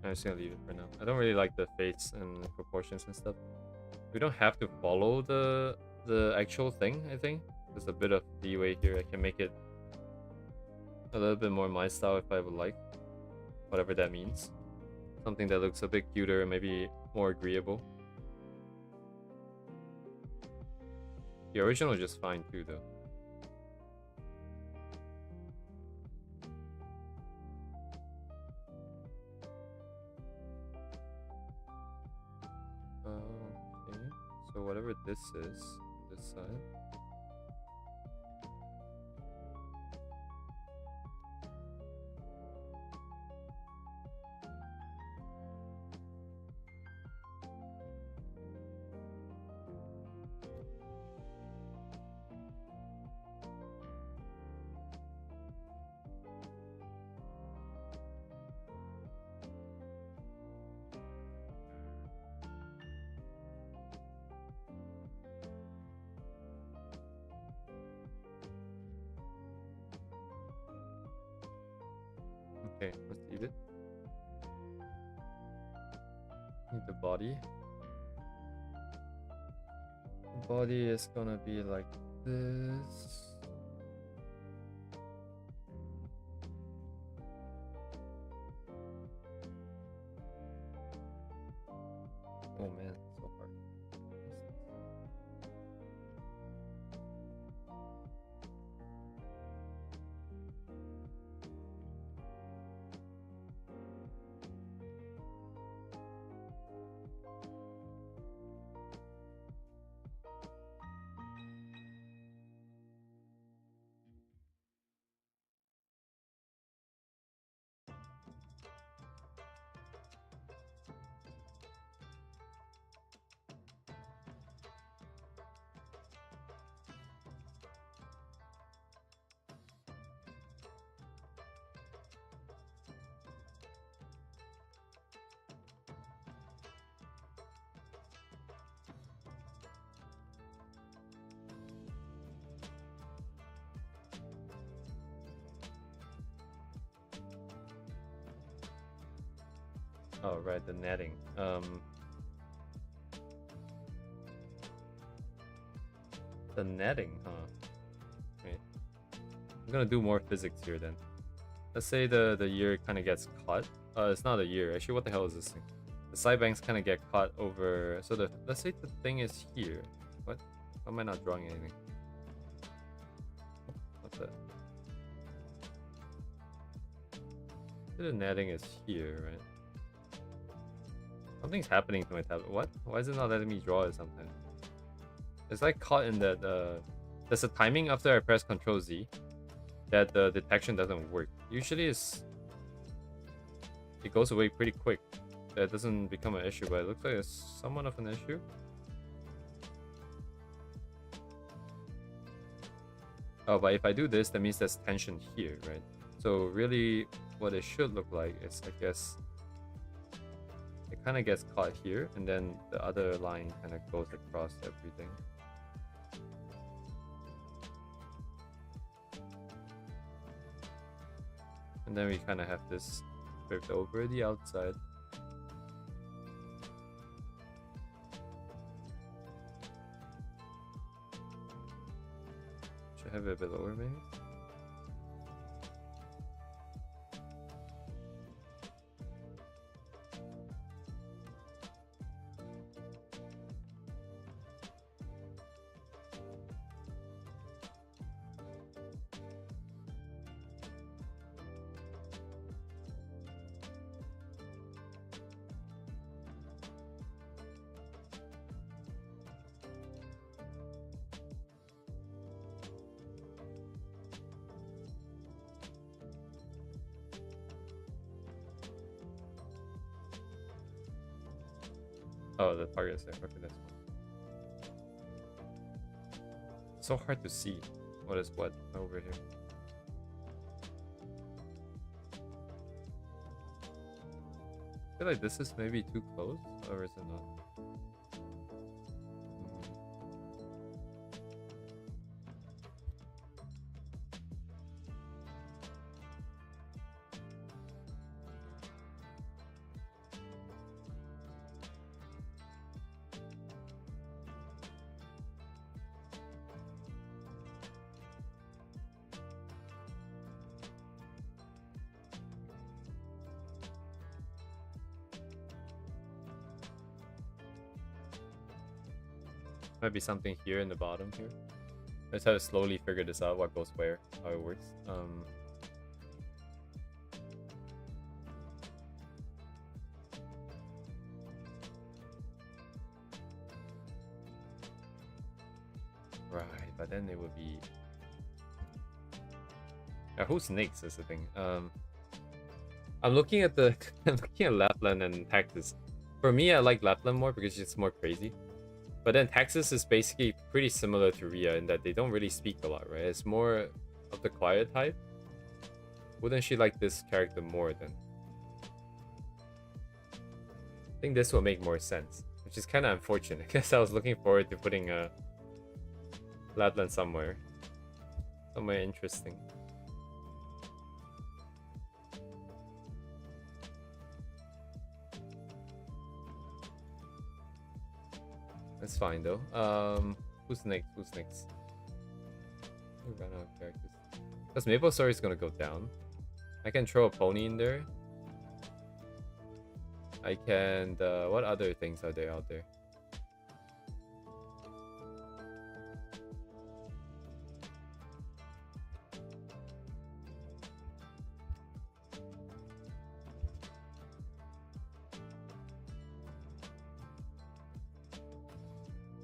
I'm just gonna leave it for now. I don't really like the fates and proportions and stuff. We don't have to follow the actual thing, I think. There's a bit of leeway here. I can make it a little bit more my style if I would like. Whatever that means. Something that looks a bit cuter, maybe more agreeable. The original is just fine too, though. Okay. So whatever this is, this side. Okay, let's leave it. Need the body. The body is gonna be like this. Oh man, so hard. Oh right, the netting. The netting, huh? Wait. I'm gonna do more physics here then. Let's say the ear kind of gets caught. It's not a ear. Actually, what the hell is this thing? The side bangs kind of get caught over. So let's say the thing is here. What? Why am I not drawing anything? What's that? The netting is here, right? Something's happening to my tablet. What? Why is it not letting me draw it sometimes? It's like caught in that. There's a timing after I press Ctrl Z that the detection doesn't work. Usually it goes away pretty quick. That doesn't become an issue, but it looks like it's somewhat of an issue. Oh, but if I do this, that means there's tension here, right? So really, what it should look like is, I guess, it kind of gets caught here, and then the other line kind of goes across everything. And then we kind of have this curved over the outside. Should have it a bit lower, maybe? Oh, the target is there. Okay, that's fine. So hard to see. What is what over here? I feel like this is maybe too close, or is it not? Might be something here in the bottom here. Let's try to slowly figure this out, what goes where, how it works. Right, but then it would be... Yeah, who's next is the thing. I'm looking at the... I'm looking at Lapland and Texas. For me, I like Lapland more because it's more crazy. But then Texas is basically pretty similar to Rhea in that they don't really speak a lot, right? It's more of the quiet type. Wouldn't she like this character more then? I think this will make more sense, which is kind of unfortunate. I guess I was looking forward to putting a Lapland somewhere interesting. That's fine though. Who's next? Who's next? We ran out of characters. Because Maple Story is gonna go down. I can throw a pony in there. I can. What other things are there out there?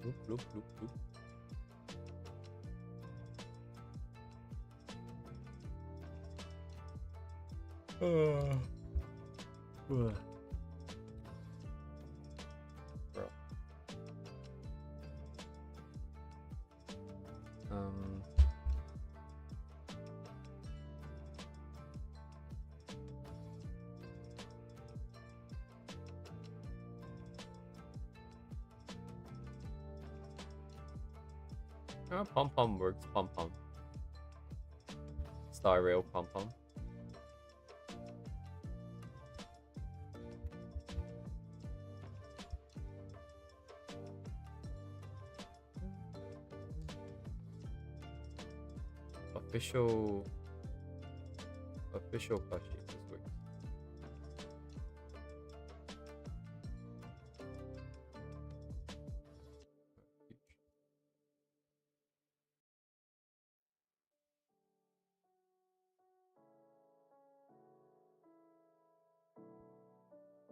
Bloop, bloop, bloop, bloop. Bro. Pom Pom works. Pom Pom. Star Rail Pom Pom. Official plushie. This works.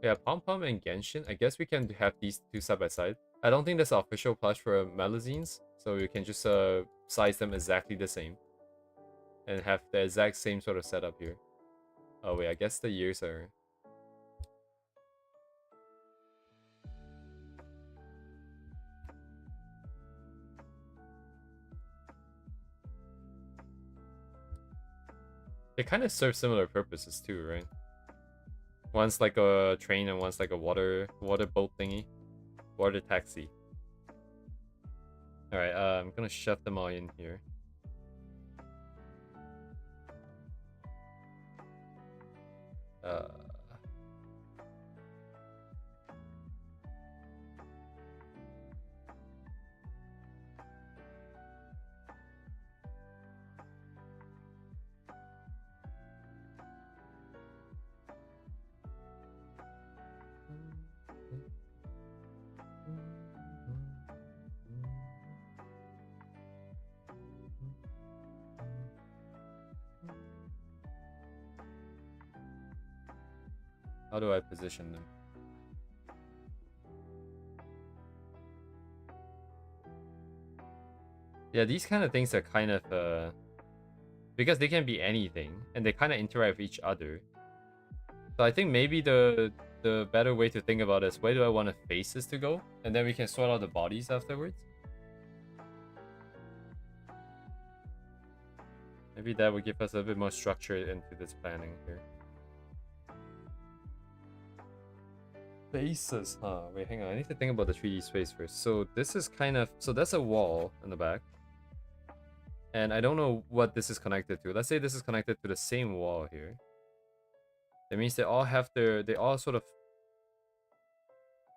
Yeah, Pom Pom and Genshin. I guess we can have these two side by side. I don't think there's an official plush for Malazines, so you can just size them exactly the same. And have the exact same sort of setup here. Oh wait, I guess the years are... They kind of serve similar purposes too, right? One's like a train and one's like a water boat thingy. Water taxi. Alright, I'm gonna shove them all in here. How do I position them? Yeah, these kind of things are kind of because they can be anything and they kind of interact with each other. So I think maybe the better way to think about it is where do I want the faces to go, and then we can sort out the bodies afterwards. Maybe that would give us a bit more structure into this planning here. Spaces, huh? Wait, hang on. I need to think about the 3D space first. So this is kind of... So that's a wall in the back. And I don't know what this is connected to. Let's say this is connected to the same wall here. That means they all have their... They all sort of...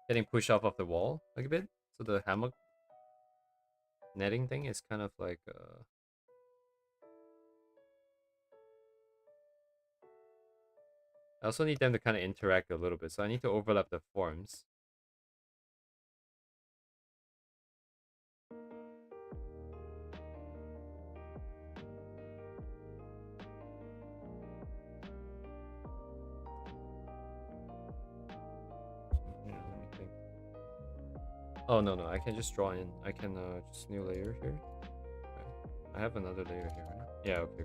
getting pushed off of the wall, like a bit. So the hammock netting thing is kind of like... I also need them to kind of interact a little bit. So I need to overlap the forms. Oh, no, I can just draw in. I can just new layer here. Okay. I have another layer here, right? Yeah, okay.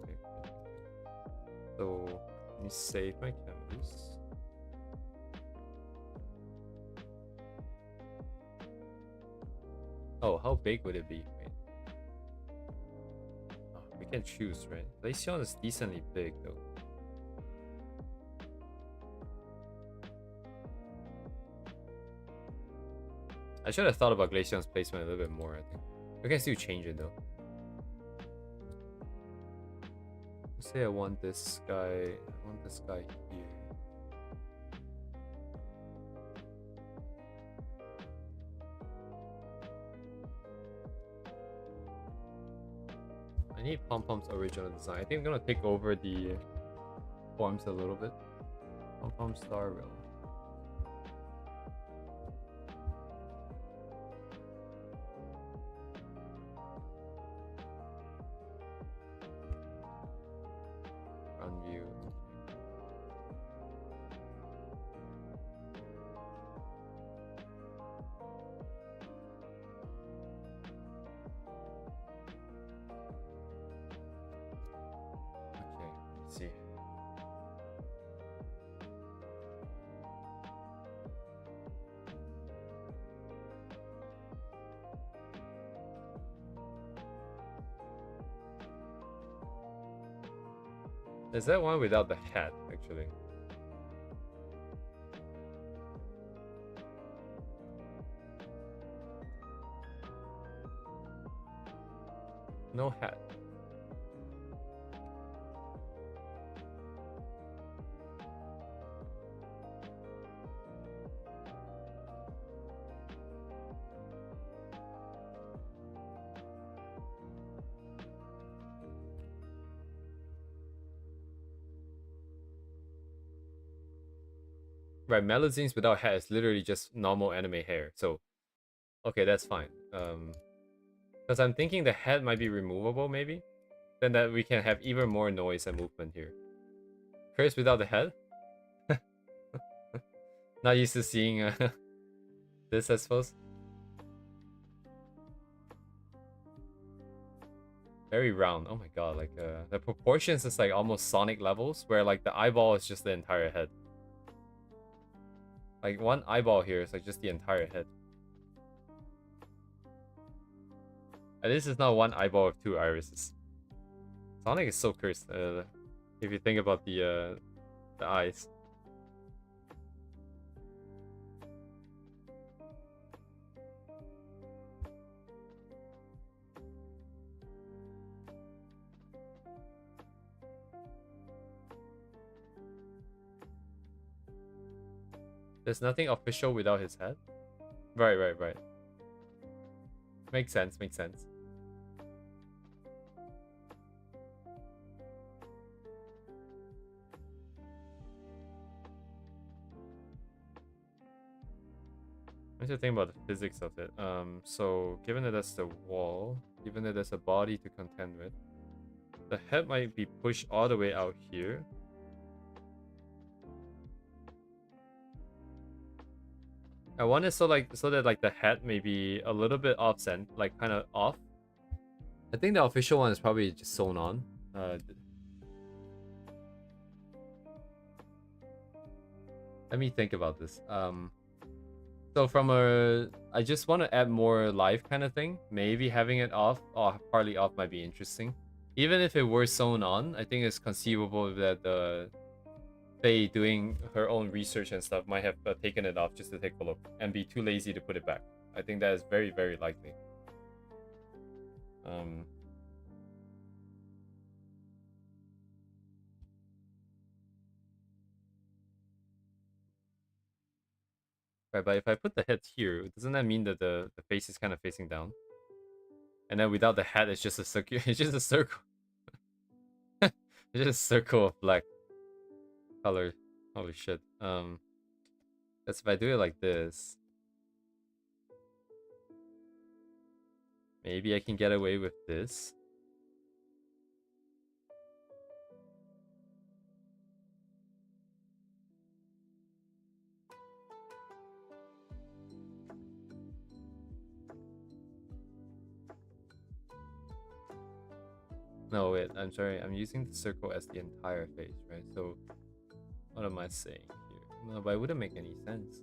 So, let me save my canvas. Oh, how big would it be? Wait. Oh, we can choose, right? Glaceon is decently big, though. I should have thought about Glaceon's placement a little bit more, I think. We can still change it, though. Let's say I want this guy here. I need Pom-Pom's original design. I think I'm gonna take over the forms a little bit. Pom-Pom Star Rail. Is that one without the hat, actually? No hat. Right, Meluzine's without hat is literally just normal anime hair. So, okay, that's fine. Because I'm thinking the head might be removable, maybe. Then that we can have even more noise and movement here. Curse without the head? Not used to seeing this, I suppose. Very round. Oh my god, like the proportions is like almost Sonic levels, where like the eyeball is just the entire head. Like one eyeball here is like just the entire head. And this is not one eyeball with two irises. Sonic is so cursed. If you think about the eyes. There's nothing official without his head? Right. Makes sense. I should think about the physics of it. So given that that's the wall, given that there's a body to contend with, the head might be pushed all the way out here. I want it so that like the head may be a little bit off center, like kind of off. I think the official one is probably just sewn on. Let me think about this. So from I just want to add more life kind of thing. Maybe having it off, or partly off, might be interesting. Even if it were sewn on, I think it's conceivable that Faye doing her own research and stuff might have taken it off just to take a look and be too lazy to put it back. I think that is very, very likely. Right, but if I put the head here, doesn't that mean that the face is kind of facing down? And then without the head, it's just a circle. It's just a circle. It's just a circle of black color. Holy shit. That's if I do it like this. Maybe I can get away with this. No, wait, I'm sorry. I'm using the circle as the entire face, right? So, what am I saying here? No, but it wouldn't make any sense.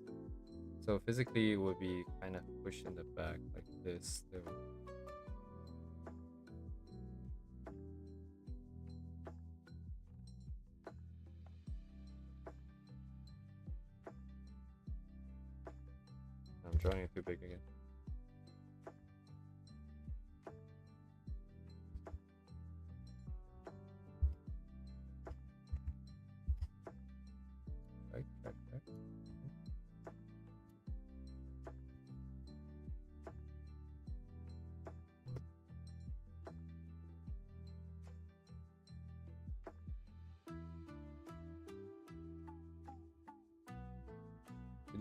So, physically, it would be kind of pushed in the back like this. I'm drawing it too big again. Right.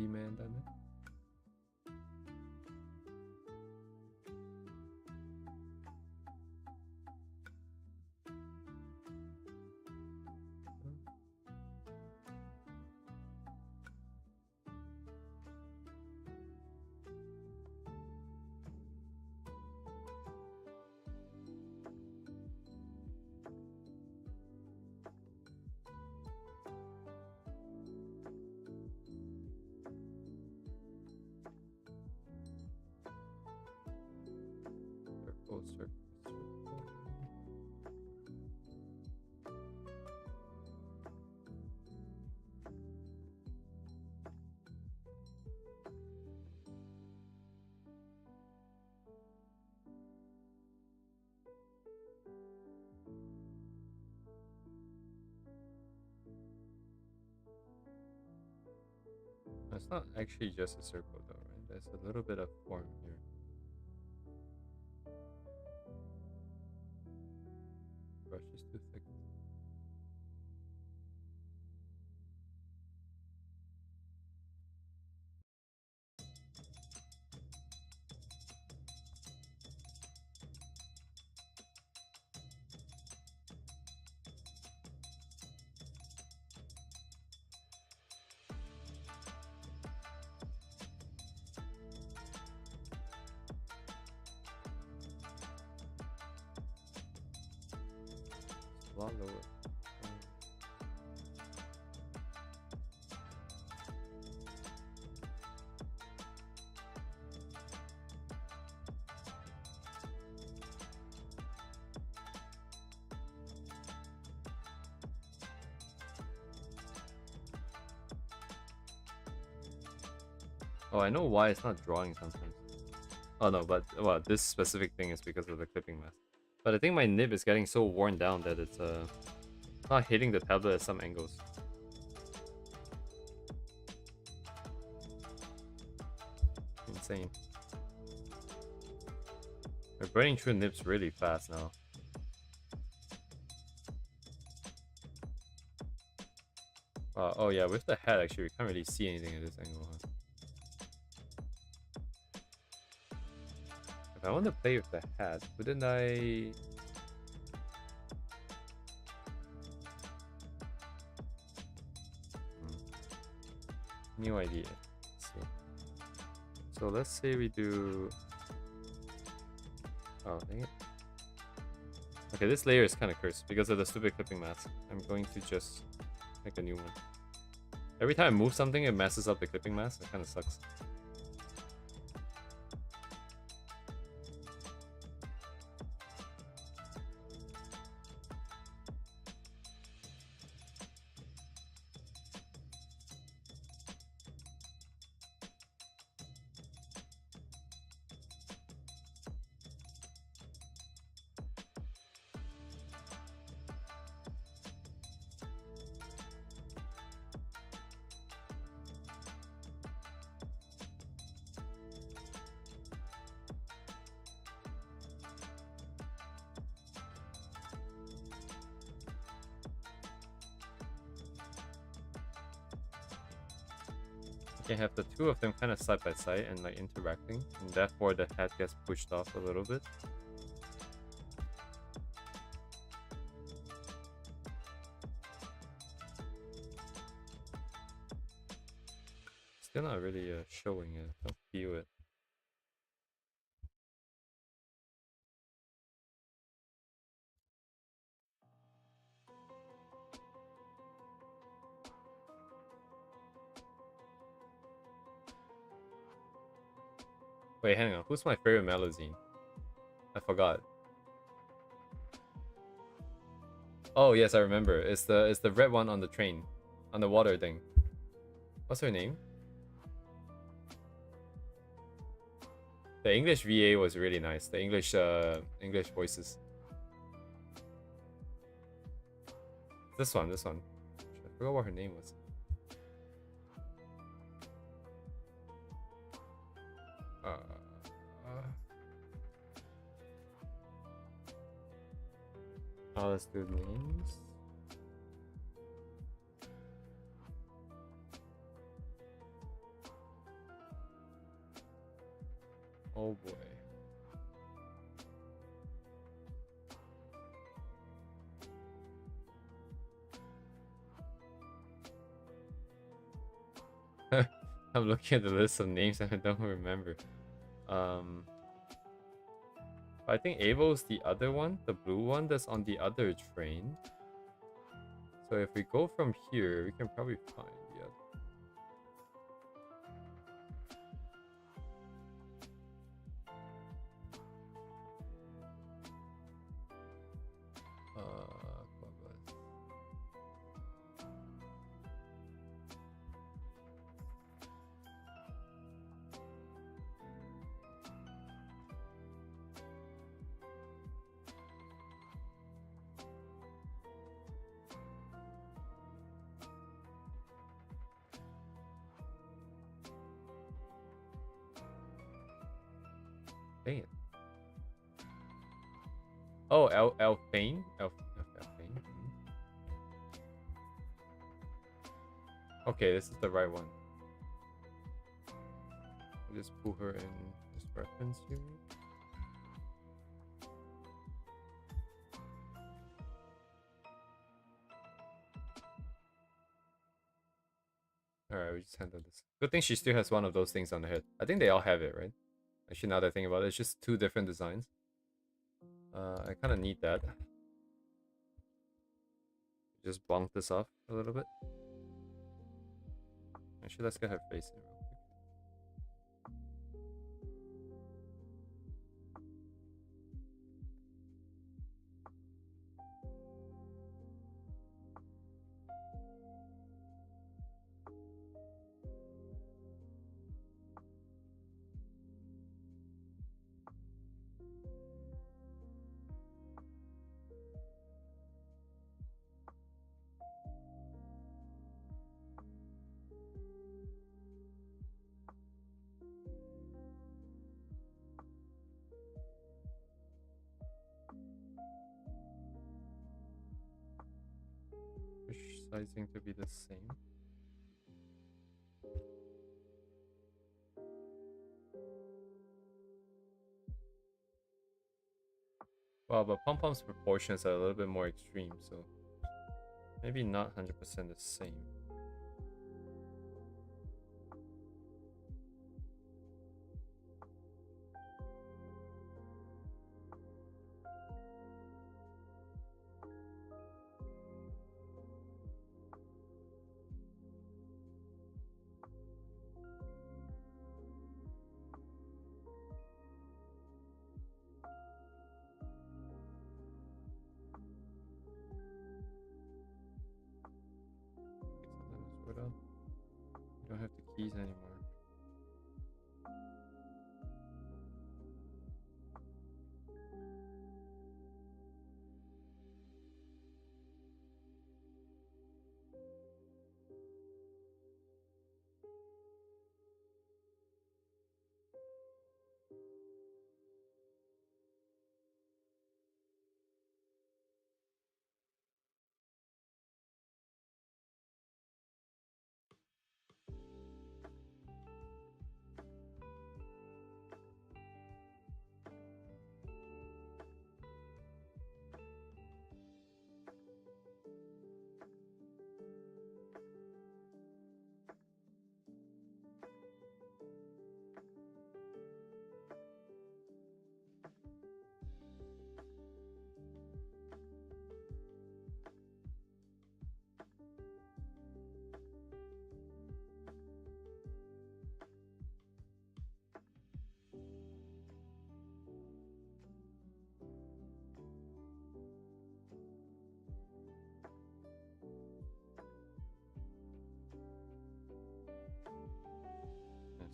Man done it. Circle. It's not actually just a circle though, right? There's a little bit of form here. Brush is too thick. A lot lower. Oh, I know why it's not drawing sometimes. Oh no, but well, this specific thing is because of the clipping mask. But I think my nib is getting so worn down that it's not hitting the tablet at some angles. Insane. We're burning through nibs really fast now. Oh yeah, with the head actually we can't really see anything at this angle, huh? If I want to play with the head, wouldn't I... New idea. Let's see. So let's say we do... Oh, dang it. Okay, this layer is kind of cursed because of the stupid clipping mask. I'm going to just make a new one. Every time I move something, it messes up the clipping mask. It kind of sucks. can have the two of them kind of side by side and like interacting, and therefore the head gets pushed off a little bit. Still not really showing it. I don't feel it. Wait, hang on. Who's my favorite Melusine? I forgot. Oh yes, I remember. It's the red one on the train, on the water thing. What's her name? The English VA was really nice. The English voices. This one. I forgot what her name was. Let's do names. Oh boy. I'm looking at the list of names and I don't remember. I think Avo's the other one, the blue one that's on the other train. So if we go from here, we can probably find the other. Dang it. Oh, Elfane? Elfane. Okay, this is the right one. I'll just pull her in this reference here. Alright, we just handled this. Good thing she still has one of those things on the head. I think they all have it, right? Actually, now that I think about it, it's just two different designs. I kind of need that. Just bonk this off a little bit. Actually, let's get her face in real quick. Sizing to be the same. Well, but Pom Pom's proportions are a little bit more extreme, so maybe not 100% the same. You don't have the keys anymore.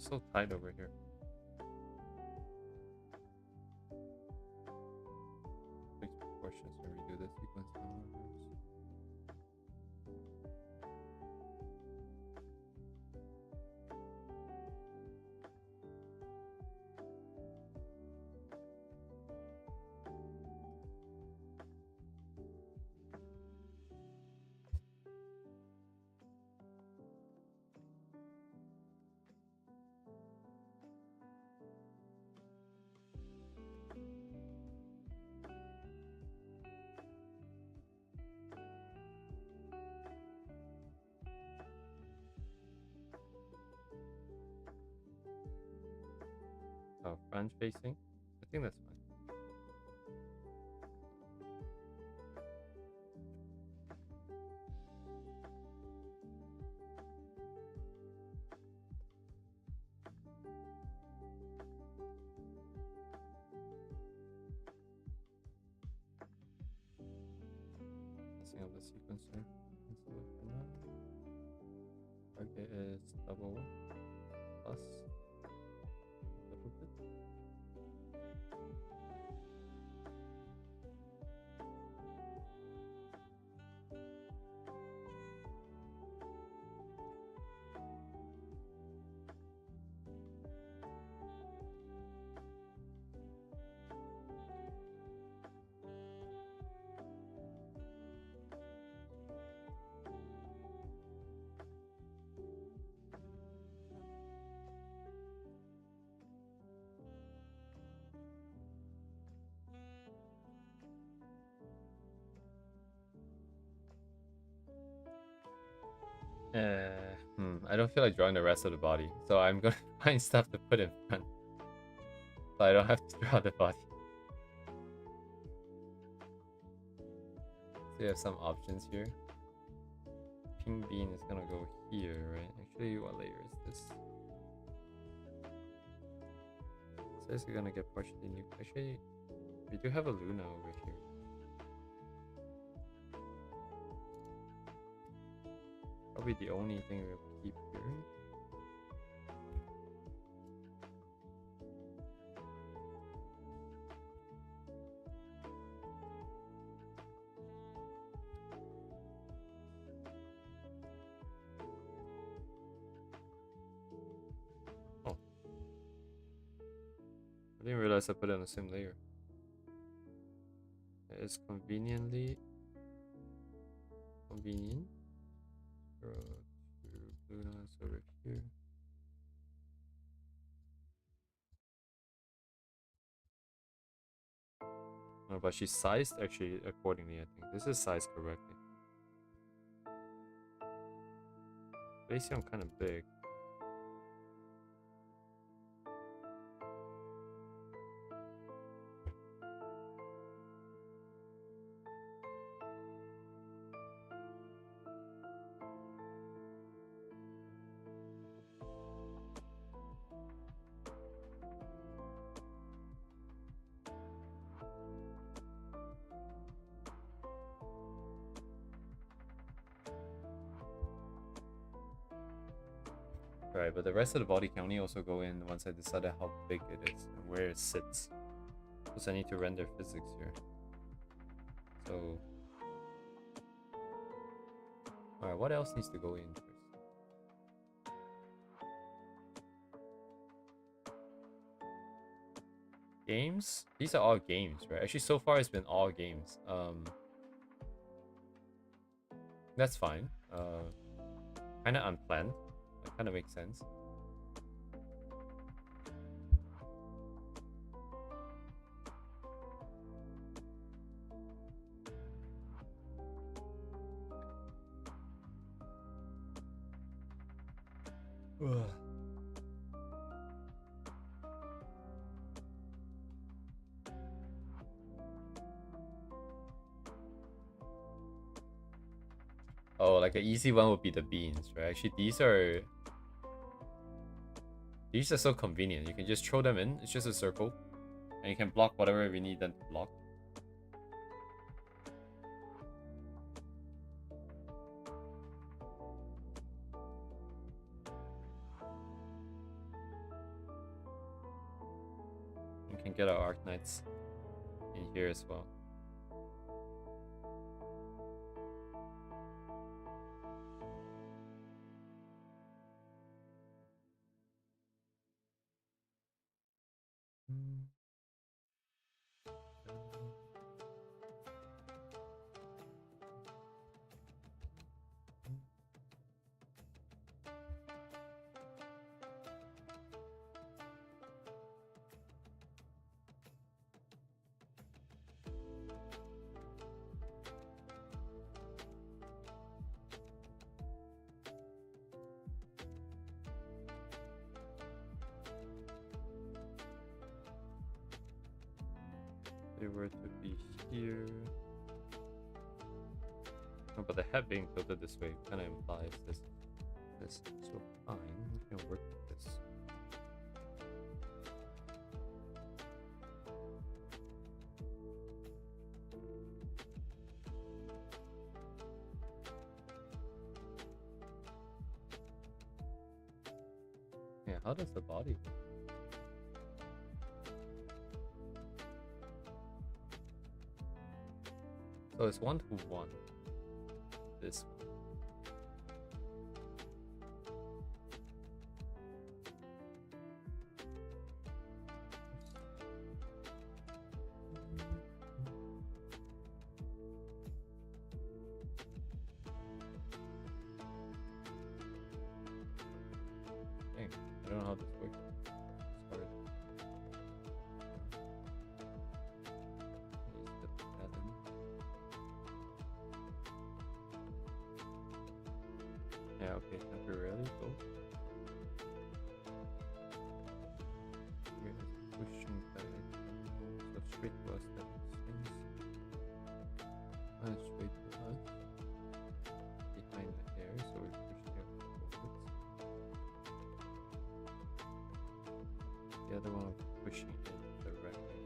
so tight over here. Fix proportions and redo the sequence. Oh, front facing? I think that's fine. Messing up the sequencer. Cancel it for now. Target is double plus double bit. I don't feel like drawing the rest of the body, so I'm gonna find stuff to put in front, so I don't have to draw the body. So we have some options here. Ping bean is gonna go here, right? Actually, what layer is this? So it's gonna get partially new. Actually, we do have a Luna over here. Probably the only thing we'll keep here. Oh. I didn't realize I put it on the same layer. It is conveniently convenient. Luna's over here. No, but she's sized actually accordingly, I think. This is sized correctly. Basically, I'm kind of big. Right, but the rest of the body can only also go in once I decided how big it is and where it sits. Because I need to render physics here. So... Alright, what else needs to go in first? Games? These are all games, right? Actually, so far it's been all games. That's fine. Kind of unplanned. That kind of makes sense. Oh, like an easy one would be the beans, right? Actually, these are so convenient. You can just throw them in. It's just a circle, and you can block whatever we need them to block. can get our Arknights in here as well. They were to be here. Oh, but the head being tilted this way kind of implies this. So fine, we can work with this. Yeah, how does the body work? So it's 1 to 1. This one. Dang, I don't know how this works. It's hard. Yeah, okay, temporarily go. Pushing back. So straight to us, that makes sense. And straight to us. Behind the hair, so we push the hair forwards. The other one pushing it directly.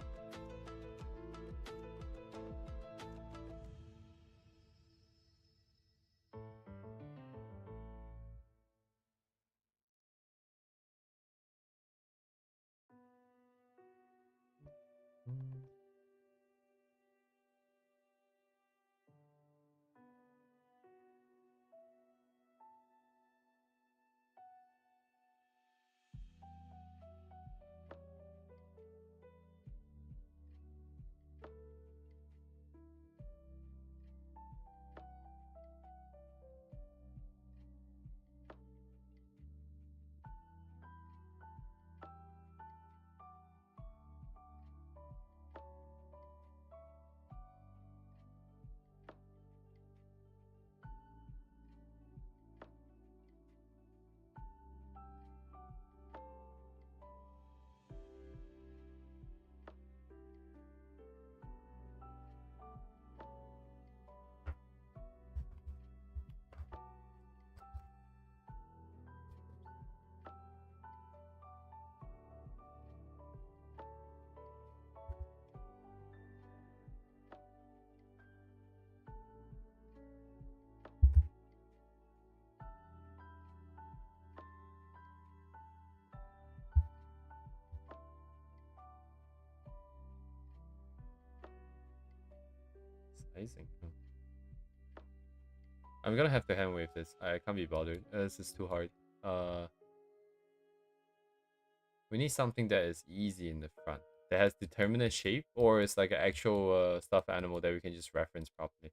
Sizing. I'm gonna have to hand wave this. I can't be bothered. This is too hard. We need something that is easy in the front, that has determinate shape, or it's like an actual stuffed animal that we can just reference properly.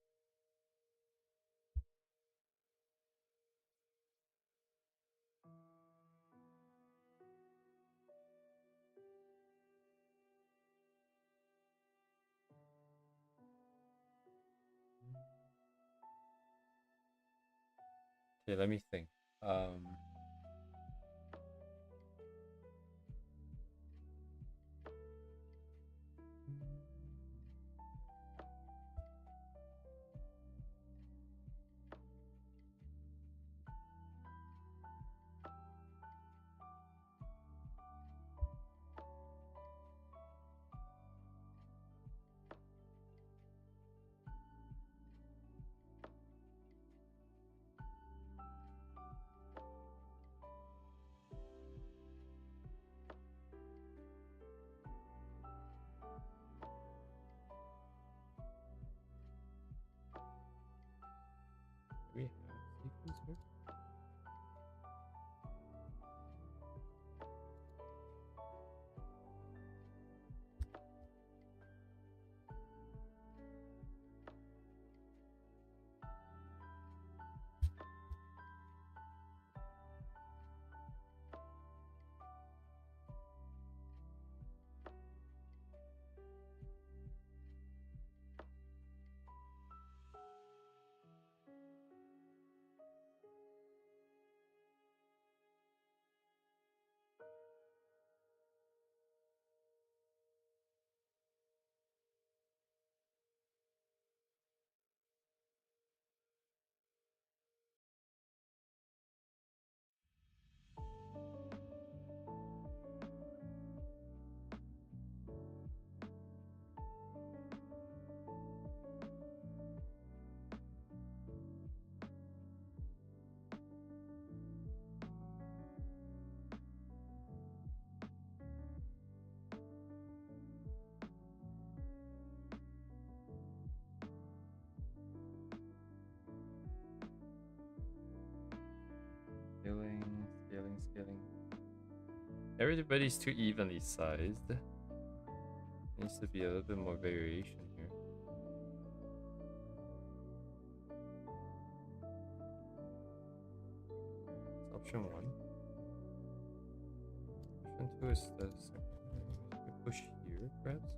Okay, let me think. scaling. Everybody's too evenly sized. Needs to be a little bit more variation here. It's option 1. Option 2 is the second. We push here, perhaps?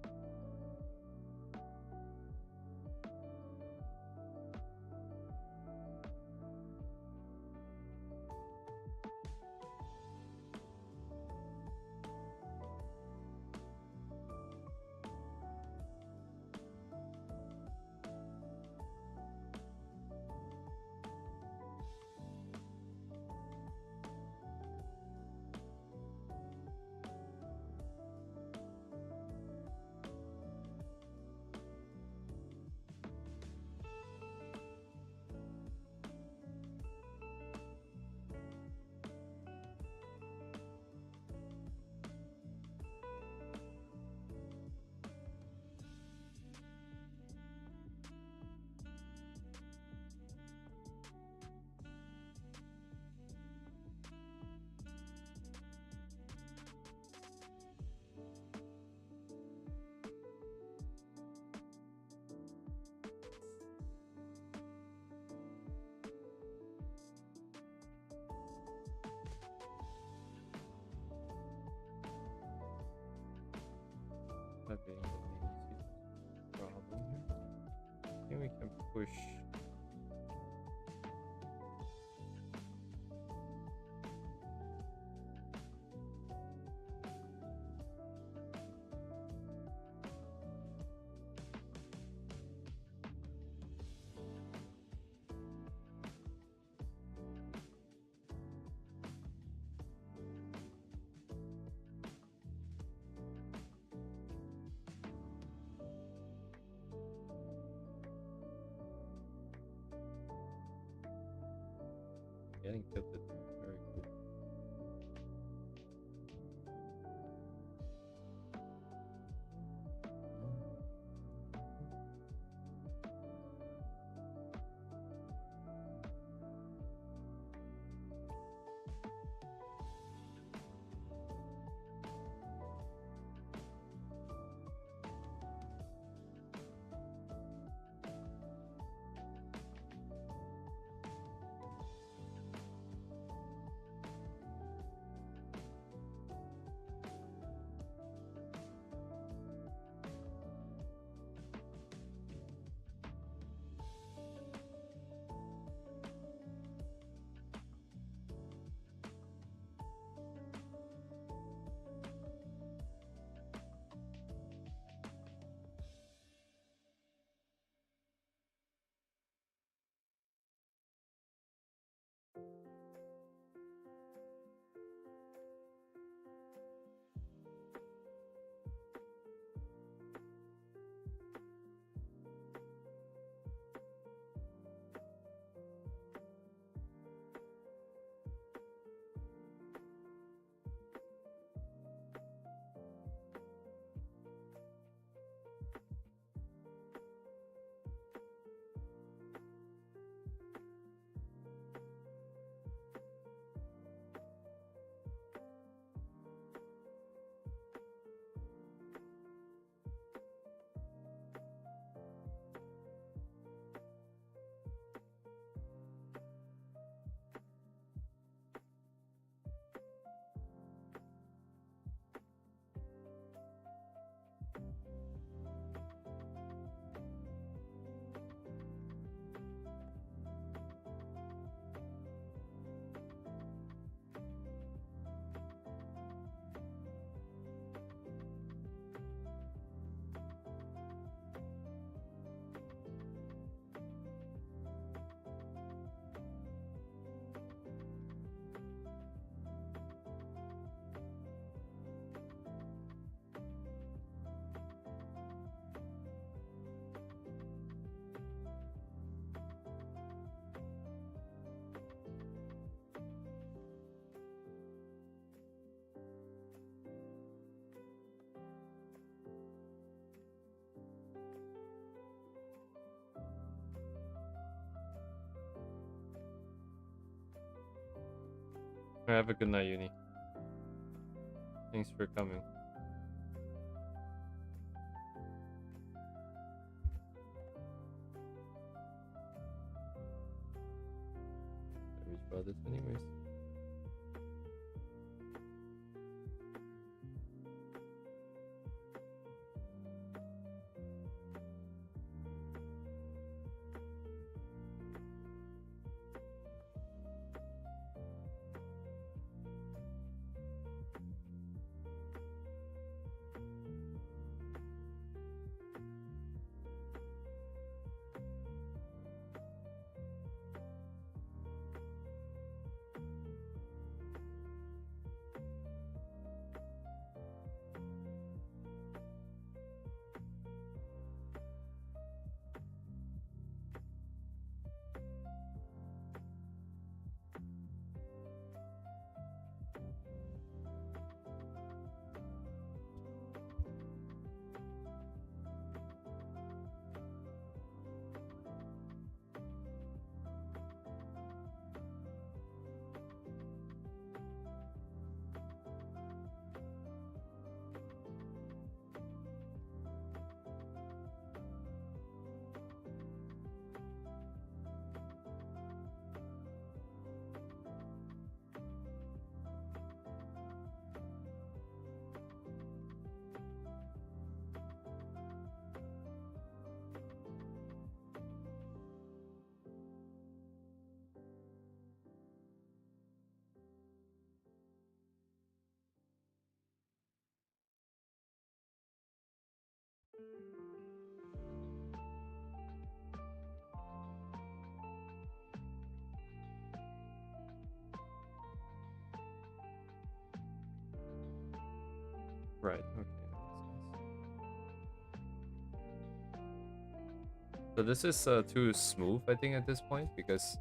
That being the main problem here. I think we can push. Getting tilted. Very cool. Have a good night, Uni. Thanks for coming. I reach about this anyways. Right, okay, that makes sense. So this is too smooth, I think, at this point, because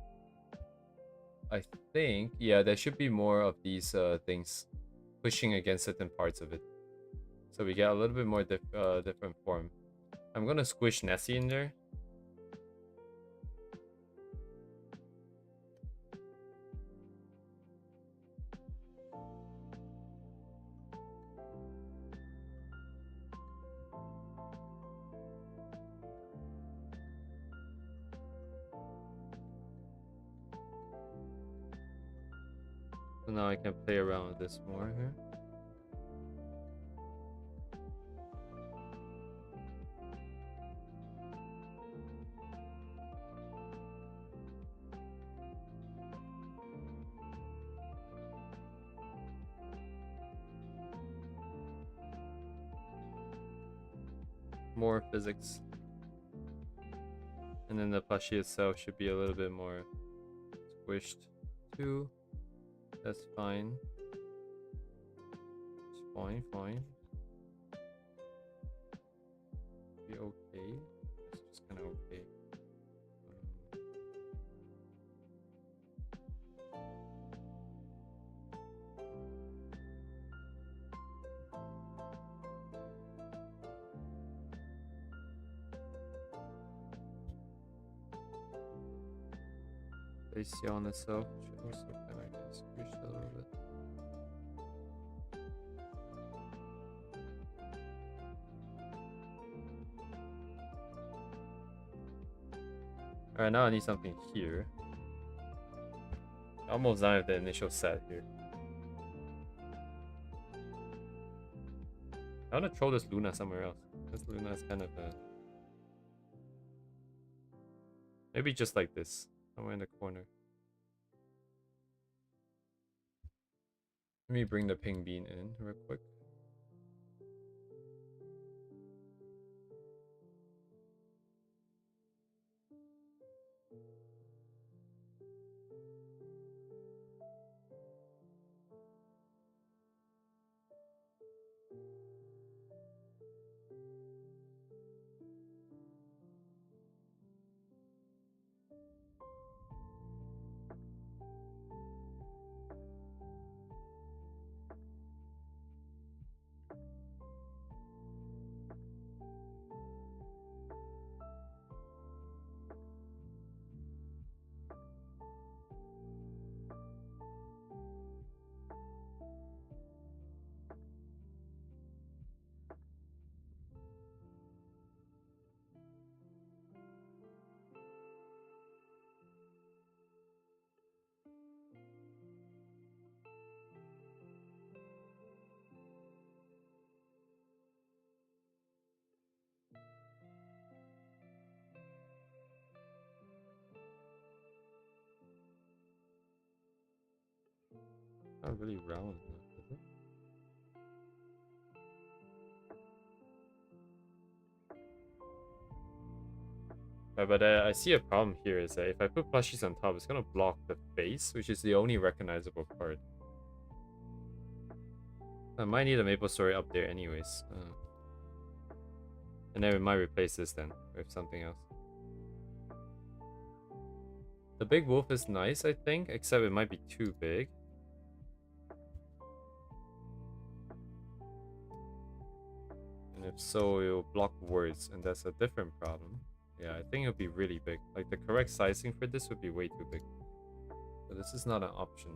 I think, yeah, there should be more of these things pushing against certain parts of it. So we get a little bit more different form. I'm gonna squish Nessie in there. So now I can play around with this more here. More physics. And then the plushie itself should be a little bit more squished too. That's fine. It's fine, fine. Be okay. It's just kind of okay. AC on itself should also kind of get squished a little bit. Alright, now I need something here. Almost done with the initial set here. I want to throw this Luna somewhere else. This Luna is kind of a... Maybe just like this. Somewhere in the corner. Let me bring the ping bean in real quick. Not really round. Is it? But I see a problem here is that if I put plushies on top, it's gonna block the face, which is the only recognizable part. I might need a Maple Story up there anyways. And then we might replace this then with something else. The big wolf is nice, I think, except it might be too big. And if so, it will block words, and that's a different problem. Yeah, I think it'll be really big. Like, the correct sizing for this would be way too big. So this is not an option.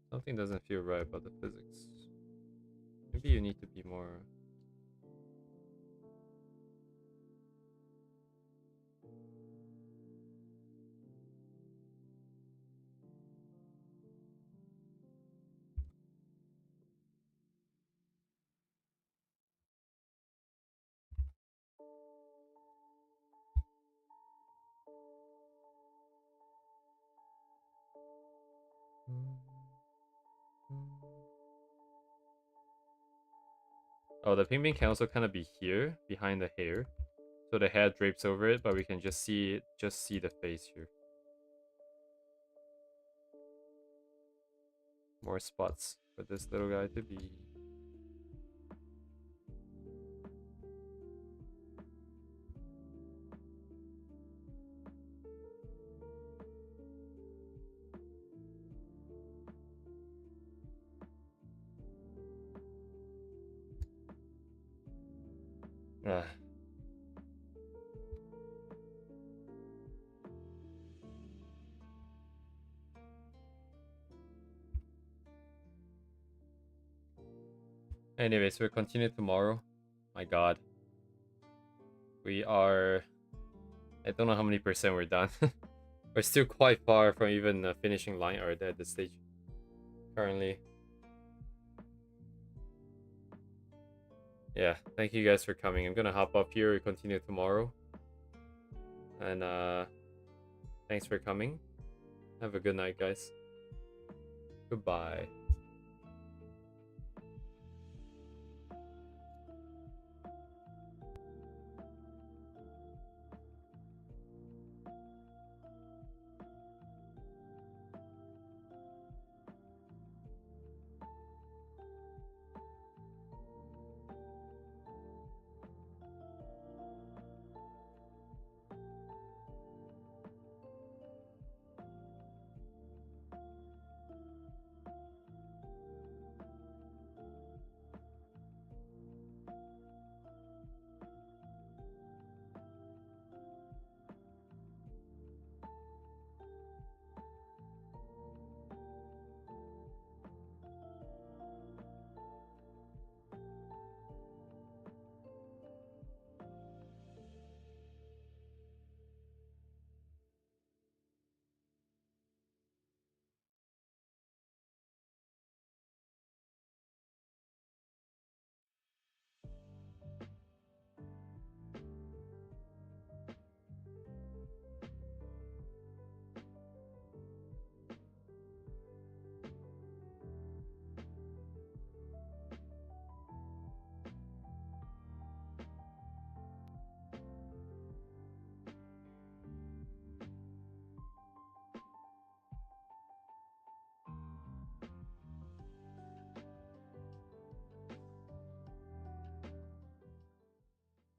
Something doesn't feel right about the physics. Maybe you need to be more... Oh, the ping ping can also kind of be here, behind the hair. So the hair drapes over it, but we can just see it, the face here. More spots for this little guy to be. Ah. Anyways, we'll continue tomorrow. My god. We are... I don't know how many percent we're done. We're still quite far from even the finishing line art at this stage. Currently. Yeah, thank you guys for coming. I'm gonna hop off here. We continue tomorrow. And thanks for coming. Have a good night, guys. Goodbye.